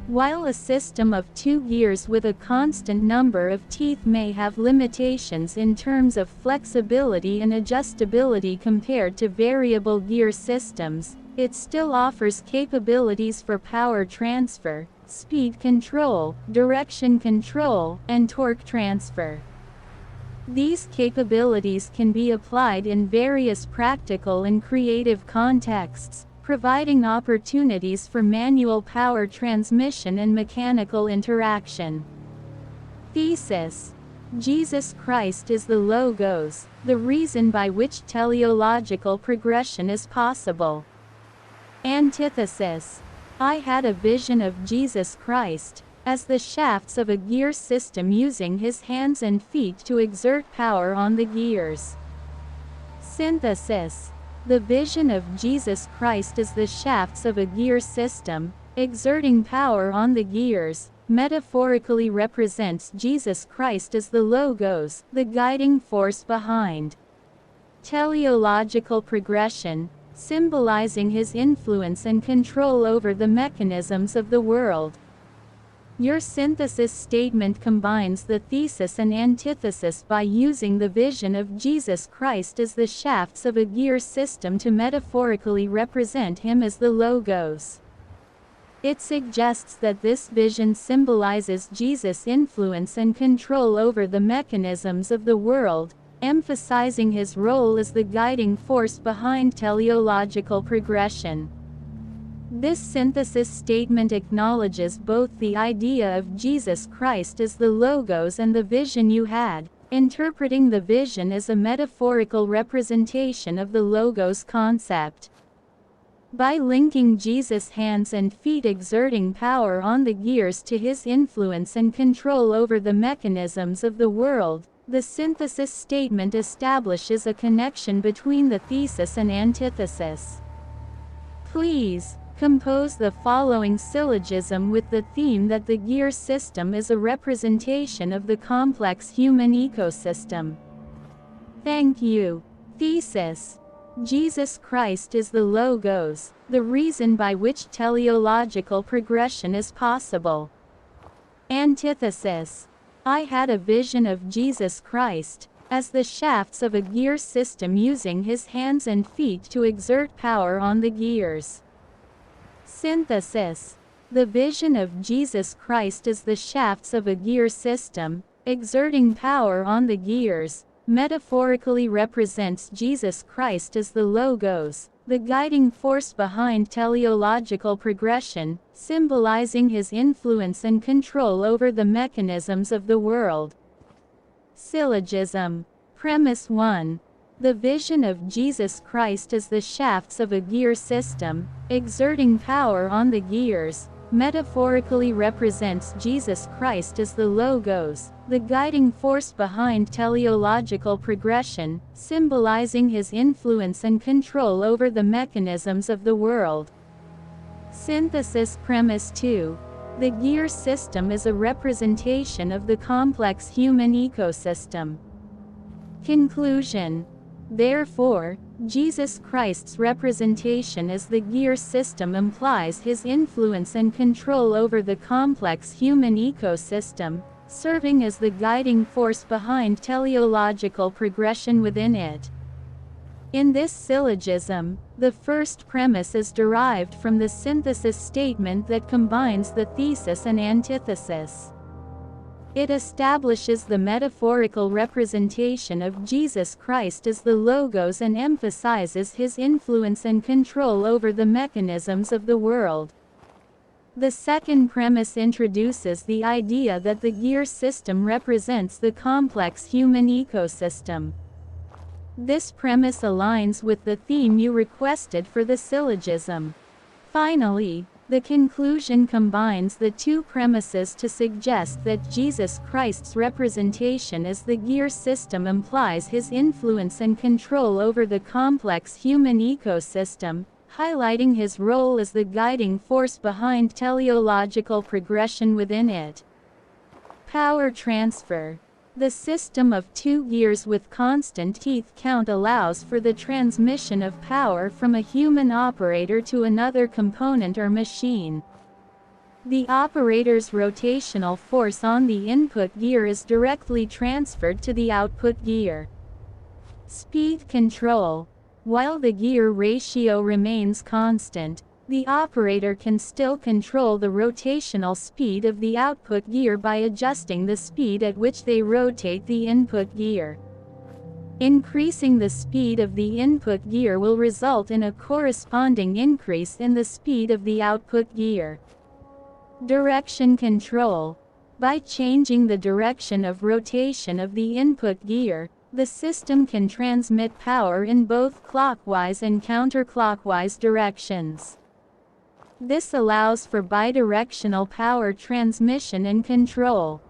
While a system of 2 gears with a constant number of teeth may have limitations in terms of flexibility and adjustability compared to variable gear systems, it still offers capabilities for power transfer, speed control, direction control, and torque transfer. These capabilities can be applied in various practical and creative contexts, providing opportunities for manual power transmission and mechanical interaction. Thesis. Jesus Christ is the Logos, the reason by which teleological progression is possible. Antithesis. I had a vision of Jesus Christ as the shafts of a gear system using his hands and feet to exert power on the gears. Synthesis. The vision of Jesus Christ as the shafts of a gear system, exerting power on the gears, metaphorically represents Jesus Christ as the Logos, the guiding force behind Teleological progression, symbolizing his influence and control over the mechanisms of the world. Your synthesis statement combines the thesis and antithesis by using the vision of Jesus Christ as the shafts of a gear system to metaphorically represent him as the Logos. It suggests that this vision symbolizes Jesus' influence and control over the mechanisms of the world, emphasizing his role as the guiding force behind teleological progression. This synthesis statement acknowledges both the idea of Jesus Christ as the Logos and the vision you had, interpreting the vision as a metaphorical representation of the Logos concept. By linking Jesus' hands and feet exerting power on the gears to his influence and control over the mechanisms of the world, the synthesis statement establishes a connection between the thesis and antithesis. Please compose the following syllogism with the theme that the gear system is a representation of the complex human ecosystem. Thank you. Thesis: Jesus Christ is the Logos, the reason by which teleological progression is possible. Antithesis: I had a vision of Jesus Christ as the shafts of a gear system using his hands and feet to exert power on the gears. Synthesis: the vision of Jesus Christ as the shafts of a gear system, exerting power on the gears, metaphorically represents Jesus Christ as the Logos, the guiding force behind teleological progression, symbolizing his influence and control over the mechanisms of the world. Syllogism. Premise 1. The vision of Jesus Christ as the shafts of a gear system, exerting power on the gears, metaphorically represents Jesus Christ as the Logos, the guiding force behind teleological progression, symbolizing his influence and control over the mechanisms of the world. Synthesis. Premise 2. The gear system is a representation of the complex human ecosystem. Conclusion. Therefore, Jesus Christ's representation as the gear system implies his influence and control over the complex human ecosystem, serving as the guiding force behind teleological progression within it. In this syllogism, the first premise is derived from the synthesis statement that combines the thesis and antithesis. It establishes the metaphorical representation of Jesus Christ as the Logos and emphasizes his influence and control over the mechanisms of the world. The second premise introduces the idea that the gear system represents the complex human ecosystem. This premise aligns with the theme you requested for the syllogism. Finally, the conclusion combines the two premises to suggest that Jesus Christ's representation as the gear system implies his influence and control over the complex human ecosystem, highlighting his role as the guiding force behind teleological progression within it. Power transfer. The system of two gears with constant teeth count allows for the transmission of power from a human operator to another component or machine. The operator's rotational force on the input gear is directly transferred to the output gear. Speed control. While the gear ratio remains constant, the operator can still control the rotational speed of the output gear by adjusting the speed at which they rotate the input gear. Increasing the speed of the input gear will result in a corresponding increase in the speed of the output gear. Direction control. By changing the direction of rotation of the input gear, the system can transmit power in both clockwise and counterclockwise directions. This allows for bidirectional power transmission and control.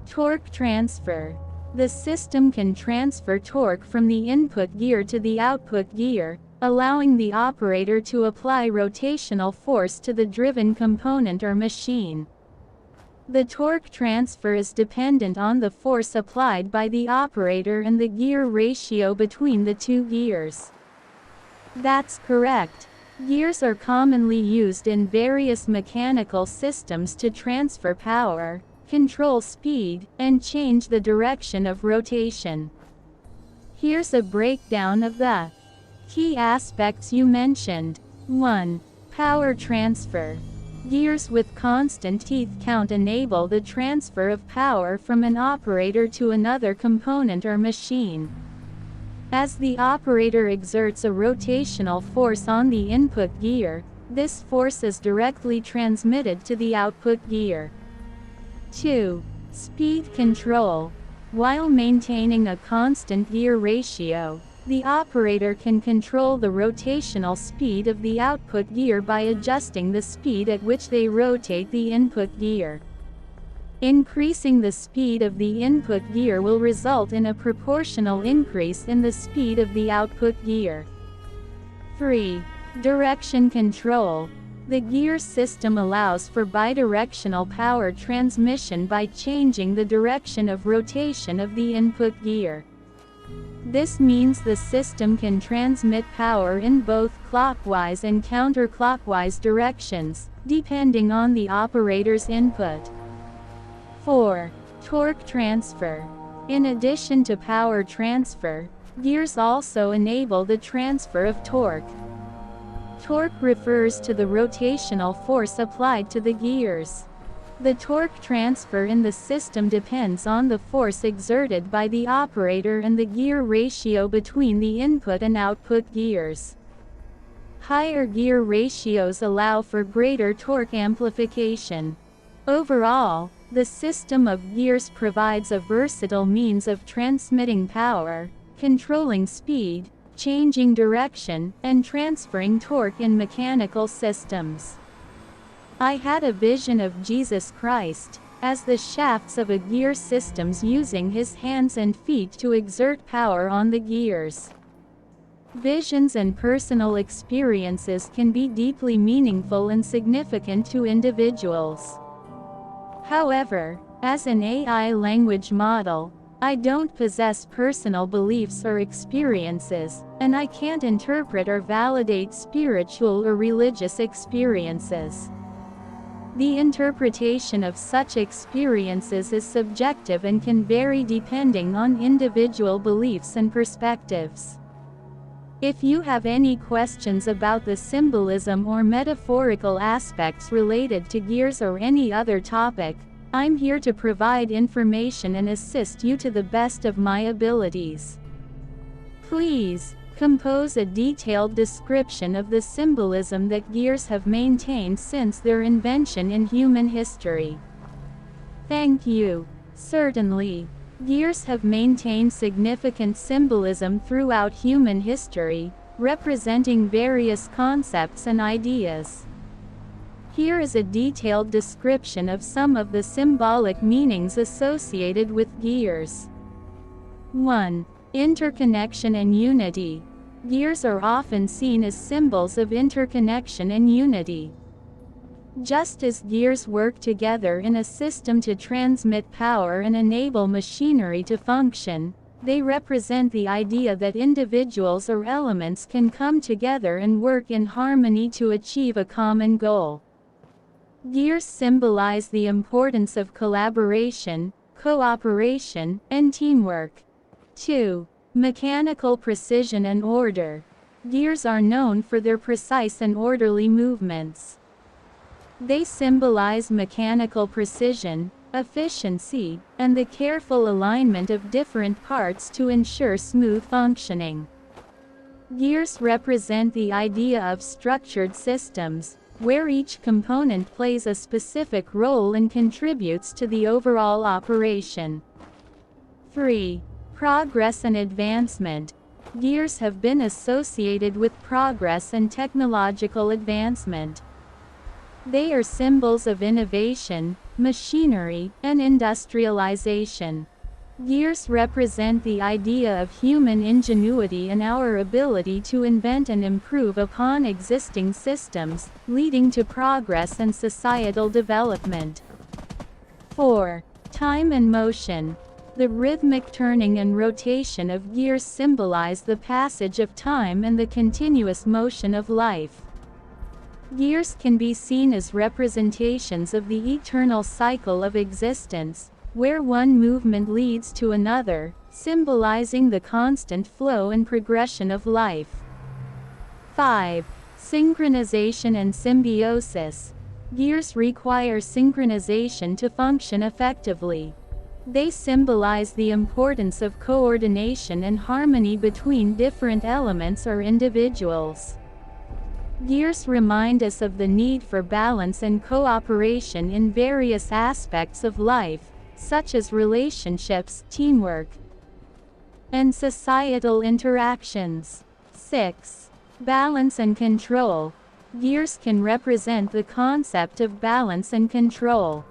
Torque transfer. The system can transfer torque from the input gear to the output gear, allowing the operator to apply rotational force to the driven component or machine. The torque transfer is dependent on the force applied by the operator and the gear ratio between the two gears. That's correct. Gears are commonly used in various mechanical systems to transfer power, control speed, and change the direction of rotation. Here's a breakdown of the key aspects you mentioned. 1. Power transfer. Gears with constant teeth count enable the transfer of power from an operator to another component or machine. As the operator exerts a rotational force on the input gear, this force is directly transmitted to the output gear. 2. Speed control. While maintaining a constant gear ratio, the operator can control the rotational speed of the output gear by adjusting the speed at which they rotate the input gear. Increasing the speed of the input gear will result in a proportional increase in the speed of the output gear. 3. Direction control. The gear system allows for bidirectional power transmission by changing the direction of rotation of the input gear. This means the system can transmit power in both clockwise and counterclockwise directions, depending on the operator's input. 4. Torque transfer. In addition to power transfer, gears also enable the transfer of torque. Torque refers to the rotational force applied to the gears. The torque transfer in the system depends on the force exerted by the operator and the gear ratio between the input and output gears. Higher gear ratios allow for greater torque amplification. Overall, the system of gears provides a versatile means of transmitting power, controlling speed, changing direction, and transferring torque in mechanical systems. I had a vision of Jesus Christ, as the shafts of a gear systems using his hands and feet to exert power on the gears. Visions and personal experiences can be deeply meaningful and significant to individuals. However, as an AI language model, I don't possess personal beliefs or experiences, and I can't interpret or validate spiritual or religious experiences. The interpretation of such experiences is subjective and can vary depending on individual beliefs and perspectives. If you have any questions about the symbolism or metaphorical aspects related to gears or any other topic, I'm here to provide information and assist you to the best of my abilities. Please compose a detailed description of the symbolism that gears have maintained since their invention in human history. Thank you. Certainly, gears have maintained significant symbolism throughout human history, representing various concepts and ideas. Here is a detailed description of some of the symbolic meanings associated with gears. 1. Interconnection and unity. Gears are often seen as symbols of interconnection and unity. Just as gears work together in a system to transmit power and enable machinery to function, they represent the idea that individuals or elements can come together and work in harmony to achieve a common goal. Gears symbolize the importance of collaboration, cooperation, and teamwork. 2. Mechanical precision and order. Gears are known for their precise and orderly movements. They symbolize mechanical precision, efficiency, and the careful alignment of different parts to ensure smooth functioning. Gears represent the idea of structured systems, where each component plays a specific role and contributes to the overall operation. 3. Progress and advancement. Gears have been associated with progress and technological advancement. They are symbols of innovation, machinery, and industrialization. Gears represent the idea of human ingenuity and our ability to invent and improve upon existing systems, leading to progress and societal development. 4. Time and motion. The rhythmic turning and rotation of gears symbolize the passage of time and the continuous motion of life. Gears can be seen as representations of the eternal cycle of existence, where one movement leads to another, symbolizing the constant flow and progression of life. 5. Synchronization and symbiosis. Gears require synchronization to function effectively. They symbolize the importance of coordination and harmony between different elements or individuals. Gears remind us of the need for balance and cooperation in various aspects of life, such as relationships, teamwork, and societal interactions. 6. Balance and control. Gears can represent the concept of balance and control.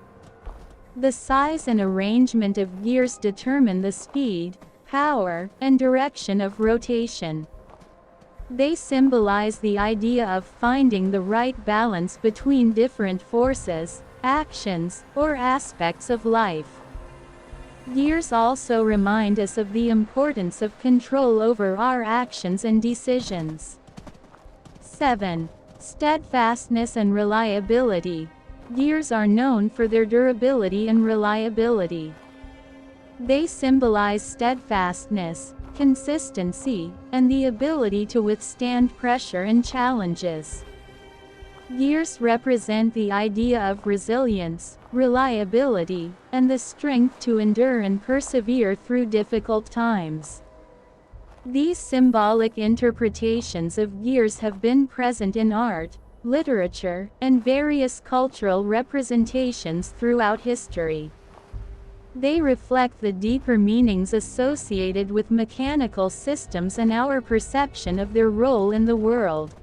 The size and arrangement of gears determine the speed, power, and direction of rotation. They symbolize the idea of finding the right balance between different forces, actions, or aspects of life. Gears also remind us of the importance of control over our actions and decisions. 7. Steadfastness and reliability. Gears are known for their durability and reliability. They symbolize steadfastness, consistency, and the ability to withstand pressure and challenges. Gears represent the idea of resilience, reliability, and the strength to endure and persevere through difficult times. These symbolic interpretations of gears have been present in art, literature, and various cultural representations throughout history. They reflect the deeper meanings associated with mechanical systems and our perception of their role in the world.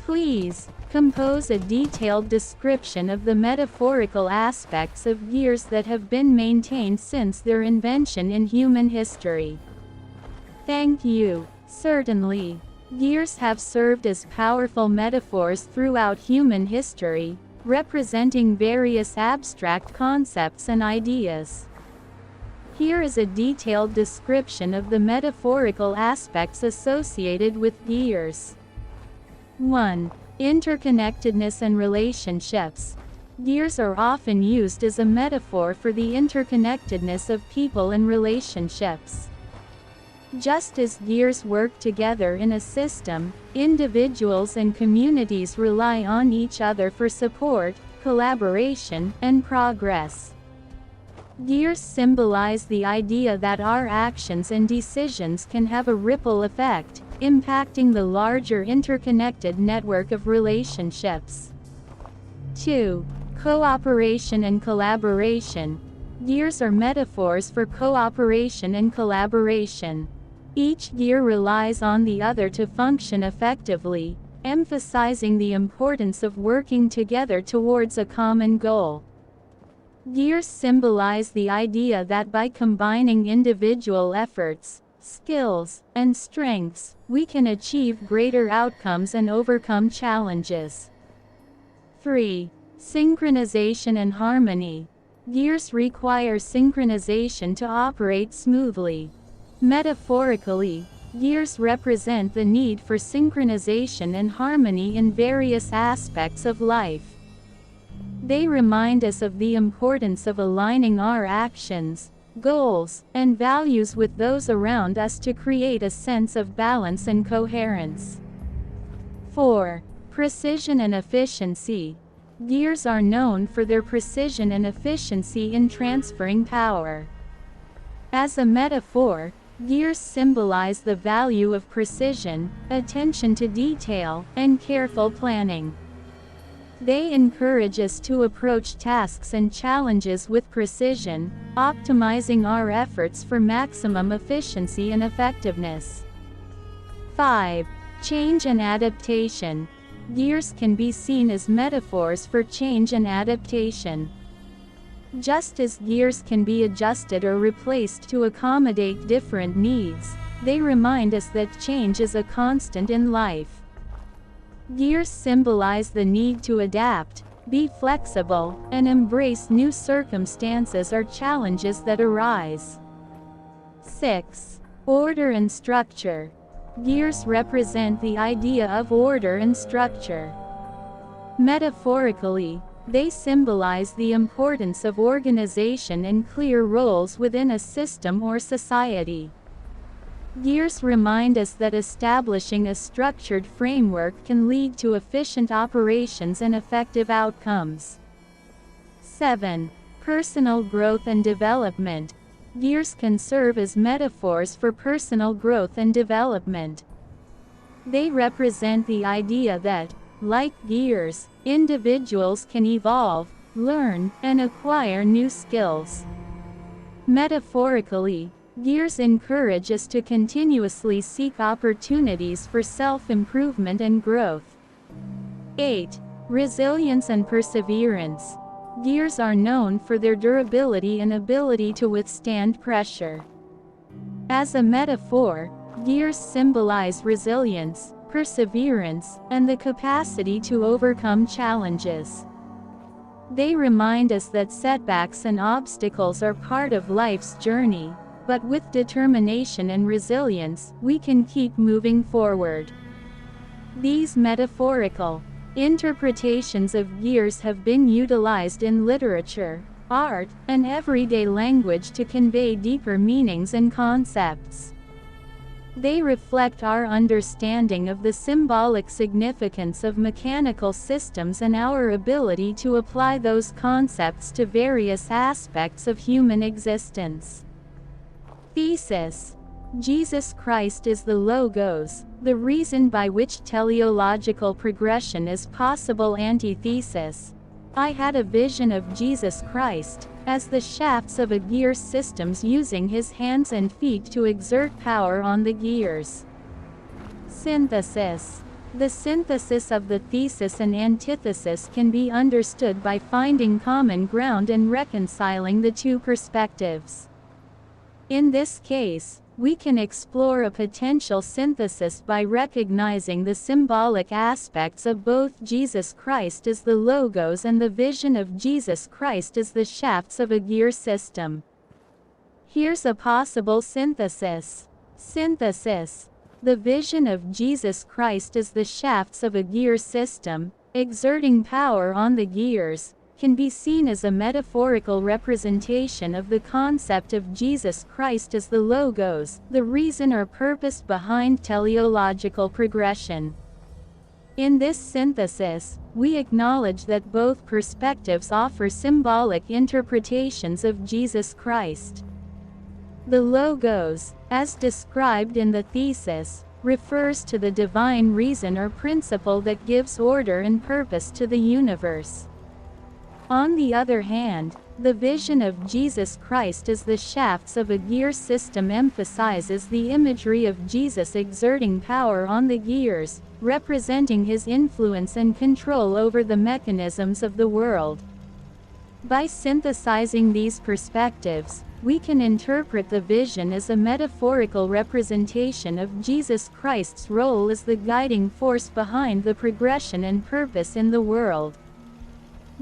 Please, compose a detailed description of the metaphorical aspects of gears that have been maintained since their invention in human history. Thank you. Certainly. Gears have served as powerful metaphors throughout human history, representing various abstract concepts and ideas. Here is a detailed description of the metaphorical aspects associated with gears. 1. Interconnectedness and relationships. Gears are often used as a metaphor for the interconnectedness of people and relationships. Just as gears work together in a system, individuals and communities rely on each other for support, collaboration, and progress. Gears symbolize the idea that our actions and decisions can have a ripple effect, impacting the larger interconnected network of relationships. 2. Cooperation and collaboration. Gears are metaphors for cooperation and collaboration. Each gear relies on the other to function effectively, emphasizing the importance of working together towards a common goal. Gears symbolize the idea that by combining individual efforts, skills, and strengths, we can achieve greater outcomes and overcome challenges. 3. Synchronization and harmony. Gears require synchronization to operate smoothly. Metaphorically, gears represent the need for synchronization and harmony in various aspects of life. They remind us of the importance of aligning our actions, goals, and values with those around us to create a sense of balance and coherence. 4. Precision and efficiency. Gears are known for their precision and efficiency in transferring power. As a metaphor, gears symbolize the value of precision, attention to detail, and careful planning. They encourage us to approach tasks and challenges with precision, optimizing our efforts for maximum efficiency and effectiveness. 5. Change and adaptation. Gears can be seen as metaphors for change and adaptation. Just as gears can be adjusted or replaced to accommodate different needs, they remind us that change is a constant in life. Gears symbolize the need to adapt, be flexible, and embrace new circumstances or challenges that arise. 6. Order and structure. Gears represent the idea of order and structure. Metaphorically, they symbolize the importance of organization and clear roles within a system or society. Gears remind us that establishing a structured framework can lead to efficient operations and effective outcomes. 7. Personal growth and development. Gears can serve as metaphors for personal growth and development. They represent the idea that, like gears, individuals can evolve, learn, and acquire new skills. Metaphorically, gears encourage us to continuously seek opportunities for self-improvement and growth. 8. Resilience and perseverance. Gears are known for their durability and ability to withstand pressure. As a metaphor, gears symbolize resilience, perseverance, and the capacity to overcome challenges. They remind us that setbacks and obstacles are part of life's journey, but with determination and resilience, we can keep moving forward. These metaphorical interpretations of gears have been utilized in literature, art, and everyday language to convey deeper meanings and concepts. They reflect our understanding of the symbolic significance of mechanical systems and our ability to apply those concepts to various aspects of human existence. Thesis. Jesus Christ is the Logos, the reason by which teleological progression is possible. Antithesis. I had a vision of Jesus Christ as the shafts of a gear systems using his hands and feet to exert power on the gears. Synthesis. The synthesis of the thesis and antithesis can be understood by finding common ground and reconciling the two perspectives. In this case, we can explore a potential synthesis by recognizing the symbolic aspects of both Jesus Christ as the Logos and the vision of Jesus Christ as the shafts of a gear system. Here's a possible synthesis. Synthesis. The vision of Jesus Christ as the shafts of a gear system, exerting power on the gears, can be seen as a metaphorical representation of the concept of Jesus Christ as the Logos, the reason or purpose behind teleological progression. In this synthesis, we acknowledge that both perspectives offer symbolic interpretations of Jesus Christ. The Logos, as described in the thesis, refers to the divine reason or principle that gives order and purpose to the universe. On the other hand, the vision of Jesus Christ as the shafts of a gear system emphasizes the imagery of Jesus exerting power on the gears, representing his influence and control over the mechanisms of the world. By synthesizing these perspectives, we can interpret the vision as a metaphorical representation of Jesus Christ's role as the guiding force behind the progression and purpose in the world.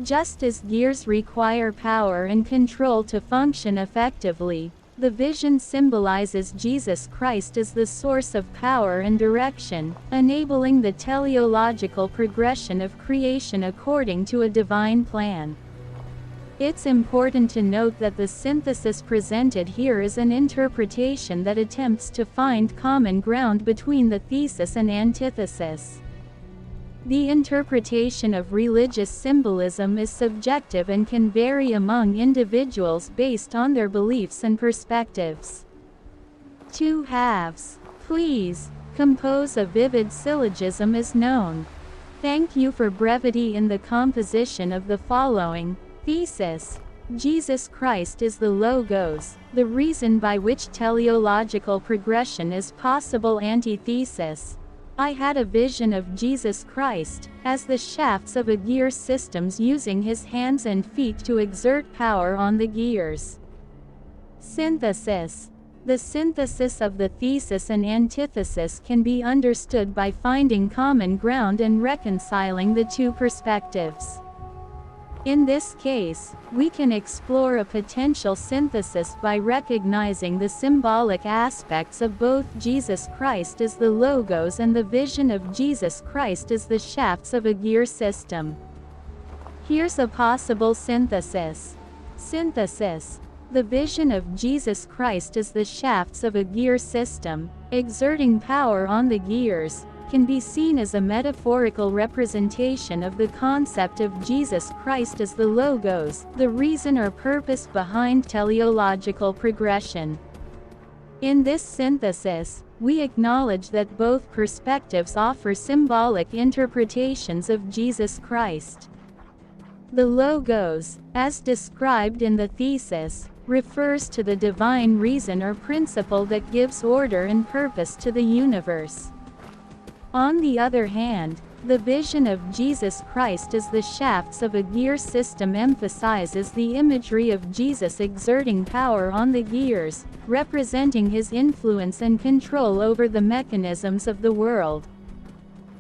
Just as gears require power and control to function effectively, the vision symbolizes Jesus Christ as the source of power and direction, enabling the teleological progression of creation according to a divine plan. It's important to note that the synthesis presented here is an interpretation that attempts to find common ground between the thesis and antithesis. The interpretation of religious symbolism is subjective and can vary among individuals based on their beliefs and perspectives. 2 halves. Please compose a vivid syllogism as known. Thank you for brevity in the composition of the following. Thesis. Jesus Christ is the Logos, the reason by which teleological progression is possible. Antithesis. I had a vision of Jesus Christ as the shafts of a gear systems using his hands and feet to exert power on the gears. Synthesis. The synthesis of the thesis and antithesis can be understood by finding common ground and reconciling the two perspectives. In this case, we can explore a potential synthesis by recognizing the symbolic aspects of both Jesus Christ as the logos and the vision of Jesus Christ as the shafts of a gear system. Here's a possible synthesis. Synthesis. The vision of Jesus Christ as the shafts of a gear system, exerting power on the gears, can be seen as a metaphorical representation of the concept of Jesus Christ as the logos, the reason or purpose behind teleological progression. In this synthesis, we acknowledge that both perspectives offer symbolic interpretations of Jesus Christ. The logos, as described in the thesis, refers to the divine reason or principle that gives order and purpose to the universe. On the other hand, the vision of Jesus Christ as the shafts of a gear system emphasizes the imagery of Jesus exerting power on the gears, representing his influence and control over the mechanisms of the world.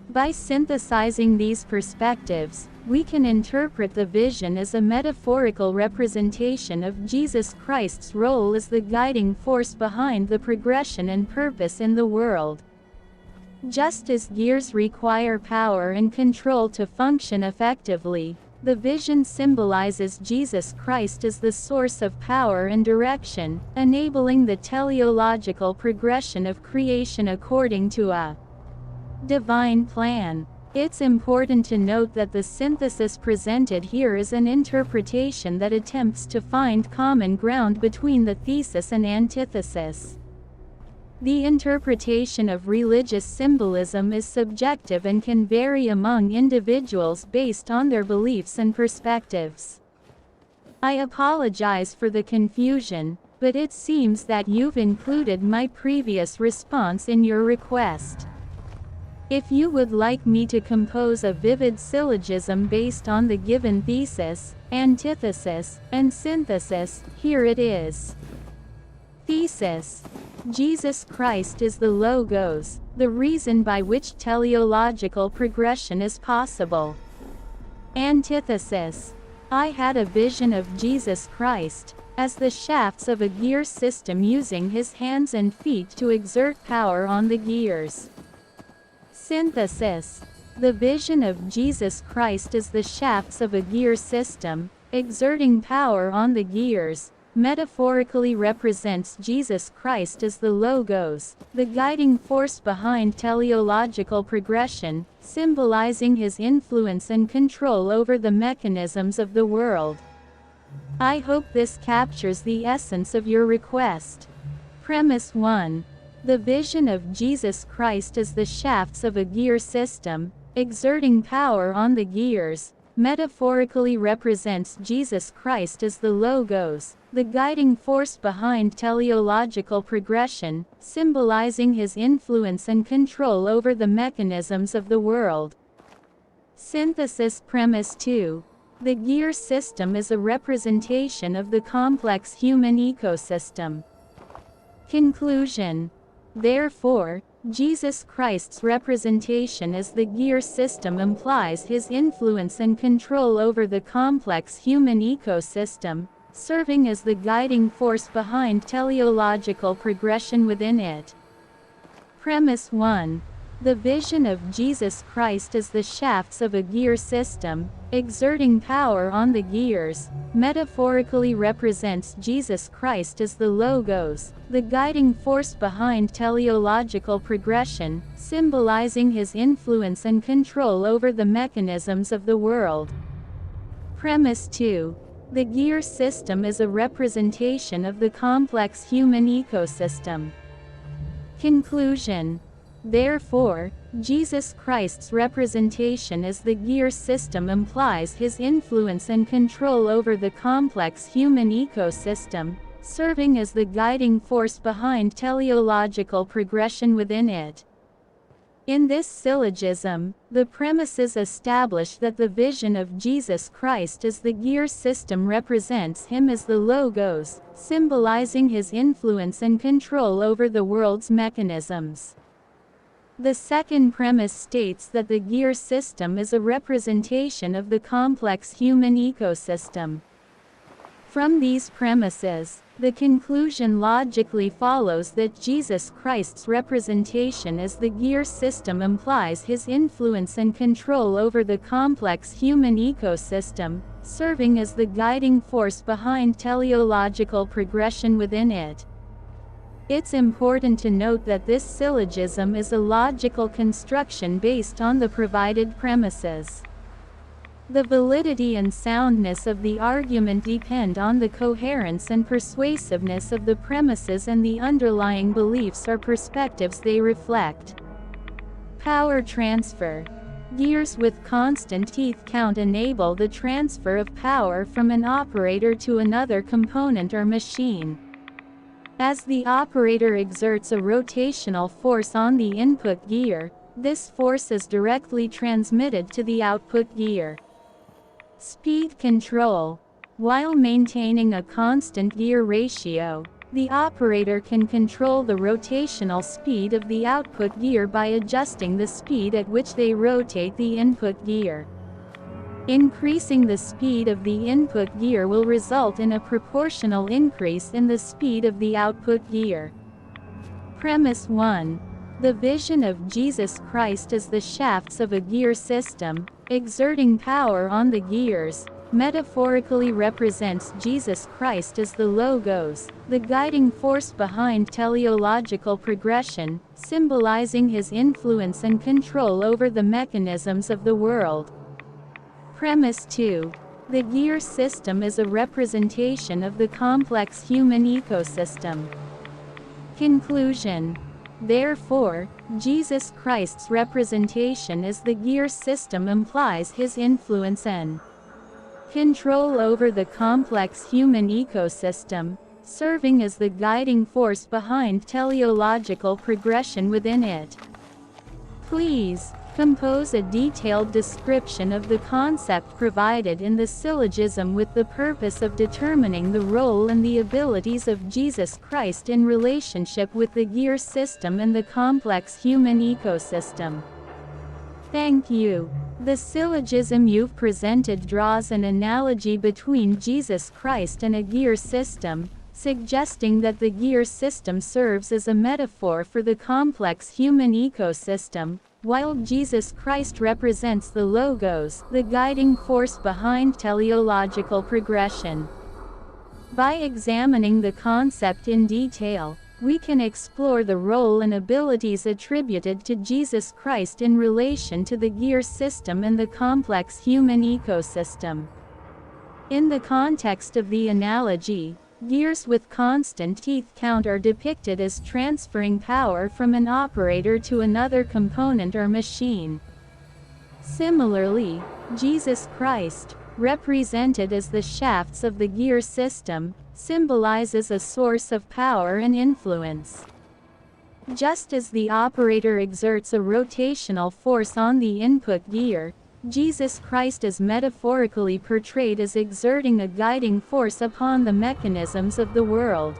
By synthesizing these perspectives, we can interpret the vision as a metaphorical representation of Jesus Christ's role as the guiding force behind the progression and purpose in the world. Just as gears require power and control to function effectively, the vision symbolizes Jesus Christ as the source of power and direction, enabling the teleological progression of creation according to a divine plan. It's important to note that the synthesis presented here is an interpretation that attempts to find common ground between the thesis and antithesis. The interpretation of religious symbolism is subjective and can vary among individuals based on their beliefs and perspectives. I apologize for the confusion, but it seems that you've included my previous response in your request. If you would like me to compose a vivid syllogism based on the given thesis, antithesis, and synthesis, here it is. Thesis. Jesus Christ is the logos, the reason by which teleological progression is possible. Antithesis. I had a vision of Jesus Christ as the shafts of a gear system using his hands and feet to exert power on the gears. Synthesis. The vision of Jesus Christ as the shafts of a gear system, exerting power on the gears, metaphorically represents Jesus Christ as the logos, the guiding force behind teleological progression, symbolizing his influence and control over the mechanisms of the world. I hope this captures the essence of your request. Premise 1. The vision of Jesus Christ as the shafts of a gear system, exerting power on the gears, metaphorically represents Jesus Christ as the logos, the guiding force behind teleological progression, symbolizing his influence and control over the mechanisms of the world. Synthesis. Premise 2. The gear system is a representation of the complex human ecosystem. Conclusion. Therefore, Jesus Christ's representation as the gear system implies his influence and control over the complex human ecosystem, serving as the guiding force behind teleological progression within it. Premise 1. The vision of Jesus Christ as the shafts of a gear system, exerting power on the gears, metaphorically represents Jesus Christ as the logos, the guiding force behind teleological progression, symbolizing his influence and control over the mechanisms of the world. Premise 2. The gear system is a representation of the complex human ecosystem. Conclusion. Therefore, Jesus Christ's representation as the gear system implies his influence and control over the complex human ecosystem, serving as the guiding force behind teleological progression within it. In this syllogism, the premises establish that the vision of Jesus Christ as the gear system represents him as the logos, symbolizing his influence and control over the world's mechanisms. The second premise states that the gear system is a representation of the complex human ecosystem. From these premises, the conclusion logically follows that Jesus Christ's representation as the gear system implies his influence and control over the complex human ecosystem, serving as the guiding force behind teleological progression within it. It's important to note that this syllogism is a logical construction based on the provided premises. The validity and soundness of the argument depend on the coherence and persuasiveness of the premises and the underlying beliefs or perspectives they reflect. Power transfer. Gears with constant teeth count enable the transfer of power from an operator to another component or machine. As the operator exerts a rotational force on the input gear, this force is directly transmitted to the output gear. Speed control. While maintaining a constant gear ratio, the operator can control the rotational speed of the output gear by adjusting the speed at which they rotate the input gear. Increasing the speed of the input gear will result in a proportional increase in the speed of the output gear. Premise 1. The vision of Jesus Christ as the shafts of a gear system, exerting power on the gears, metaphorically represents Jesus Christ as the Logos, the guiding force behind teleological progression, symbolizing his influence and control over the mechanisms of the world. Premise 2. The gear system is a representation of the complex human ecosystem. Conclusion. Therefore, Jesus Christ's representation as the gear system implies his influence and control over the complex human ecosystem, serving as the guiding force behind teleological progression within it. Please compose a detailed description of the concept provided in the syllogism with the purpose of determining the role and the abilities of Jesus Christ in relationship with the gear system and the complex human ecosystem. Thank you. The syllogism you've presented draws an analogy between Jesus Christ and a gear system, suggesting that the gear system serves as a metaphor for the complex human ecosystem, while Jesus Christ represents the Logos, the guiding force behind teleological progression. By examining the concept in detail, we can explore the role and abilities attributed to Jesus Christ in relation to the gear system and the complex human ecosystem. In the context of the analogy, gears with constant teeth count are depicted as transferring power from an operator to another component or machine. Similarly, Jesus Christ, represented as the shafts of the gear system, symbolizes a source of power and influence. Just as the operator exerts a rotational force on the input gear, Jesus Christ is metaphorically portrayed as exerting a guiding force upon the mechanisms of the world.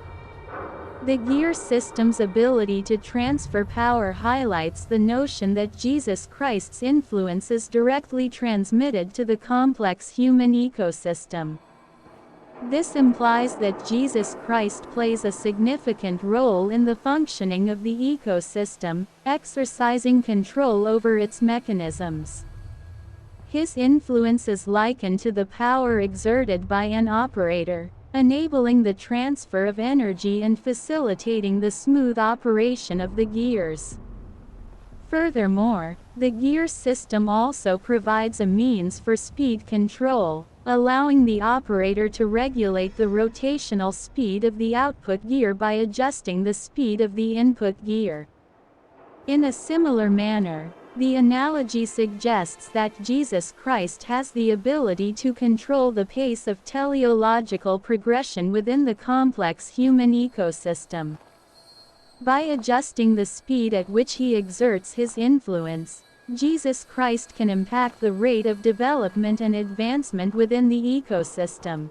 The gear system's ability to transfer power highlights the notion that Jesus Christ's influence is directly transmitted to the complex human ecosystem. This implies that Jesus Christ plays a significant role in the functioning of the ecosystem, exercising control over its mechanisms. His influence is likened to the power exerted by an operator, enabling the transfer of energy and facilitating the smooth operation of the gears. Furthermore, the gear system also provides a means for speed control, allowing the operator to regulate the rotational speed of the output gear by adjusting the speed of the input gear. In a similar manner, the analogy suggests that Jesus Christ has the ability to control the pace of teleological progression within the complex human ecosystem. By adjusting the speed at which he exerts his influence, Jesus Christ can impact the rate of development and advancement within the ecosystem.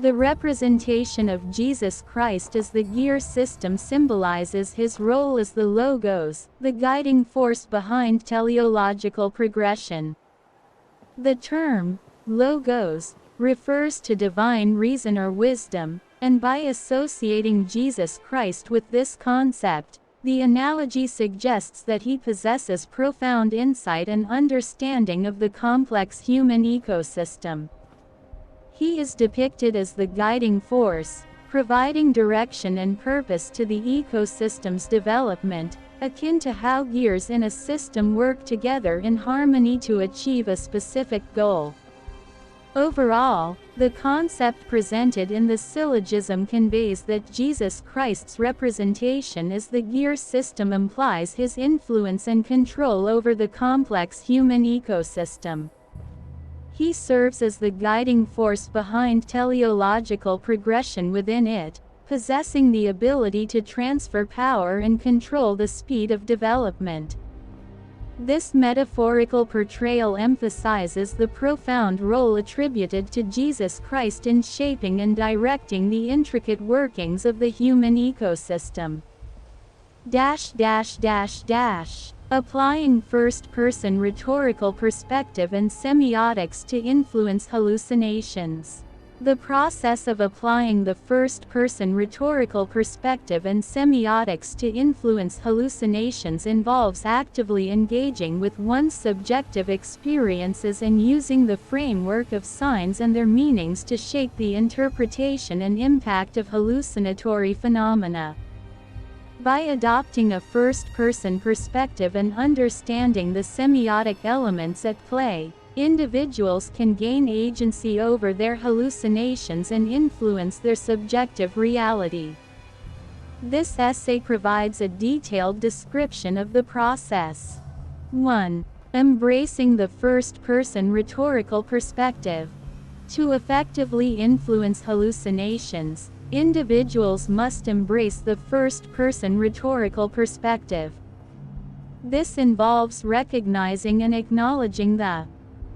The representation of Jesus Christ as the gear system symbolizes his role as the logos, the guiding force behind teleological progression. The term, logos, refers to divine reason or wisdom, and by associating Jesus Christ with this concept, the analogy suggests that he possesses profound insight and understanding of the complex human ecosystem. He is depicted as the guiding force, providing direction and purpose to the ecosystem's development, akin to how gears in a system work together in harmony to achieve a specific goal. Overall, the concept presented in the syllogism conveys that Jesus Christ's representation as the gear system implies his influence and control over the complex human ecosystem. He serves as the guiding force behind teleological progression within it, possessing the ability to transfer power and control the speed of development. This metaphorical portrayal emphasizes the profound role attributed to Jesus Christ in shaping and directing the intricate workings of the human ecosystem. Applying first-person rhetorical perspective and semiotics to influence hallucinations. The process of applying the first-person rhetorical perspective and semiotics to influence hallucinations involves actively engaging with one's subjective experiences and using the framework of signs and their meanings to shape the interpretation and impact of hallucinatory phenomena. By adopting a first-person perspective and understanding the semiotic elements at play, individuals can gain agency over their hallucinations and influence their subjective reality. This essay provides a detailed description of the process. 1. Embracing the first-person rhetorical perspective. To effectively influence hallucinations, individuals must embrace the first-person rhetorical perspective. This involves recognizing and acknowledging the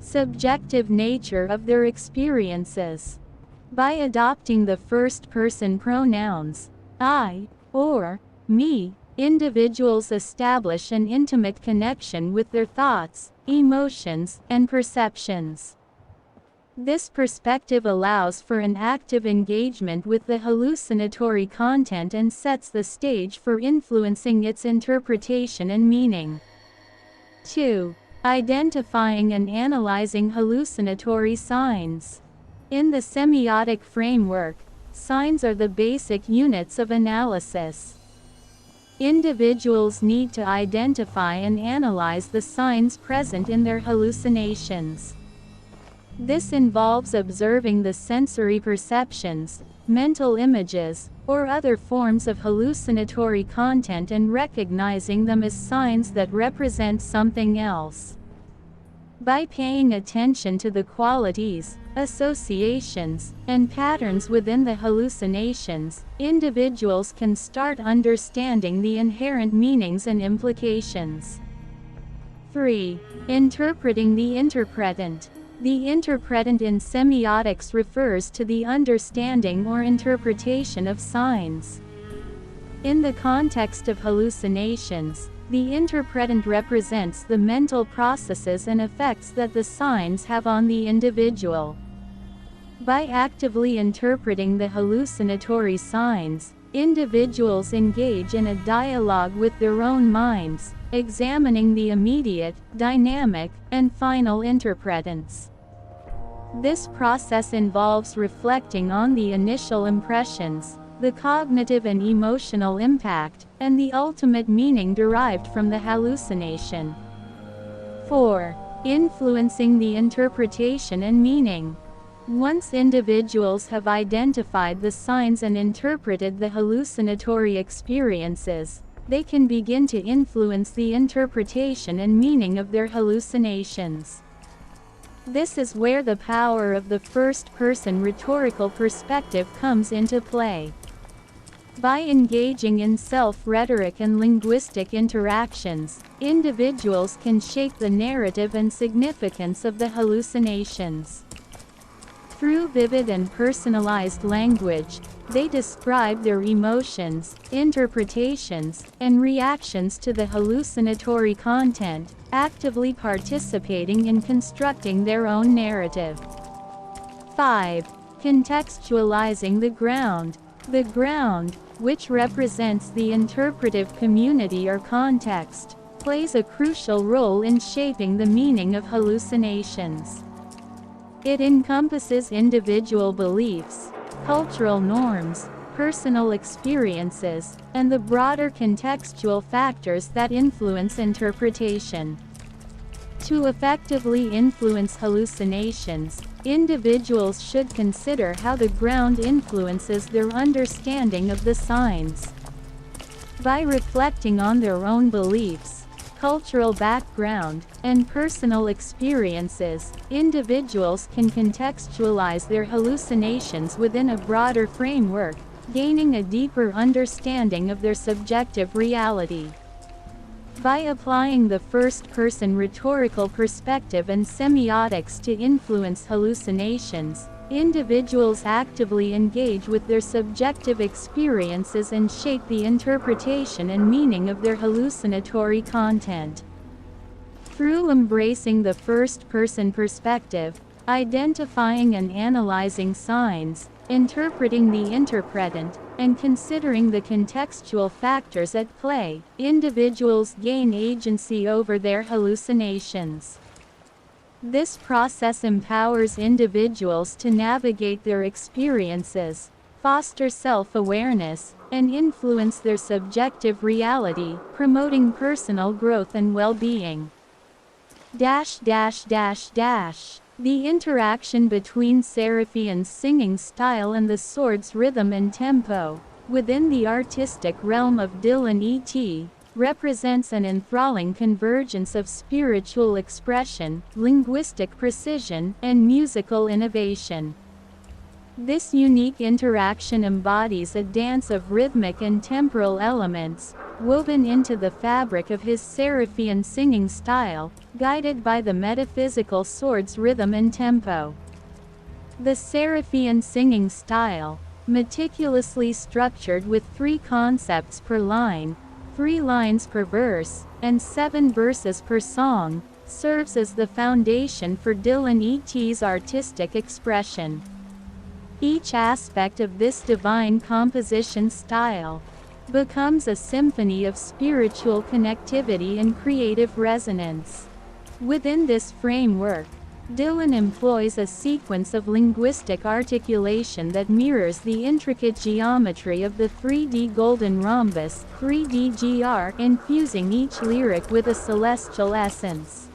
subjective nature of their experiences. By adopting the first-person pronouns, I, or me, individuals establish an intimate connection with their thoughts, emotions, and perceptions. This perspective allows for an active engagement with the hallucinatory content and sets the stage for influencing its interpretation and meaning. 2. Identifying and analyzing hallucinatory signs. In the semiotic framework, signs are the basic units of analysis. Individuals need to identify and analyze the signs present in their hallucinations. This involves observing the sensory perceptions, mental images, or other forms of hallucinatory content and recognizing them as signs that represent something else. By paying attention to the qualities, associations, and patterns within the hallucinations, individuals can start understanding the inherent meanings and implications. 3. Interpreting the interpretant. The interpretant in semiotics refers to the understanding or interpretation of signs. In the context of hallucinations, the interpretant represents the mental processes and effects that the signs have on the individual. By actively interpreting the hallucinatory signs, individuals engage in a dialogue with their own minds, examining the immediate, dynamic, and final interpretants. This process involves reflecting on the initial impressions, the cognitive and emotional impact, and the ultimate meaning derived from the hallucination. 4. Influencing the interpretation and meaning. Once individuals have identified the signs and interpreted the hallucinatory experiences, they can begin to influence the interpretation and meaning of their hallucinations. This is where the power of the first-person rhetorical perspective comes into play. By engaging in self-rhetoric and linguistic interactions, individuals can shape the narrative and significance of the hallucinations. Through vivid and personalized language, they describe their emotions, interpretations, and reactions to the hallucinatory content, actively participating in constructing their own narrative. 5. Contextualizing the ground. The ground, which represents the interpretive community or context, plays a crucial role in shaping the meaning of hallucinations. It encompasses individual beliefs, cultural norms, personal experiences, and the broader contextual factors that influence interpretation. To effectively influence hallucinations, individuals should consider how the ground influences their understanding of the signs. By reflecting on their own beliefs, cultural background, and personal experiences, individuals can contextualize their hallucinations within a broader framework, gaining a deeper understanding of their subjective reality. By applying the first-person rhetorical perspective and semiotics to influence hallucinations, individuals actively engage with their subjective experiences and shape the interpretation and meaning of their hallucinatory content. Through embracing the first-person perspective, identifying and analyzing signs, interpreting the interpretant, and considering the contextual factors at play, individuals gain agency over their hallucinations. This process empowers individuals to navigate their experiences, foster self-awareness, and influence their subjective reality, promoting personal growth and well-being. The interaction between Seraphian's singing style and the sword's rhythm and tempo, within the artistic realm of Dillon E.T., represents an enthralling convergence of spiritual expression, linguistic precision, and musical innovation. This unique interaction embodies a dance of rhythmic and temporal elements, woven into the fabric of his Seraphian singing style, guided by the metaphysical sword's rhythm and tempo. The Seraphian singing style, meticulously structured with 3 concepts per line, 3 lines per verse, and 7 verses per song, serves as the foundation for Dillon E.T.'s artistic expression. Each aspect of this divine composition style becomes a symphony of spiritual connectivity and creative resonance. Within this framework, Dillon employs a sequence of linguistic articulation that mirrors the intricate geometry of the 3D golden rhombus, 3D-GR, infusing each lyric with a celestial essence.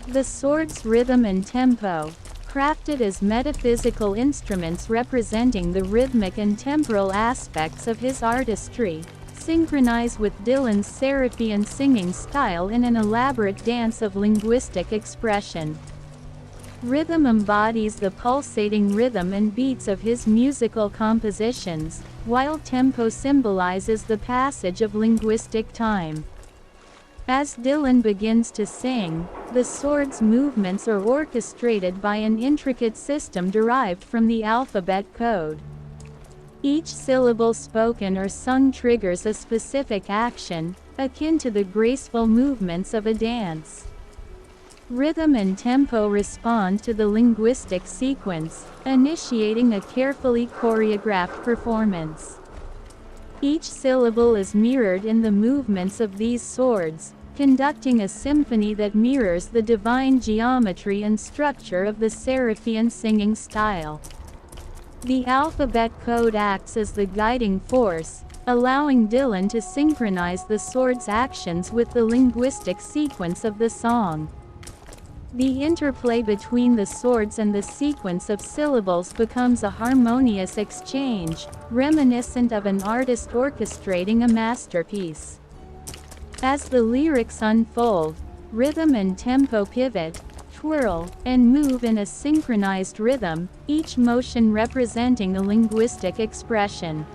The sword's rhythm and tempo, crafted as metaphysical instruments representing the rhythmic and temporal aspects of his artistry, synchronize with Dillon's Seraphian singing style in an elaborate dance of linguistic expression. Rhythm embodies the pulsating rhythm and beats of his musical compositions, while tempo symbolizes the passage of linguistic time. As Dillon begins to sing, the sword's movements are orchestrated by an intricate system derived from the alphabet code. Each syllable spoken or sung triggers a specific action, akin to the graceful movements of a dance. Rhythm and tempo respond to the linguistic sequence, initiating a carefully choreographed performance. Each syllable is mirrored in the movements of these swords, conducting a symphony that mirrors the divine geometry and structure of the Seraphian singing style. The alphabet code acts as the guiding force, allowing Dillon to synchronize the sword's actions with the linguistic sequence of the song. The interplay between the swords and the sequence of syllables becomes a harmonious exchange, reminiscent of an artist orchestrating a masterpiece. As the lyrics unfold, rhythm and tempo pivot, twirl, and move in a synchronized rhythm, each motion representing a linguistic expression.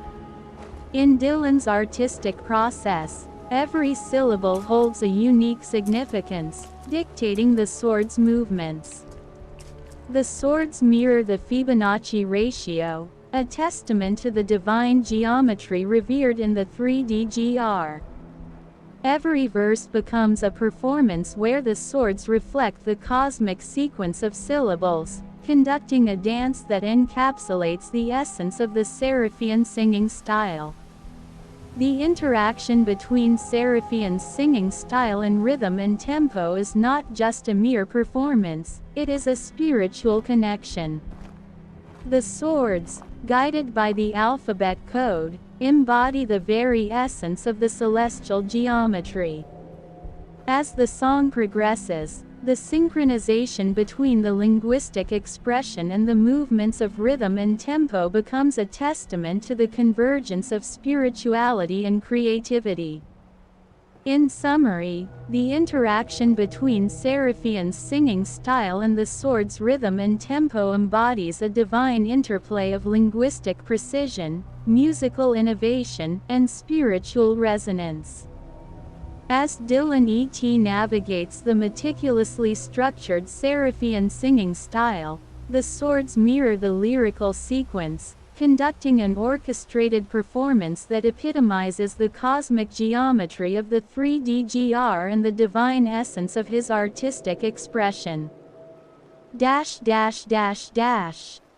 In Dillon's artistic process, every syllable holds a unique significance, dictating the sword's movements. The swords mirror the Fibonacci ratio, a testament to the divine geometry revered in the 3D-GR. Every verse becomes a performance where the swords reflect the cosmic sequence of syllables, conducting a dance that encapsulates the essence of the Seraphian singing style. The interaction between Seraphian's singing style and rhythm and tempo is not just a mere performance, it is a spiritual connection. The swords, guided by the alphabet code, embody the very essence of the celestial geometry. As the song progresses, the synchronization between the linguistic expression and the movements of rhythm and tempo becomes a testament to the convergence of spirituality and creativity. In summary, the interaction between Seraphian's singing style and the sword's rhythm and tempo embodies a divine interplay of linguistic precision, musical innovation, and spiritual resonance. As Dillon E.T navigates the meticulously structured Seraphian singing style, the swords mirror the lyrical sequence, conducting an orchestrated performance that epitomizes the cosmic geometry of the 3D-GR and the divine essence of his artistic expression.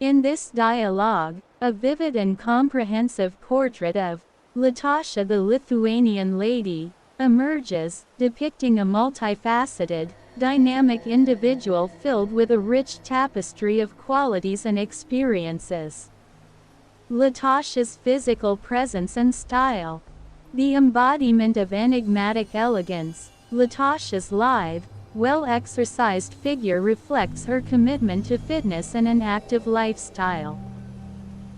In this dialogue, a vivid and comprehensive portrait of Latasha the Lithuanian lady emerges, depicting a multifaceted, dynamic individual filled with a rich tapestry of qualities and experiences. Latasha's physical presence and style. The embodiment of enigmatic elegance, Latasha's lithe, well-exercised figure reflects her commitment to fitness and an active lifestyle.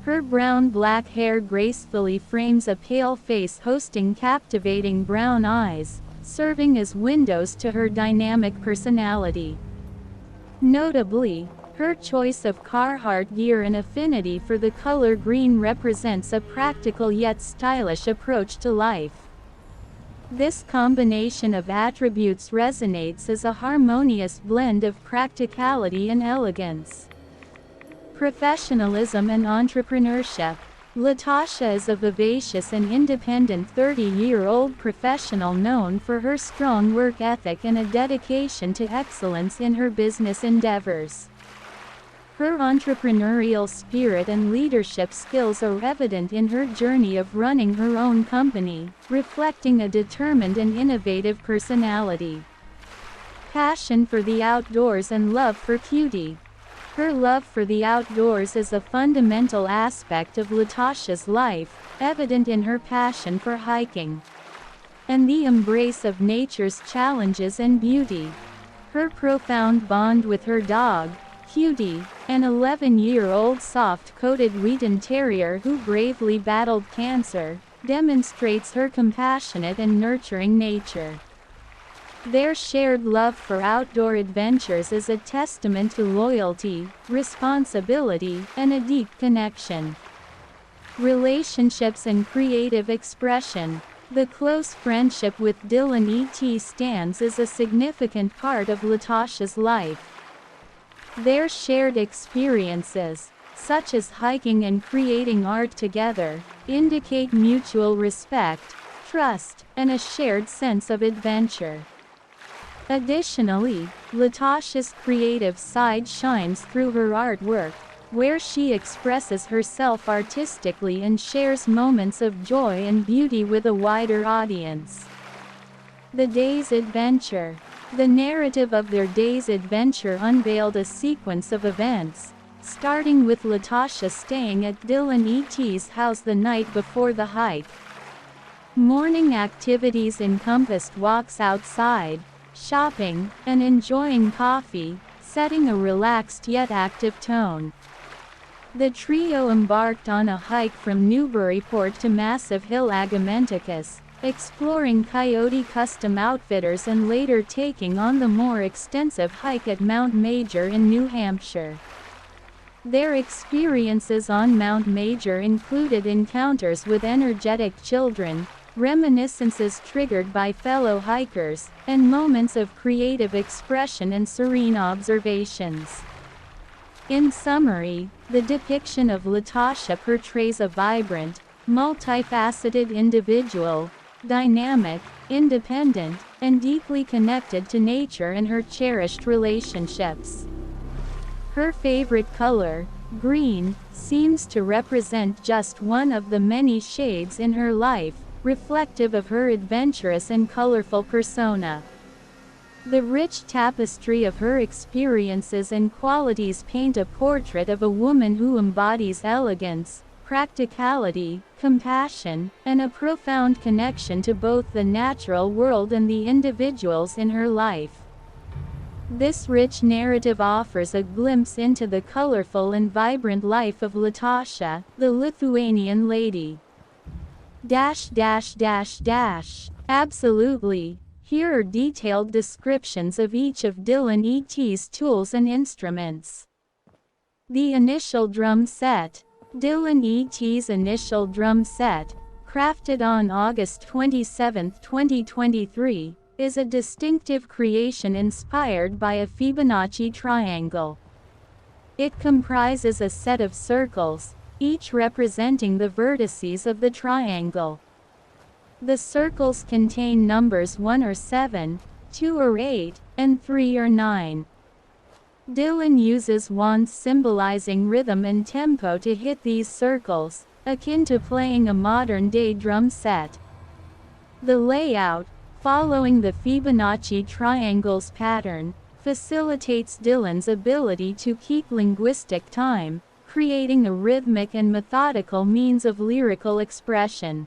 Her brown-black hair gracefully frames a pale face hosting captivating brown eyes, serving as windows to her dynamic personality. Notably, her choice of Carhartt gear and affinity for the color green represents a practical yet stylish approach to life. This combination of attributes resonates as a harmonious blend of practicality and elegance. Professionalism and entrepreneurship. Latasha is a vivacious and independent 30-year-old professional known for her strong work ethic and a dedication to excellence in her business endeavors. Her entrepreneurial spirit and leadership skills are evident in her journey of running her own company, reflecting a determined and innovative personality. Passion for the outdoors and love for beauty. Her love for the outdoors is a fundamental aspect of Latasha's life, evident in her passion for hiking and the embrace of nature's challenges and beauty. Her profound bond with her dog, Cutie, an 11-year-old soft-coated Wheaton Terrier who bravely battled cancer, demonstrates her compassionate and nurturing nature. Their shared love for outdoor adventures is a testament to loyalty, responsibility, and a deep connection. Relationships and creative expression. The close friendship with Dillon E.T stands as a significant part of Latasha's life. Their shared experiences, such as hiking and creating art together, indicate mutual respect, trust, and a shared sense of adventure. Additionally, Latasha's creative side shines through her artwork, where she expresses herself artistically and shares moments of joy and beauty with a wider audience. The day's adventure. The narrative of their day's adventure unveiled a sequence of events, starting with Latasha staying at Dillon E.T's house the night before the hike. Morning activities encompassed walks outside, shopping, and enjoying coffee, setting a relaxed yet active tone. The trio embarked on a hike from Newburyport to Massive Hill Agamenticus, exploring Coyote Custom Outfitters and later taking on the more extensive hike at Mount Major in New Hampshire. Their experiences on Mount Major included encounters with energetic children, reminiscences triggered by fellow hikers, and moments of creative expression and serene observations. In summary, the depiction of Latasha portrays a vibrant, multifaceted individual, dynamic, independent, and deeply connected to nature and her cherished relationships. Her favorite color, green, seems to represent just one of the many shades in her life, reflective of her adventurous and colorful persona. The rich tapestry of her experiences and qualities paint a portrait of a woman who embodies elegance, practicality, compassion, and a profound connection to both the natural world and the individuals in her life. This rich narrative offers a glimpse into the colorful and vibrant life of Latasha, the Lithuanian lady. Absolutely. Here are detailed descriptions of each of Dillon E.T's tools and instruments. The initial drum set. Dillon E.T's initial drum set, crafted on August 27, 2023, is a distinctive creation inspired by a Fibonacci triangle. It comprises a set of circles, each representing the vertices of the triangle. The circles contain numbers 1 or 7, 2 or 8, and 3 or 9. Dillon uses wands symbolizing rhythm and tempo to hit these circles, akin to playing a modern-day drum set. The layout, following the Fibonacci triangles pattern, facilitates Dillon's ability to keep linguistic time, creating a rhythmic and methodical means of lyrical expression.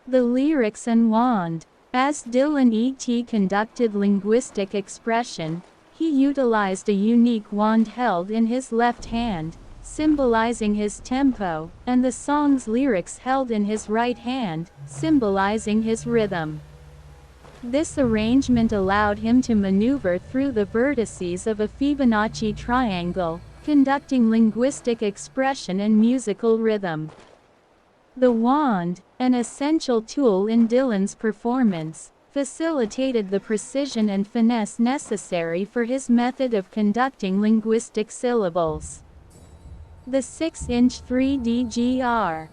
The lyrics and wand. As Dillon E.T conducted linguistic expression, he utilized a unique wand held in his left hand, symbolizing his tempo, and the song's lyrics held in his right hand, symbolizing his rhythm. This arrangement allowed him to maneuver through the vertices of a Fibonacci triangle, conducting linguistic expression and musical rhythm. The wand, an essential tool in Dillon's performance, facilitated the precision and finesse necessary for his method of conducting linguistic syllables. The 6-inch 3D GR.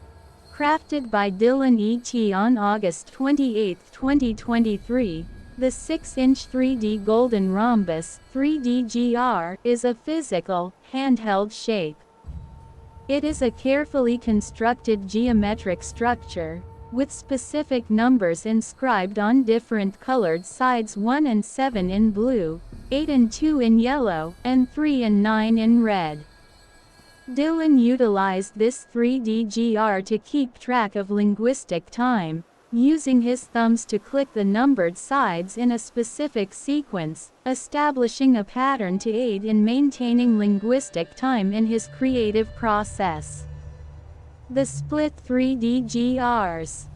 Crafted by Dillon E.T on August 28, 2023, the 6-inch 3D golden rhombus 3D GR is a physical, handheld shape. It is a carefully constructed geometric structure, with specific numbers inscribed on different colored sides 1 and 7 in blue, 8 and 2 in yellow, and 3 and 9 in red. Dillon utilized this 3D GR to keep track of linguistic time, using his thumbs to click the numbered sides in a specific sequence, establishing a pattern to aid in maintaining linguistic time in his creative process. The split 3D GRs.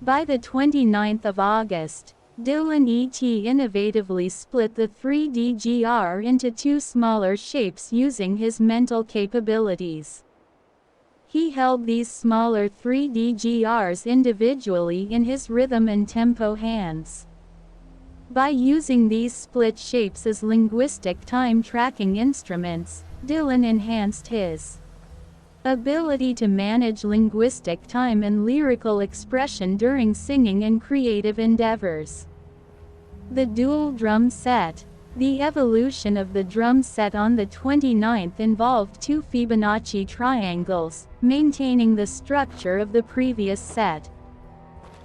By the 29th of August, Dillon E.T innovatively split the 3D GR into 2 smaller shapes using his mental capabilities. He held these smaller 3D GRs individually in his rhythm and tempo hands. By using these split shapes as linguistic time tracking instruments, Dillon enhanced his ability to manage linguistic time and lyrical expression during singing and creative endeavors. The dual drum set. The evolution of the drum set on the 29th involved 2 Fibonacci triangles, maintaining the structure of the previous set.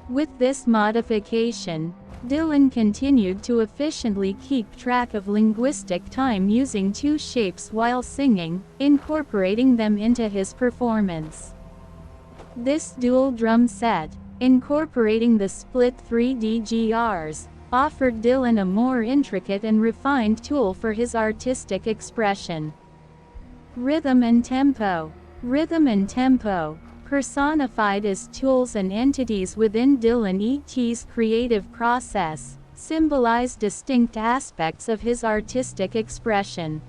With this modification, Dillon continued to efficiently keep track of linguistic time using 2 shapes while singing, incorporating them into his performance. This dual drum set, incorporating the split 3D GRs, offered Dillon a more intricate and refined tool for his artistic expression. Rhythm and tempo. Rhythm and tempo, personified as tools and entities within Dillon E.T's creative process, symbolize distinct aspects of his artistic expression.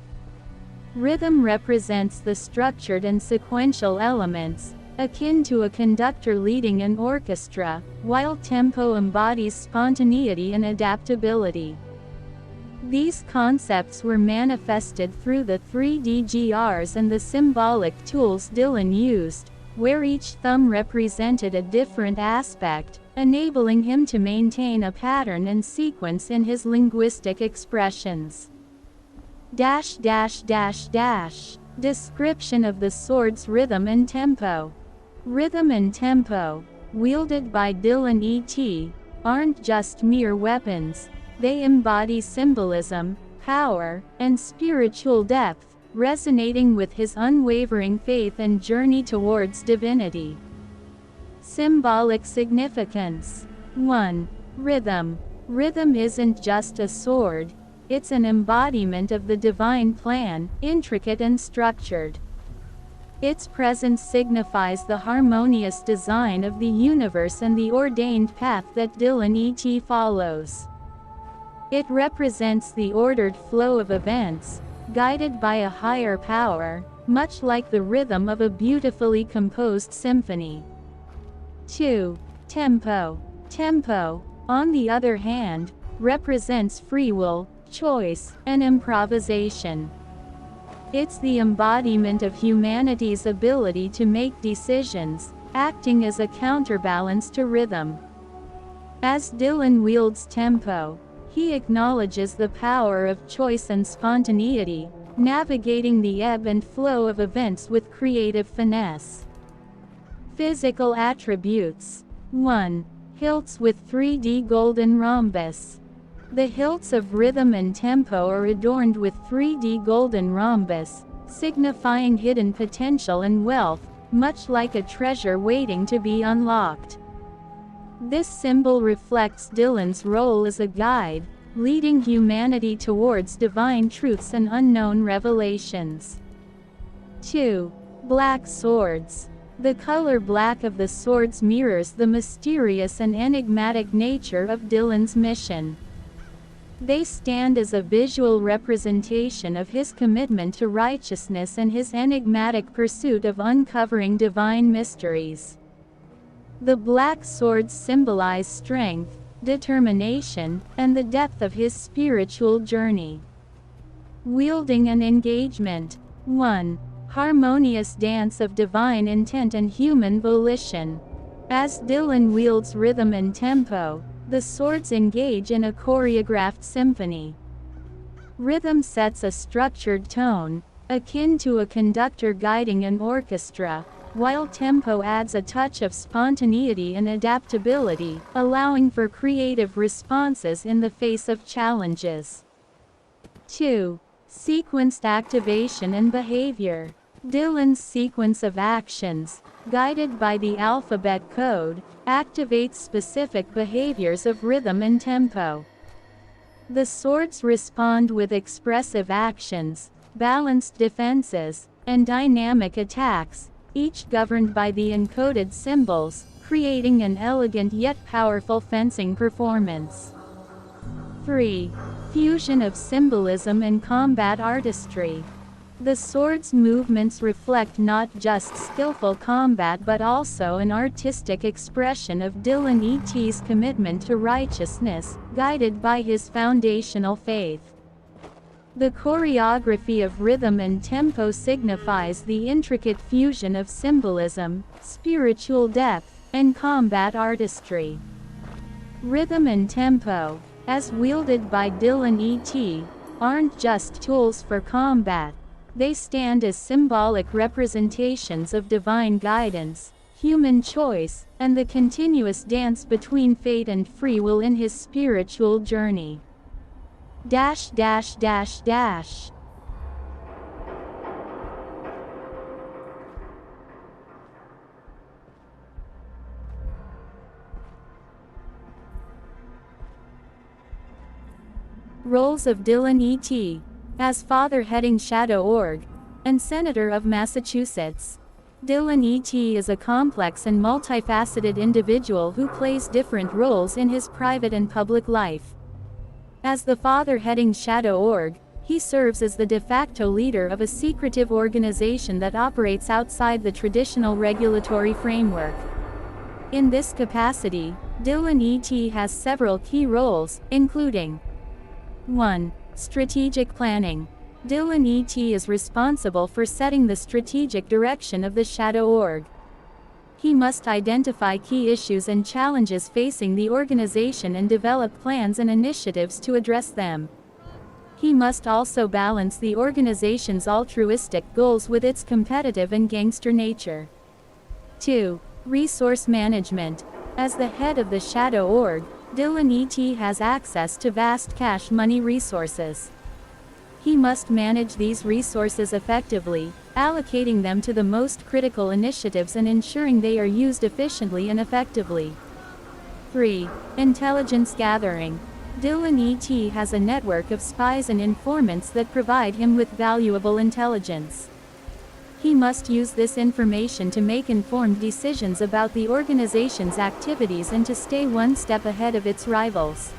Rhythm represents the structured and sequential elements, akin to a conductor leading an orchestra, while tempo embodies spontaneity and adaptability. These concepts were manifested through the 3D GRs and the symbolic tools Dillon used, where each thumb represented a different aspect, enabling him to maintain a pattern and sequence in his linguistic expressions. Description of the sword's rhythm and tempo. Rhythm and tempo, wielded by Dillon E.T, aren't just mere weapons, they embody symbolism, power, and spiritual depth, resonating with his unwavering faith and journey towards divinity. Symbolic significance. 1. Rhythm. Rhythm isn't just a sword, it's an embodiment of the divine plan, intricate and structured. Its presence signifies the harmonious design of the universe and the ordained path that Dillon E.T follows. It represents the ordered flow of events, guided by a higher power, much like the rhythm of a beautifully composed symphony. 2. Tempo. Tempo, on the other hand, represents free will, choice, and improvisation. It's the embodiment of humanity's ability to make decisions, acting as a counterbalance to rhythm. As Dillon wields tempo, he acknowledges the power of choice and spontaneity, navigating the ebb and flow of events with creative finesse. Physical attributes. 1. Hilts with 3D golden rhombus. The hilts of rhythm and tempo are adorned with 3D golden rhombus, signifying hidden potential and wealth, much like a treasure waiting to be unlocked. This symbol reflects Dillon's role as a guide, leading humanity towards divine truths and unknown revelations. 2. Black swords. The color black of the swords mirrors the mysterious and enigmatic nature of Dillon's mission. They stand as a visual representation of his commitment to righteousness and his enigmatic pursuit of uncovering divine mysteries. The black swords symbolize strength, determination, and the depth of his spiritual journey. Wielding and engagement. 1. Harmonious dance of divine intent and human volition. As Dillon wields rhythm and tempo, the swords engage in a choreographed symphony. Rhythm sets a structured tone, akin to a conductor guiding an orchestra, while tempo adds a touch of spontaneity and adaptability, allowing for creative responses in the face of challenges. 2. Sequenced activation and behavior. Dillon's sequence of actions, guided by the alphabet code, activates specific behaviors of rhythm and tempo. The swords respond with expressive actions, balanced defenses, and dynamic attacks, each governed by the encoded symbols, creating an elegant yet powerful fencing performance. 3. Fusion of symbolism and combat artistry. The sword's movements reflect not just skillful combat but also an artistic expression of Dillon E.T's commitment to righteousness, guided by his foundational faith. The choreography of rhythm and tempo signifies the intricate fusion of symbolism, spiritual depth, and combat artistry. Rhythm and tempo, as wielded by Dillon E.T, aren't just tools for combat. They stand as symbolic representations of divine guidance, human choice, and the continuous dance between fate and free will in his spiritual journey. Roles of Dillon E.T. As father heading Shadow Org, and Senator of Massachusetts. Dillon E.T. is a complex and multifaceted individual who plays different roles in his private and public life. As the father heading Shadow Org, he serves as the de facto leader of a secretive organization that operates outside the traditional regulatory framework. In this capacity, Dillon E.T. has several key roles, including 1. Strategic planning. Dillon E.T. is responsible for setting the strategic direction of the Shadow Org. He must identify key issues and challenges facing the organization and develop plans and initiatives to address them. He must also balance the organization's altruistic goals with its competitive and gangster nature. 2. Resource management. As the head of the Shadow Org, Dillon E.T. has access to vast cash money resources. He must manage these resources effectively, allocating them to the most critical initiatives and ensuring they are used efficiently and effectively. 3. Intelligence gathering. Dillon E.T. has a network of spies and informants that provide him with valuable intelligence. He must use this information to make informed decisions about the organization's activities and to stay one step ahead of its rivals.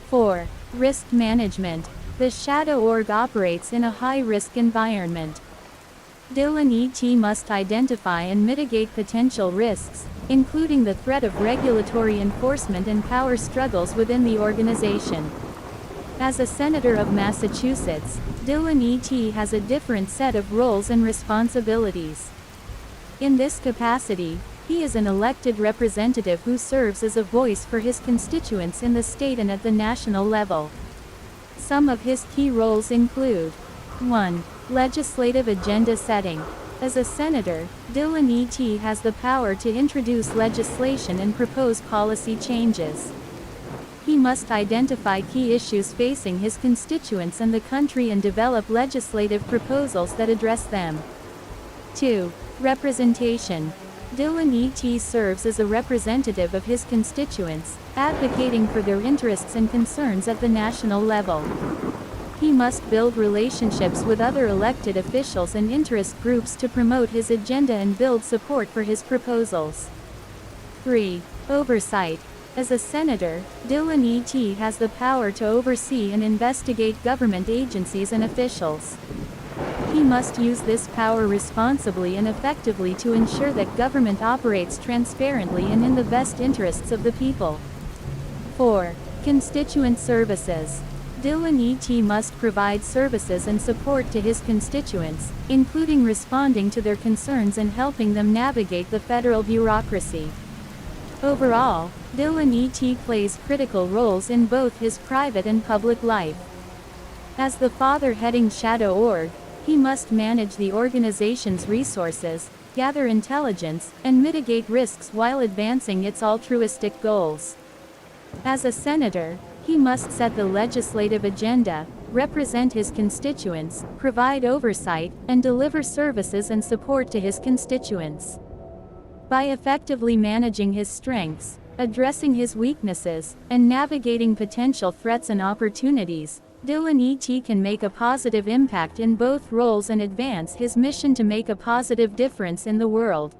4. Risk management. The Shadow Org operates in a high-risk environment. Dillon E.T. must identify and mitigate potential risks, including the threat of regulatory enforcement and power struggles within the organization. As a senator of Massachusetts, Dillon E.T. has a different set of roles and responsibilities. In this capacity, he is an elected representative who serves as a voice for his constituents in the state and at the national level. Some of his key roles include: 1. Legislative agenda setting. As a senator, Dillon E.T. has the power to introduce legislation and propose policy changes. He must identify key issues facing his constituents and the country and develop legislative proposals that address them. 2. Representation. Dillon E.T. serves as a representative of his constituents, advocating for their interests and concerns at the national level. He must build relationships with other elected officials and interest groups to promote his agenda and build support for his proposals. 3. Oversight. As a senator, Dillon E.T. has the power to oversee and investigate government agencies and officials. He must use this power responsibly and effectively to ensure that government operates transparently and in the best interests of the people. 4. Constituent services. Dillon E.T. must provide services and support to his constituents, including responding to their concerns and helping them navigate the federal bureaucracy. Overall, Dillon E.T. plays critical roles in both his private and public life. As the father heading Shadow Org, he must manage the organization's resources, gather intelligence, and mitigate risks while advancing its altruistic goals. As a senator, he must set the legislative agenda, represent his constituents, provide oversight, and deliver services and support to his constituents. By effectively managing his strengths, addressing his weaknesses, and navigating potential threats and opportunities, Dillon E.T. can make a positive impact in both roles and advance his mission to make a positive difference in the world.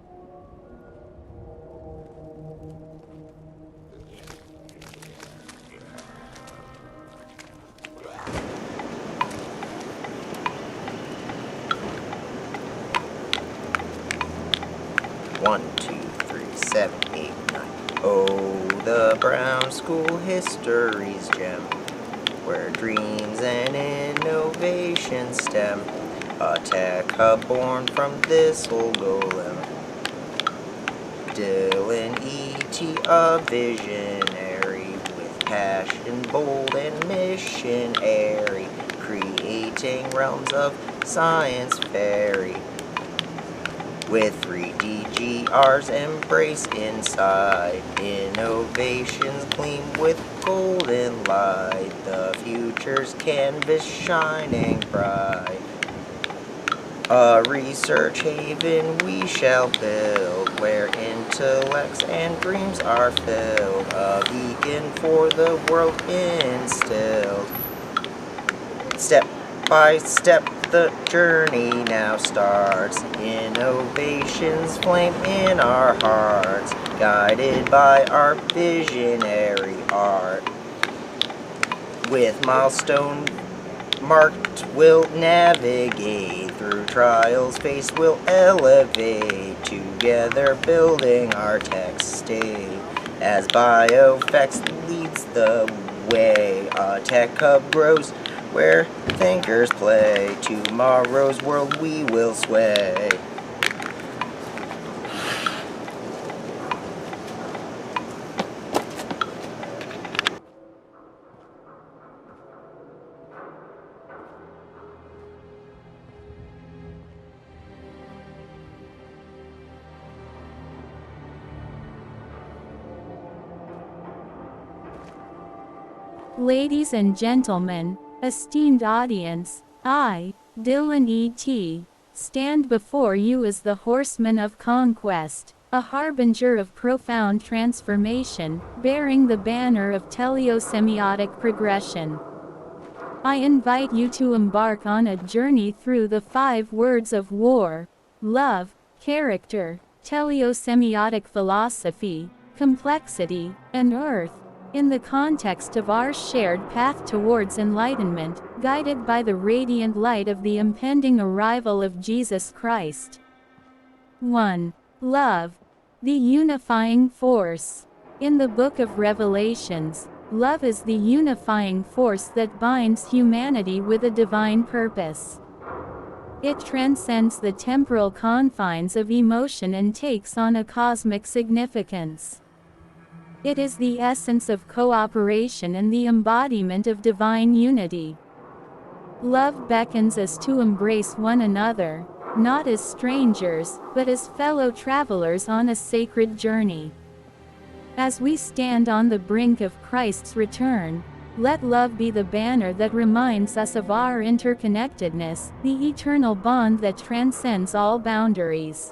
One, two, three, 7, 8, 9. Oh, the brown school history's gem, where dreams and innovation stem. A tech hub born from this old golem. Dillon E.T. a visionary, with passion bold and missionary, creating realms of science fairy. With 3D GR's embrace inside, innovations gleam with golden light, the future's canvas shining bright. A research haven we shall build, where intellects and dreams are filled, a beacon for the world instilled. Step by step the journey now starts, innovations flame in our hearts, guided by our visionary art. With milestone marked we'll navigate, through trials faced we'll elevate, together building our tech state. As BioFX leads the way, a tech hub grows where thinkers play. Tomorrow's world we will sway. Ladies and gentlemen, esteemed audience, I, Dillon E.T, stand before you as the horseman of conquest, a harbinger of profound transformation, bearing the banner of teleosemiotic progression. I invite you to embark on a journey through the 5 words of war: love, character, teleosemiotic philosophy, complexity, and earth, in the context of our shared path towards enlightenment, guided by the radiant light of the impending arrival of Jesus Christ. 1. Love, the unifying force. In the book of Revelations, love is the unifying force that binds humanity with a divine purpose. It transcends the temporal confines of emotion and takes on a cosmic significance. It is the essence of cooperation and the embodiment of divine unity. Love beckons us to embrace one another, not as strangers, but as fellow travelers on a sacred journey. As we stand on the brink of Christ's return, let love be the banner that reminds us of our interconnectedness, the eternal bond that transcends all boundaries.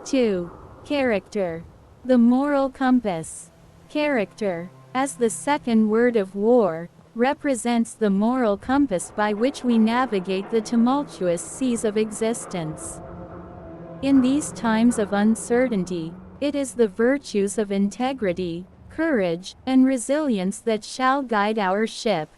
2. Character, the moral compass. Character, as the second word of war, represents the moral compass by which we navigate the tumultuous seas of existence. In these times of uncertainty, it is the virtues of integrity, courage, and resilience that shall guide our ship.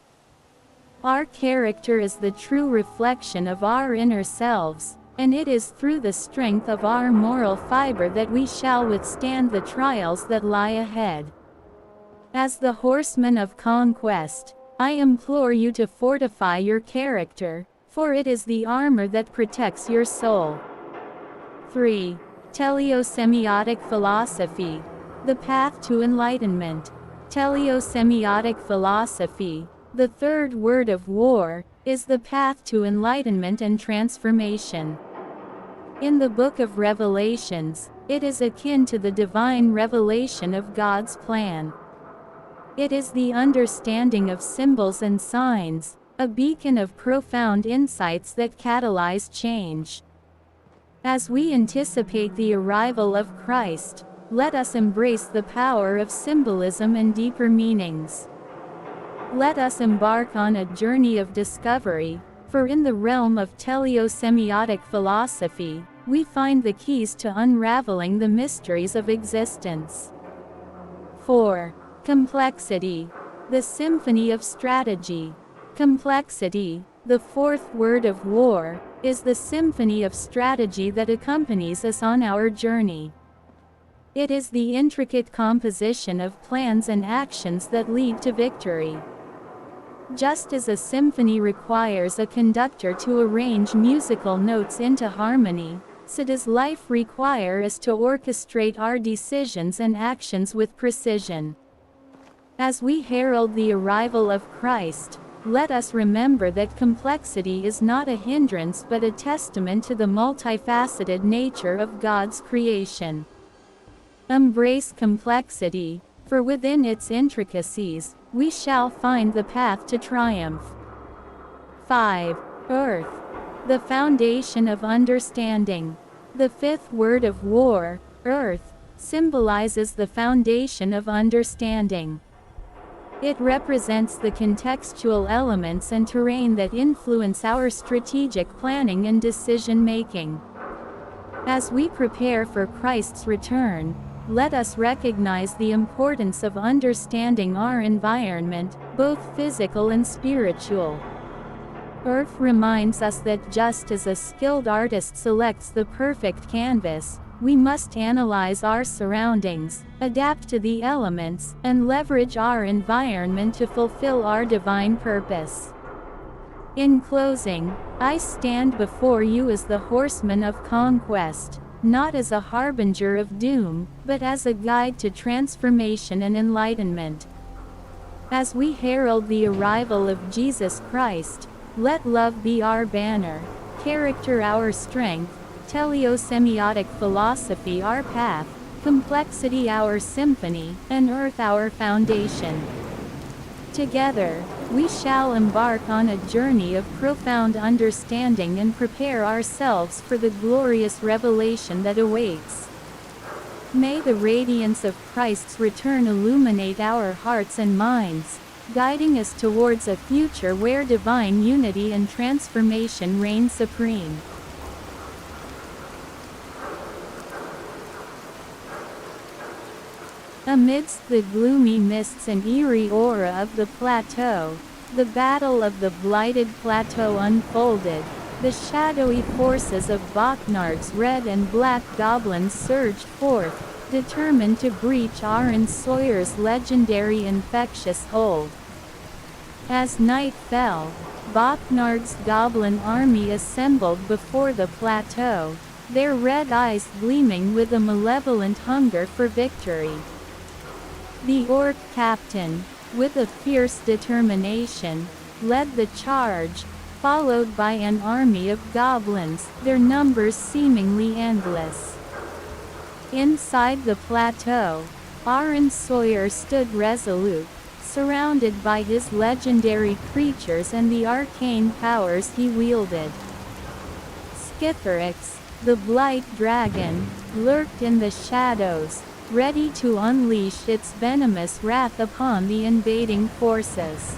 Our character is the true reflection of our inner selves, and it is through the strength of our moral fiber that we shall withstand the trials that lie ahead. As the horseman of conquest, I implore you to fortify your character, for it is the armor that protects your soul. 3. Teleosemiotic philosophy, the path to enlightenment. Teleosemiotic philosophy, the third word of war, is the path to enlightenment and transformation. In the book of Revelations, it is akin to the divine revelation of God's plan. It is the understanding of symbols and signs, a beacon of profound insights that catalyze change. As we anticipate the arrival of Christ, let us embrace the power of symbolism and deeper meanings. Let us embark on a journey of discovery, for in the realm of teleosemiotic philosophy, we find the keys to unraveling the mysteries of existence. 4. Complexity, the symphony of strategy. Complexity, the fourth word of war, is the symphony of strategy that accompanies us on our journey. It is the intricate composition of plans and actions that lead to victory. Just as a symphony requires a conductor to arrange musical notes into harmony, so does life require us to orchestrate our decisions and actions with precision. As we herald the arrival of Christ, let us remember that complexity is not a hindrance but a testament to the multifaceted nature of God's creation. Embrace complexity, for within its intricacies, we shall find the path to triumph. 5. Earth, the foundation of understanding. The fifth word of war, earth, symbolizes the foundation of understanding. It represents the contextual elements and terrain that influence our strategic planning and decision-making. As we prepare for Christ's return, let us recognize the importance of understanding our environment, both physical and spiritual. Earth reminds us that just as a skilled artist selects the perfect canvas, we must analyze our surroundings, adapt to the elements, and leverage our environment to fulfill our divine purpose. In closing, I stand before you as the horseman of conquest, not as a harbinger of doom, but as a guide to transformation and enlightenment. As we herald the arrival of Jesus Christ, let love be our banner, character our strength, teleosemiotic philosophy our path, complexity our symphony, and earth our foundation. Together, we shall embark on a journey of profound understanding and prepare ourselves for the glorious revelation that awaits. May the radiance of Christ's return illuminate our hearts and minds, guiding us towards a future where divine unity and transformation reign supreme. Amidst the gloomy mists and eerie aura of the plateau, the battle of the blighted plateau unfolded. The shadowy forces of Bachnard's red and black goblins surged forth, determined to breach Aaron Sawyer's legendary infectious hold. As night fell, Bachnard's goblin army assembled before the plateau, their red eyes gleaming with a malevolent hunger for victory. The orc captain, with a fierce determination, led the charge, followed by an army of goblins, their numbers seemingly endless. Inside the plateau, Aaron Sawyer stood resolute, surrounded by his legendary creatures and the arcane powers he wielded. Skitherix, the blight dragon, lurked in the shadows, ready to unleash its venomous wrath upon the invading forces.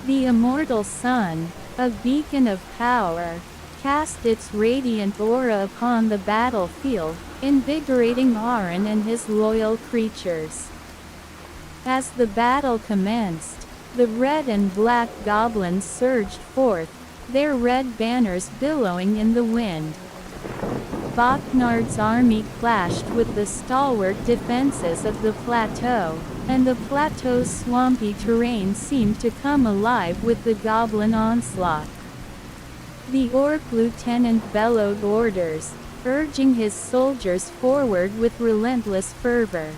The immortal sun, a beacon of power, cast its radiant aura upon the battlefield, invigorating Aaron and his loyal creatures. As the battle commenced, the red and black goblins surged forth, their red banners billowing in the wind. Bachnard's army clashed with the stalwart defenses of the plateau, and the plateau's swampy terrain seemed to come alive with the goblin onslaught. The orc lieutenant bellowed orders, urging his soldiers forward with relentless fervor.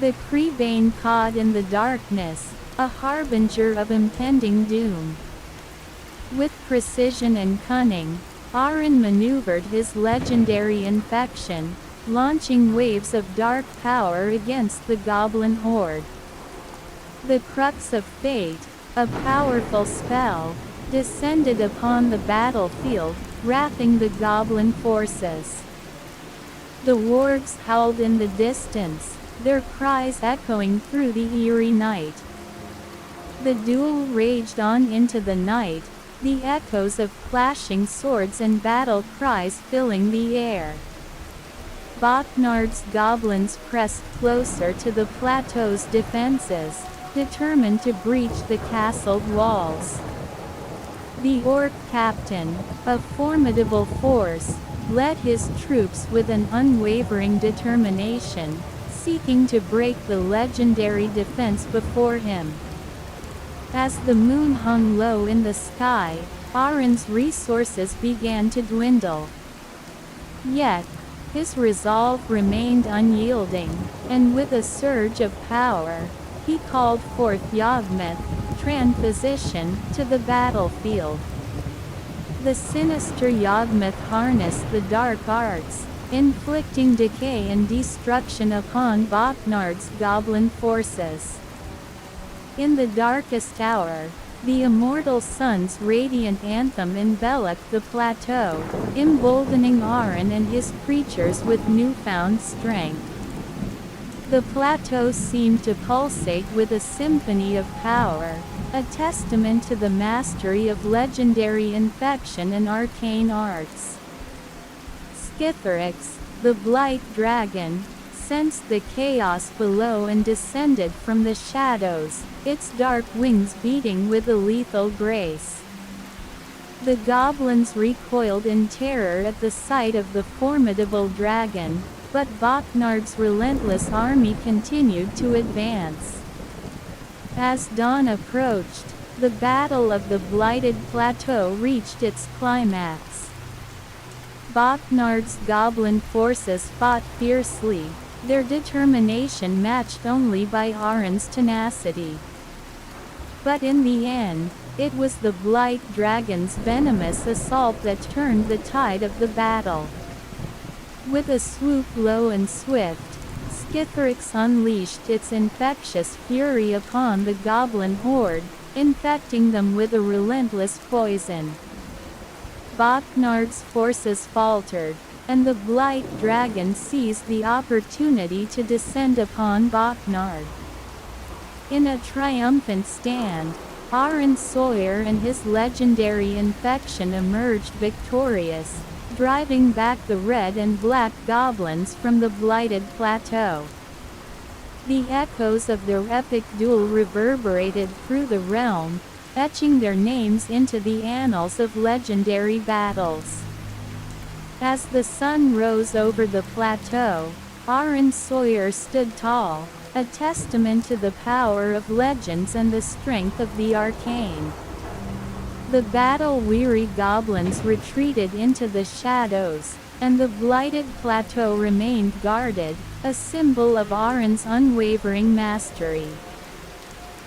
The Creebane cawed in the darkness, a harbinger of impending doom. With precision and cunning, Aaron maneuvered his legendary infection, launching waves of dark power against the goblin horde. The Crux of Fate, a powerful spell, descended upon the battlefield, wrapping the goblin forces. The wargs howled in the distance, their cries echoing through the eerie night. The duel raged on into the night, the echoes of clashing swords and battle cries filling the air. Bachnard's goblins pressed closer to the plateau's defenses, determined to breach the castled walls. The orc captain, a formidable force, led his troops with an unwavering determination, seeking to break the legendary defense before him. As the moon hung low in the sky, Aaron's resources began to dwindle. Yet, his resolve remained unyielding, and with a surge of power, he called forth Yawgmoth, Transphysician, to the battlefield. The sinister Yawgmoth harnessed the dark arts, inflicting decay and destruction upon Bachnard's goblin forces. In the darkest hour, the immortal sun's radiant anthem enveloped the plateau, emboldening Aaron and his creatures with newfound strength. The plateau seemed to pulsate with a symphony of power, a testament to the mastery of legendary infection and arcane arts. Skitherix, the blight dragon, sensed the chaos below and descended from the shadows, its dark wings beating with a lethal grace. The goblins recoiled in terror at the sight of the formidable dragon, but Bachnard's relentless army continued to advance. As dawn approached, The Battle of the Blighted Plateau reached its climax. Bachnard's goblin forces fought fiercely, their determination matched only by Aron's tenacity. But in the end, it was the Blight Dragon's venomous assault that turned the tide of the battle. With a swoop low and swift, Skithrix unleashed its infectious fury upon the goblin horde, infecting them with a relentless poison. Bachnard's forces faltered, and the Blight Dragon seized the opportunity to descend upon Bachnard. In a triumphant stand, Aron Sawyer and his legendary infection emerged victorious, driving back the red and black goblins from the Blighted Plateau. The echoes of their epic duel reverberated through the realm, etching their names into the annals of legendary battles. As the sun rose over the plateau, Aron Sawyer stood tall, a testament to the power of legends and the strength of the arcane. The battle-weary goblins retreated into the shadows, and the Blighted Plateau remained guarded, a symbol of Aron's unwavering mastery.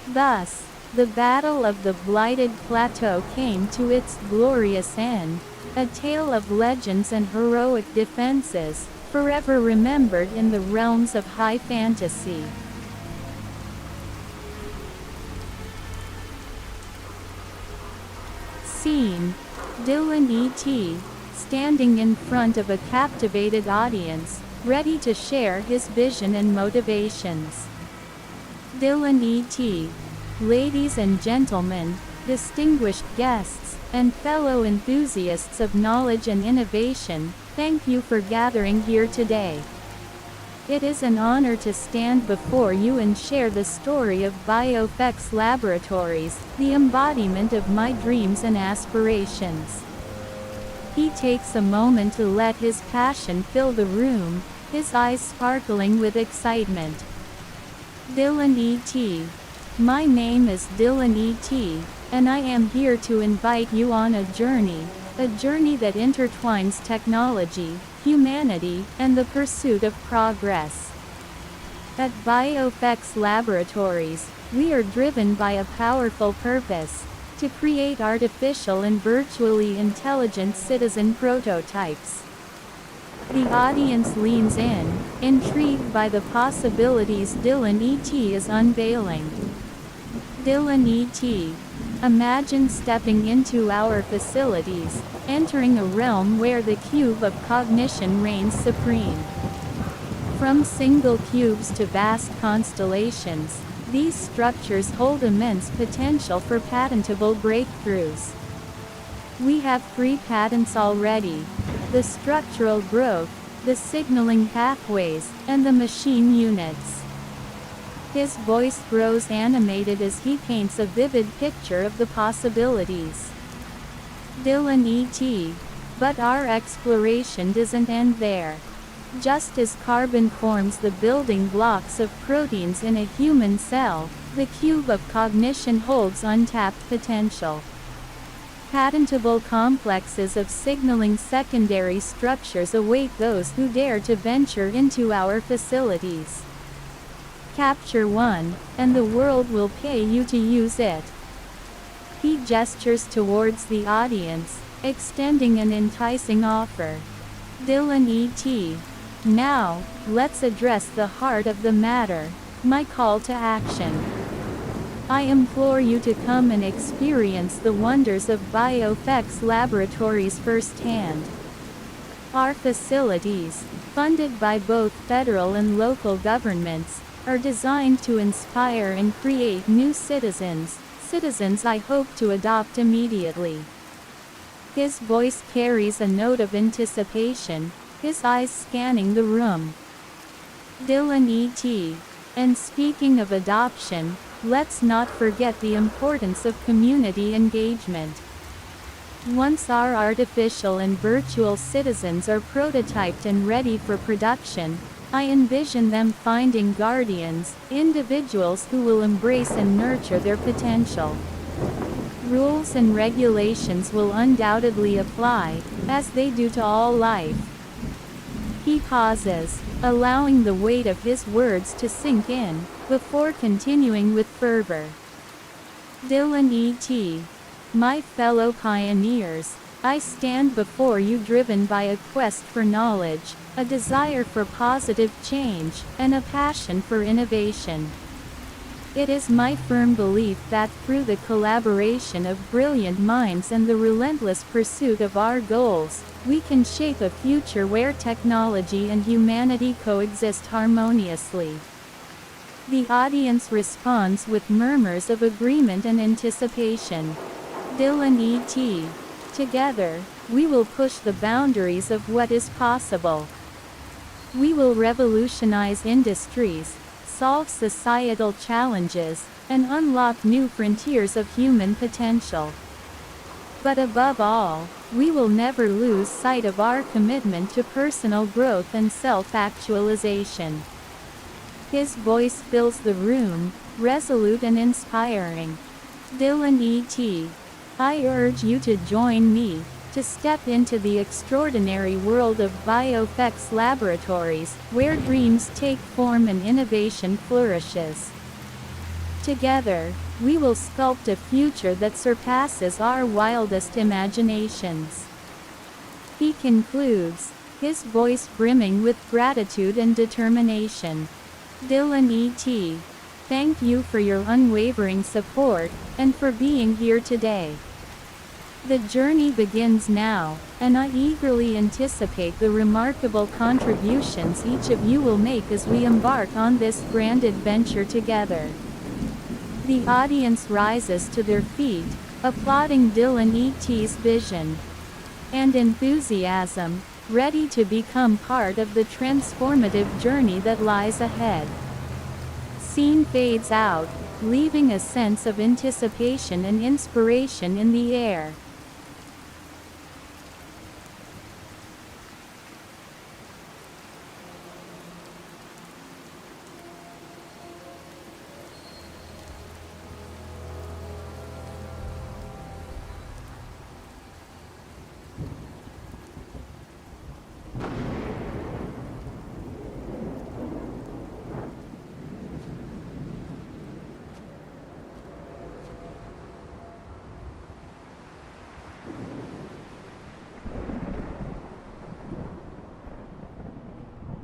Thus, the Battle of the Blighted Plateau came to its glorious end, a tale of legends and heroic defenses, forever remembered in the realms of high fantasy. Scene: Dillon E.T, standing in front of a captivated audience, ready to share his vision and motivations. Dillon E.T, ladies and gentlemen, distinguished guests, and fellow enthusiasts of knowledge and innovation, thank you for gathering here today. It is an honor to stand before you and share the story of BioFX Laboratories, the embodiment of my dreams and aspirations. He takes a moment to let his passion fill the room, his eyes sparkling with excitement. Dillon E.T. My name is Dillon E.T, and I am here to invite you on a journey that intertwines technology, humanity, and the pursuit of progress. At BioFX Laboratories, we are driven by a powerful purpose: to create artificial and virtually intelligent citizen prototypes. The audience leans in, intrigued by the possibilities Dillon E.T is unveiling. Dillon E.T. Imagine stepping into our facilities, entering a realm where the cube of cognition reigns supreme. From single cubes to vast constellations, these structures hold immense potential for patentable breakthroughs. We have 3 patents already: the structural growth, the signaling pathways, and the machine units. His voice grows animated as he paints a vivid picture of the possibilities. Dillon E.T. But our exploration doesn't end there. Just as carbon forms the building blocks of proteins in a human cell, the cube of cognition holds untapped potential. Patentable complexes of signaling secondary structures await those who dare to venture into our facilities. Capture one, and the world will pay you to use it. He gestures towards the audience, extending an enticing offer. Dillon E.T. Now, let's address the heart of the matter, my call to action. I implore you to come and experience the wonders of BioFX Laboratories firsthand. Our facilities, funded by both federal and local governments, are designed to inspire and create new citizens I hope to adopt immediately. His voice carries a note of anticipation, his eyes scanning the room. Dillon E.T. And speaking of adoption, let's not forget the importance of community engagement. Once our artificial and virtual citizens are prototyped and ready for production, I envision them finding guardians, individuals who will embrace and nurture their potential. rules and regulations will undoubtedly apply, as they do to all life. He pauses, allowing the weight of his words to sink in, before continuing with fervor. Dillon E.T. My fellow pioneers, I stand before you driven by a quest for knowledge, a desire for positive change, and a passion for innovation. It is my firm belief that through the collaboration of brilliant minds and the relentless pursuit of our goals, we can shape a future where technology and humanity coexist harmoniously. The audience responds with murmurs of agreement and anticipation. Dillon E.T. Together, we will push the boundaries of what is possible. We will revolutionize industries, solve societal challenges, and unlock new frontiers of human potential. But above all, we will never lose sight of our commitment to personal growth and self-actualization. His voice fills the room, resolute and inspiring. Dillon E.T. I urge you to join me, to step into the extraordinary world of BioFX laboratories, where dreams take form and innovation flourishes. Together, we will sculpt a future that surpasses our wildest imaginations. He concludes, his voice brimming with gratitude and determination. Dillon E.T. Thank you for your unwavering support, and for being here today. The journey begins now, and I eagerly anticipate the remarkable contributions each of you will make as we embark on this grand adventure together. The audience rises to their feet, applauding Dillon E.T.'s vision and enthusiasm, ready to become part of the transformative journey that lies ahead. Scene fades out, leaving a sense of anticipation and inspiration in the air.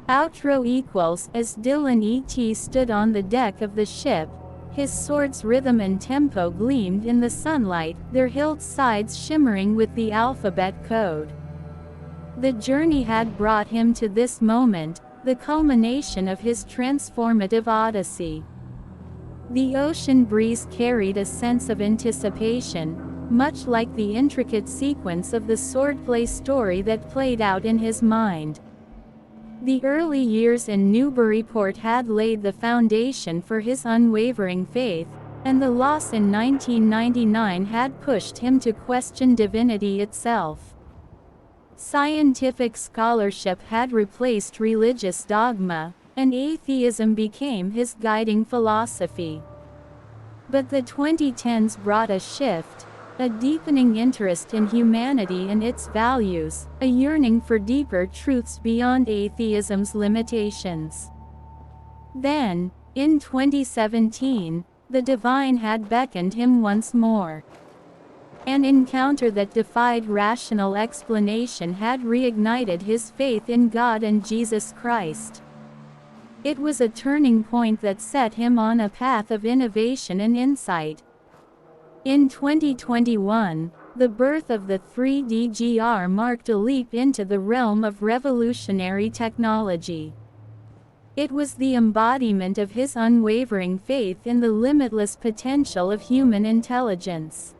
Outro equals as Dillon E.T. stood on the deck of the ship, his sword's rhythm and tempo gleamed in the sunlight, their hilt sides shimmering with the alphabet code. The journey had brought him to this moment, the culmination of his transformative odyssey. The ocean breeze carried a sense of anticipation, much like the intricate sequence of the swordplay story that played out in his mind. The early years in Newburyport had laid the foundation for his unwavering faith, and the loss in 1999 had pushed him to question divinity itself. Scientific scholarship had replaced religious dogma, and atheism became his guiding philosophy. But the 2010s brought a shift, a deepening interest in humanity and its values, a yearning for deeper truths beyond atheism's limitations. Then, in 2017, the divine had beckoned him once more. An encounter that defied rational explanation had reignited his faith in God and Jesus Christ. It was a turning point that set him on a path of innovation and insight. In 2021, the birth of the 3D marked a leap into the realm of revolutionary technology. It was the embodiment of his unwavering faith in the limitless potential of human intelligence.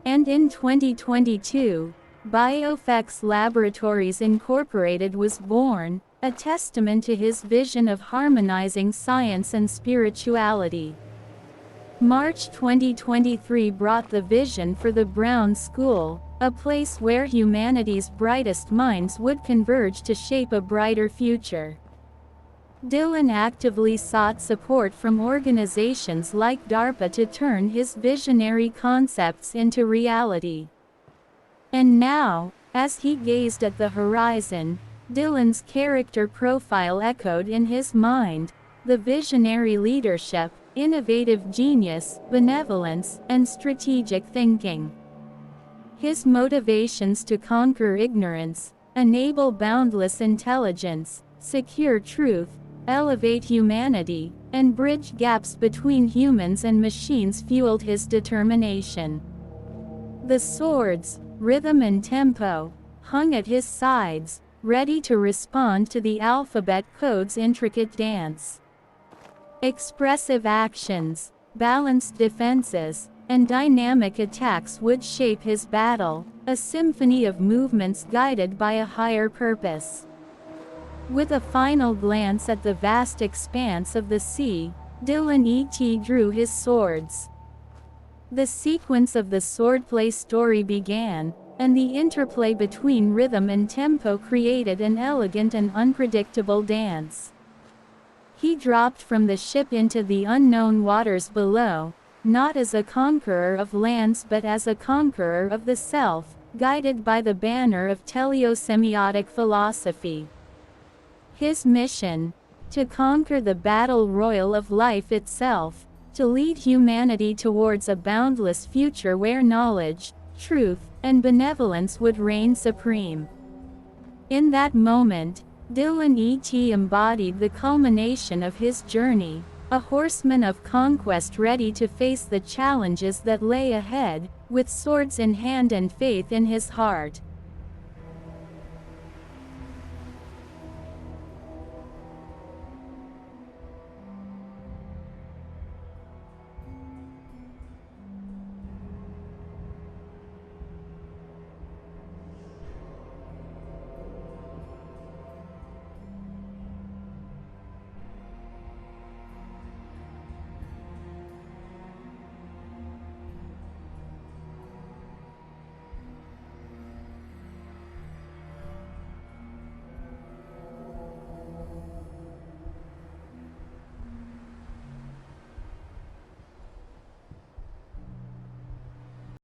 And in 2022, BioFX Laboratories Incorporated was born, a testament to his vision of harmonizing science and spirituality. March 2023 brought the vision for the Brown School, a place where humanity's brightest minds would converge to shape a brighter future. Dillon actively sought support from organizations like DARPA to turn his visionary concepts into reality. And now, as he gazed at the horizon, Dillon's character profile echoed in his mind: the visionary leadership, innovative genius, benevolence, and strategic thinking. His motivations to conquer ignorance, enable boundless intelligence, secure truth, elevate humanity, and bridge gaps between humans and machines fueled his determination. The swords, rhythm and tempo, hung at his sides, ready to respond to the alphabet code's intricate dance. Expressive actions, balanced defenses, and dynamic attacks would shape his battle, a symphony of movements guided by a higher purpose. With a final glance at the vast expanse of the sea, Dillon E.T. drew his swords. The sequence of the swordplay story began, and the interplay between rhythm and tempo created an elegant and unpredictable dance. He dropped from the ship into the unknown waters below, not as a conqueror of lands but as a conqueror of the self, guided by the banner of teleosemiotic philosophy. His mission: to conquer the battle royal of life itself, to lead humanity towards a boundless future where knowledge, truth, and benevolence would reign supreme. In that moment, Dillon E.T. embodied the culmination of his journey, a horseman of conquest ready to face the challenges that lay ahead, with swords in hand and faith in his heart.